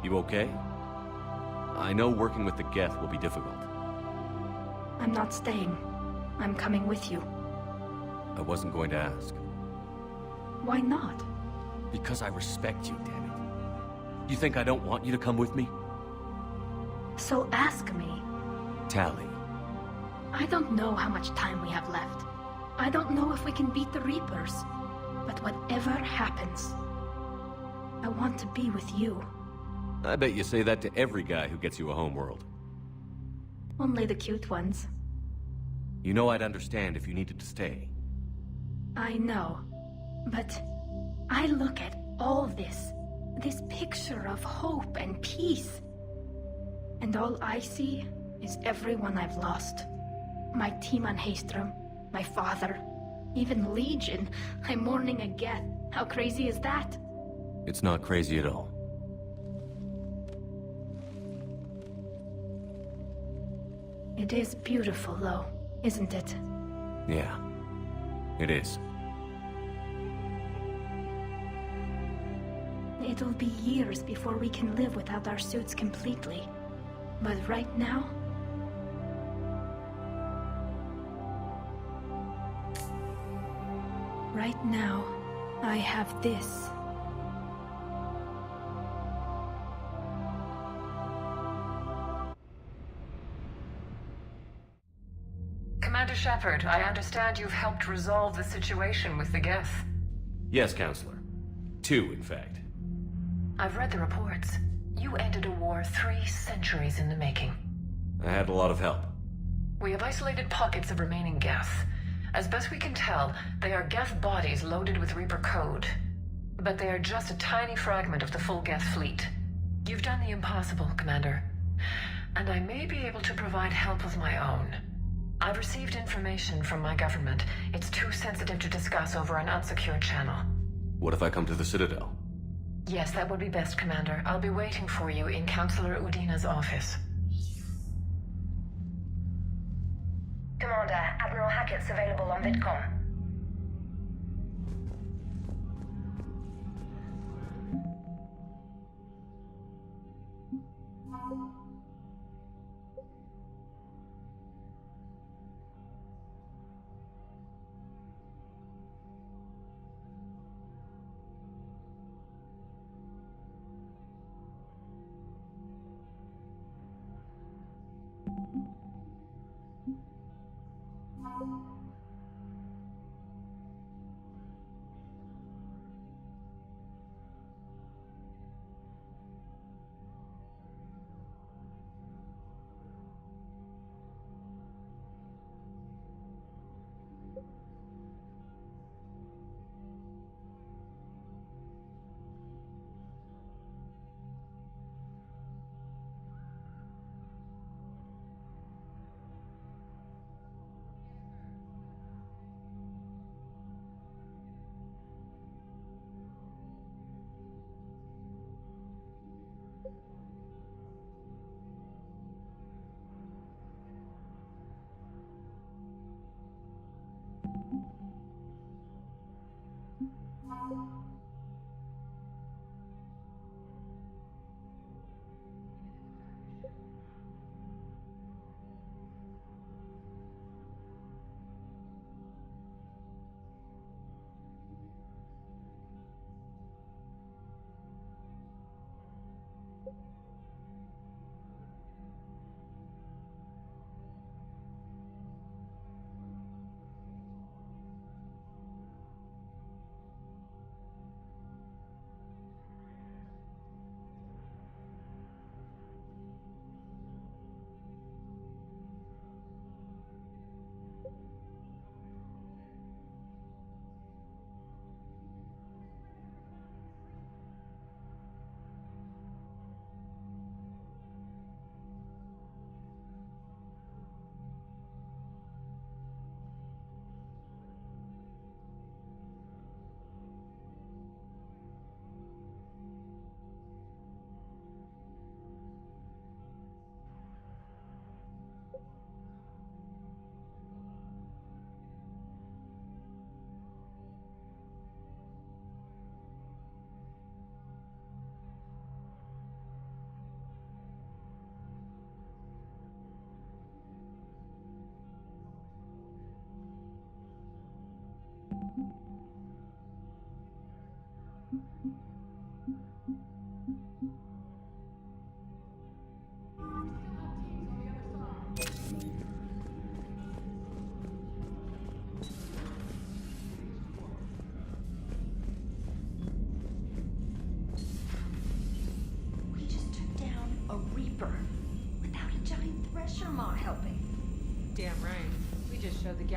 You okay? I know working with the Geth will be difficult. I'm not staying. I'm coming with you. I wasn't going to ask. Why not? Because I respect you, damn it. You think I don't want you to come with me? So ask me. Tali. I don't know how much time we have left. I don't know if we can beat the Reapers. But whatever happens, I want to be with you. I bet you say that to every guy who gets you a homeworld. Only the cute ones. You know I'd understand if you needed to stay. I know. But I look at all this picture of hope and peace. And all I see is everyone I've lost. My team on Haestrom, my father, even Legion. I'm mourning a Geth. How crazy is that? It's not crazy at all. It is beautiful, though, isn't it? Yeah, it is. It'll be years before we can live without our suits completely. But right now... Right now, I have this. Commander Shepard, I understand you've helped resolve the situation with the Geth. Yes, Counselor. 2, in fact. I've read the reports. You ended a war 3 centuries in the making. I had a lot of help. We have isolated pockets of remaining Geth. As best we can tell, they are Geth bodies loaded with Reaper code. But they are just a tiny fragment of the full Geth fleet. You've done the impossible, Commander. And I may be able to provide help of my own. I've received information from my government. It's too sensitive to discuss over an unsecured channel. What if I come to the Citadel? Yes, that would be best, Commander. I'll be waiting for you in Counselor Udina's office. Commander, Admiral Hackett's available on VidCom.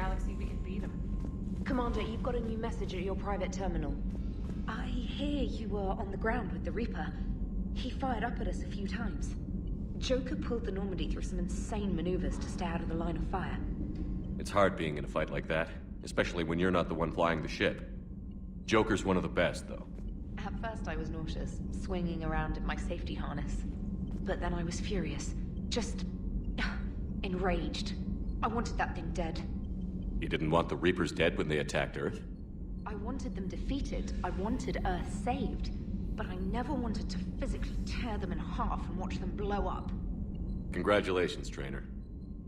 galaxy, we can beat them. Commander, you've got a new message at your private terminal. I hear you were on the ground with the Reaper. He fired up at us a few times. Joker pulled the Normandy through some insane maneuvers to stay out of the line of fire. It's hard being in a fight like that, especially when you're not the one flying the ship. Joker's one of the best, though. At first I was nauseous, swinging around in my safety harness. But then I was furious. Just... enraged. I wanted that thing dead. You didn't want the Reapers dead when they attacked Earth? I wanted them defeated. I wanted Earth saved. But I never wanted to physically tear them in half and watch them blow up. Congratulations, Trainer.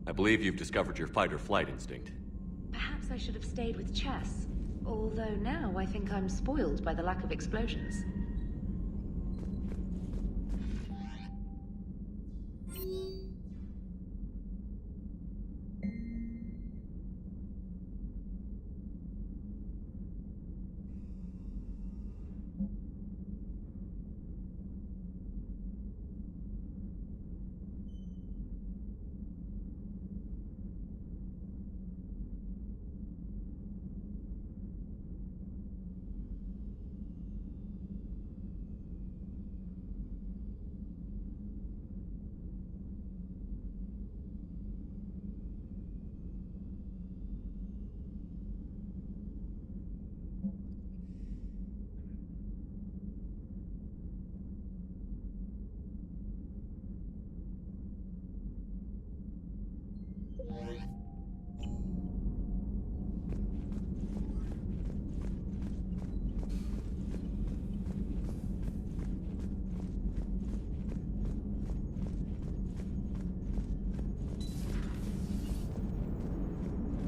I believe you've discovered your fight-or-flight instinct. Perhaps I should have stayed with chess. Although now I think I'm spoiled by the lack of explosions.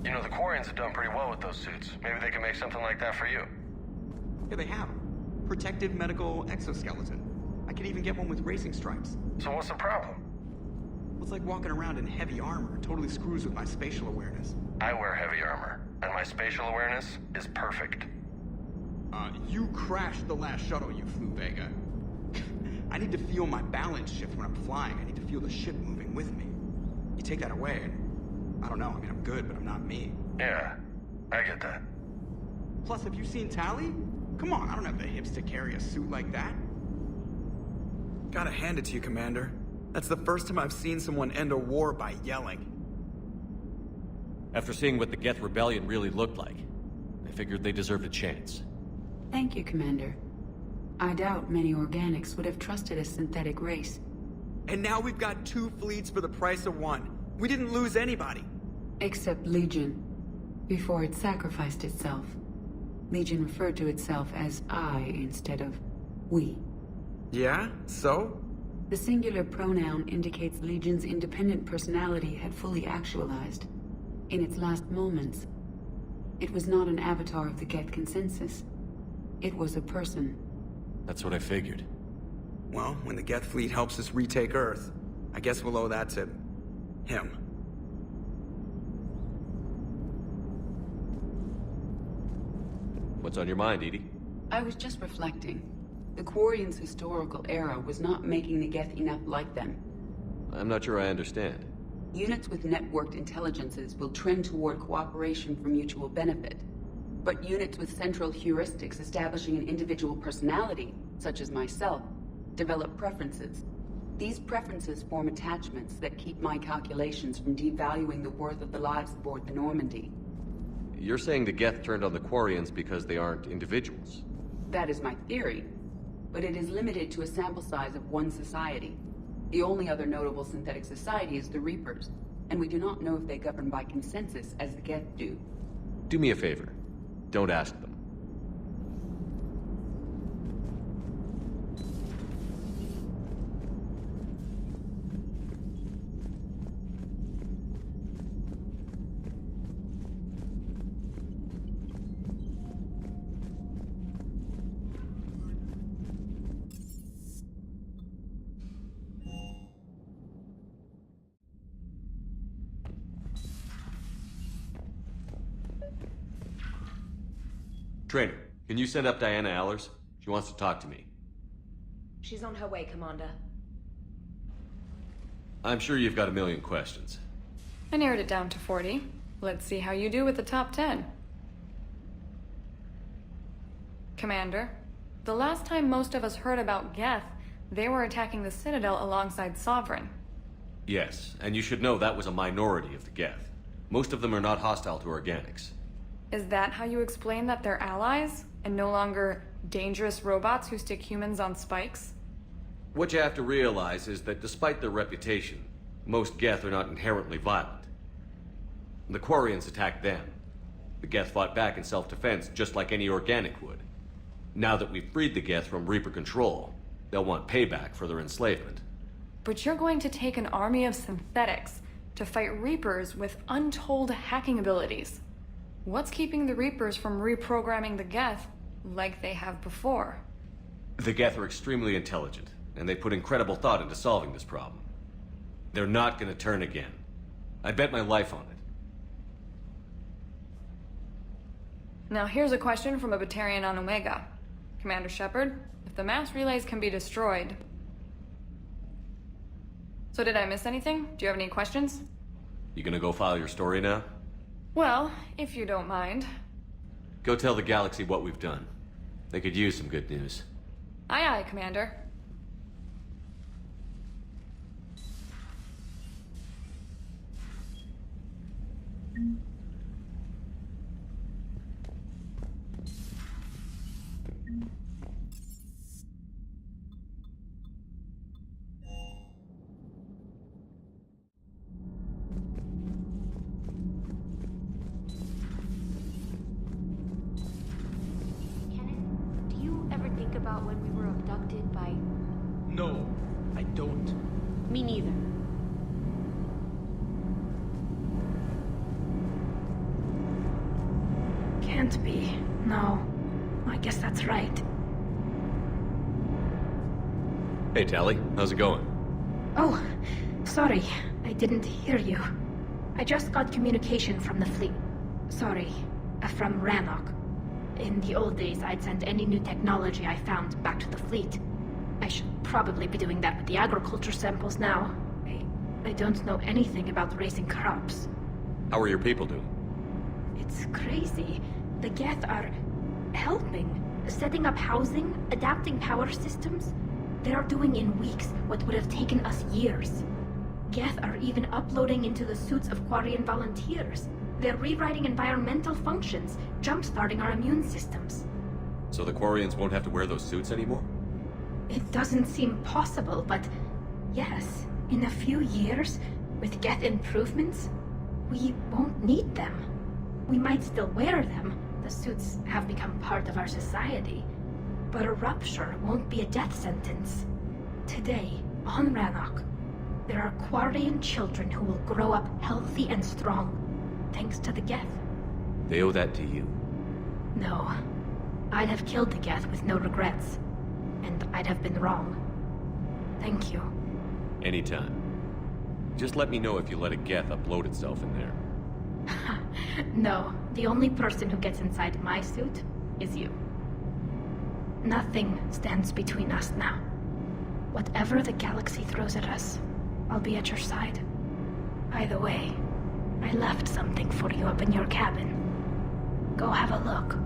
You know, the Quarians have done pretty well with those suits. Maybe they can make something like that for you. Yeah, they have. Protective medical exoskeleton. I could even get one with racing stripes. So what's the problem? Well, it's like walking around in heavy armor. It totally screws with my spatial awareness. I wear heavy armor, and my spatial awareness is perfect. You crashed the last shuttle you flew, Vega. I need to feel my balance shift when I'm flying. I need to feel the ship moving with me. You take that away, and I don't know. I mean, I'm good, but I'm not me. Yeah, I get that. Plus, have you seen Tali? Come on, I don't have the hips to carry a suit like that. Gotta hand it to you, Commander. That's the first time I've seen someone end a war by yelling. After seeing what the Geth Rebellion really looked like, I figured they deserved a chance. Thank you, Commander. I doubt many organics would have trusted a synthetic race. And now we've got 2 fleets for the price of 1. We didn't lose anybody. Except Legion. Before it sacrificed itself. Legion referred to itself as I instead of we. Yeah? So? The singular pronoun indicates Legion's independent personality had fully actualized. In its last moments, it was not an avatar of the Geth consensus. It was a person. That's what I figured. Well, when the Geth fleet helps us retake Earth, I guess we'll owe that to him. What's on your mind, Edie? I was just reflecting. The Quarians' historical era was not making the Geth enough like them. I'm not sure I understand. Units with networked intelligences will trend toward cooperation for mutual benefit. But units with central heuristics establishing an individual personality, such as myself, develop preferences. These preferences form attachments that keep my calculations from devaluing the worth of the lives aboard the Normandy. You're saying the Geth turned on the Quarians because they aren't individuals? That is my theory, but it is limited to a sample size of one society. The only other notable synthetic society is the Reapers, and we do not know if they govern by consensus as the Geth do. Do me a favor. Don't ask them. Trainer, can you send up Diana Allers? She wants to talk to me. She's on her way, Commander. I'm sure you've got a million questions. I narrowed it down to 40. Let's see how you do with the top 10. Commander, the last time most of us heard about Geth, they were attacking the Citadel alongside Sovereign. Yes, and you should know that was a minority of the Geth. Most of them are not hostile to organics. Is that how you explain that they're allies, and no longer dangerous robots who stick humans on spikes? What you have to realize is that despite their reputation, most Geth are not inherently violent. The Quarians attacked them. The Geth fought back in self-defense just like any organic would. Now that we've freed the Geth from Reaper control, they'll want payback for their enslavement. But you're going to take an army of synthetics to fight Reapers with untold hacking abilities. What's keeping the Reapers from reprogramming the Geth like they have before? The Geth are extremely intelligent, and they put incredible thought into solving this problem. They're not gonna turn again. I bet my life on it. Now here's a question from a Batarian on Omega. Commander Shepard, if the mass relays can be destroyed... So did I miss anything? Do you have any questions? You gonna go file your story now? Well, if you don't mind. Go tell the galaxy what we've done. They could use some good news. Aye aye, Commander. About when we were abducted by... No, I don't. Me neither. Can't be. No. I guess that's right. Hey, Tali. How's it going? Oh, sorry. I didn't hear you. I just got communication from the fleet. Sorry. From Rannoch. In the old days, I'd send any new technology I found back to the fleet. I should probably be doing that with the agriculture samples now. I don't know anything about raising crops. How are your people doing? It's crazy. The Geth are helping. Setting up housing, adapting power systems. They are doing in weeks what would have taken us years. Geth are even uploading into the suits of Quarian volunteers. They're rewriting environmental functions, jump-starting our immune systems. So the Quarians won't have to wear those suits anymore? It doesn't seem possible, but yes, in a few years, with Geth improvements, we won't need them. We might still wear them. The suits have become part of our society. But a rupture won't be a death sentence. Today, on Rannoch, there are Quarian children who will grow up healthy and strong. Thanks to the Geth. They owe that to you. No. I'd have killed the Geth with no regrets. And I'd have been wrong. Thank you. Anytime. Just let me know if you let a Geth upload itself in there. No. The only person who gets inside my suit is you. Nothing stands between us now. Whatever the galaxy throws at us, I'll be at your side. By the way, I left something for you up in your cabin. Go have a look.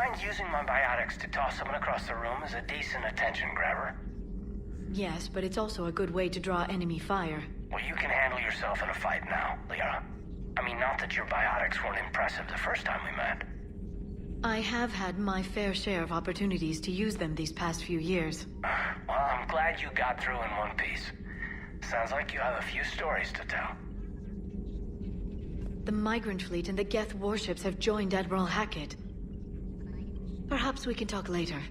find using my biotics to toss someone across the room is a decent attention grabber? Yes, but it's also a good way to draw enemy fire. Well, you can handle yourself in a fight now, Liara. I mean, not that your biotics weren't impressive the first time we met. I have had my fair share of opportunities to use them these past few years. Well, I'm glad you got through in one piece. Sounds like you have a few stories to tell. The Migrant Fleet and the Geth warships have joined Admiral Hackett. Perhaps we can talk later.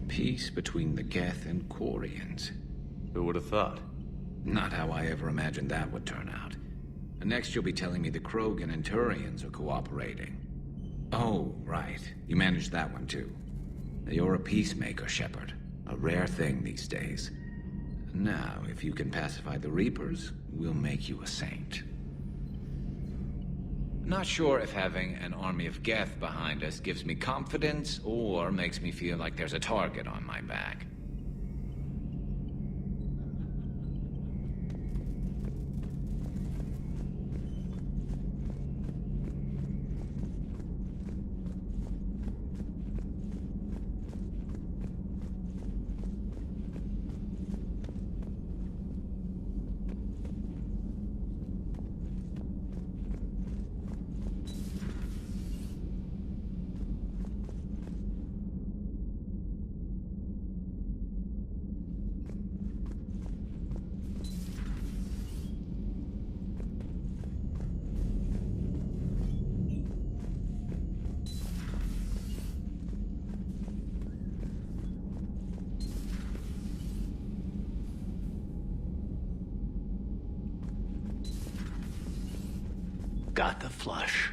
Peace between the Geth and Quarians. Who would have thought? Not how I ever imagined that would turn out. And next you'll be telling me the Krogan and Turians are cooperating. Oh, right. You managed that one too. You're a peacemaker, Shepard. A rare thing these days. Now, if you can pacify the Reapers, we'll make you a saint. Not sure if having an army of Geth behind us gives me confidence or makes me feel like there's a target on my back. Got the flush.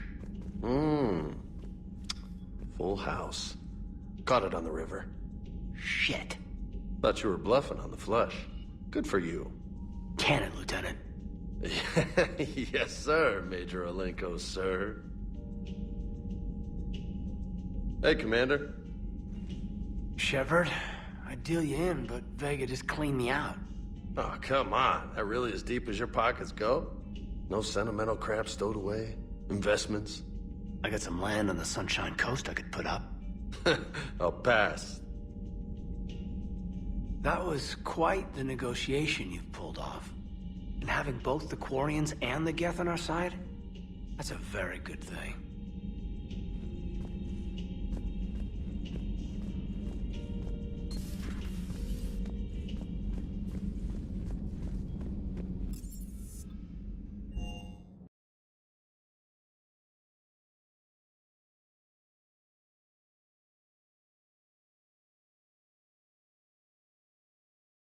Full house. Caught it on the river. Shit. Thought you were bluffing on the flush. Good for you. Cannon, Lieutenant. Yes, sir, Major Olenko, sir. Hey, Commander. Shepard, I'd deal you in, but Vega just cleaned me out. Oh, come on. That really as deep as your pockets go? No sentimental crap stowed away? Investments? I got some land on the Sunshine Coast I could put up. I'll pass. That was quite the negotiation you've pulled off. And having both the Quarians and the Geth on our side, that's a very good thing.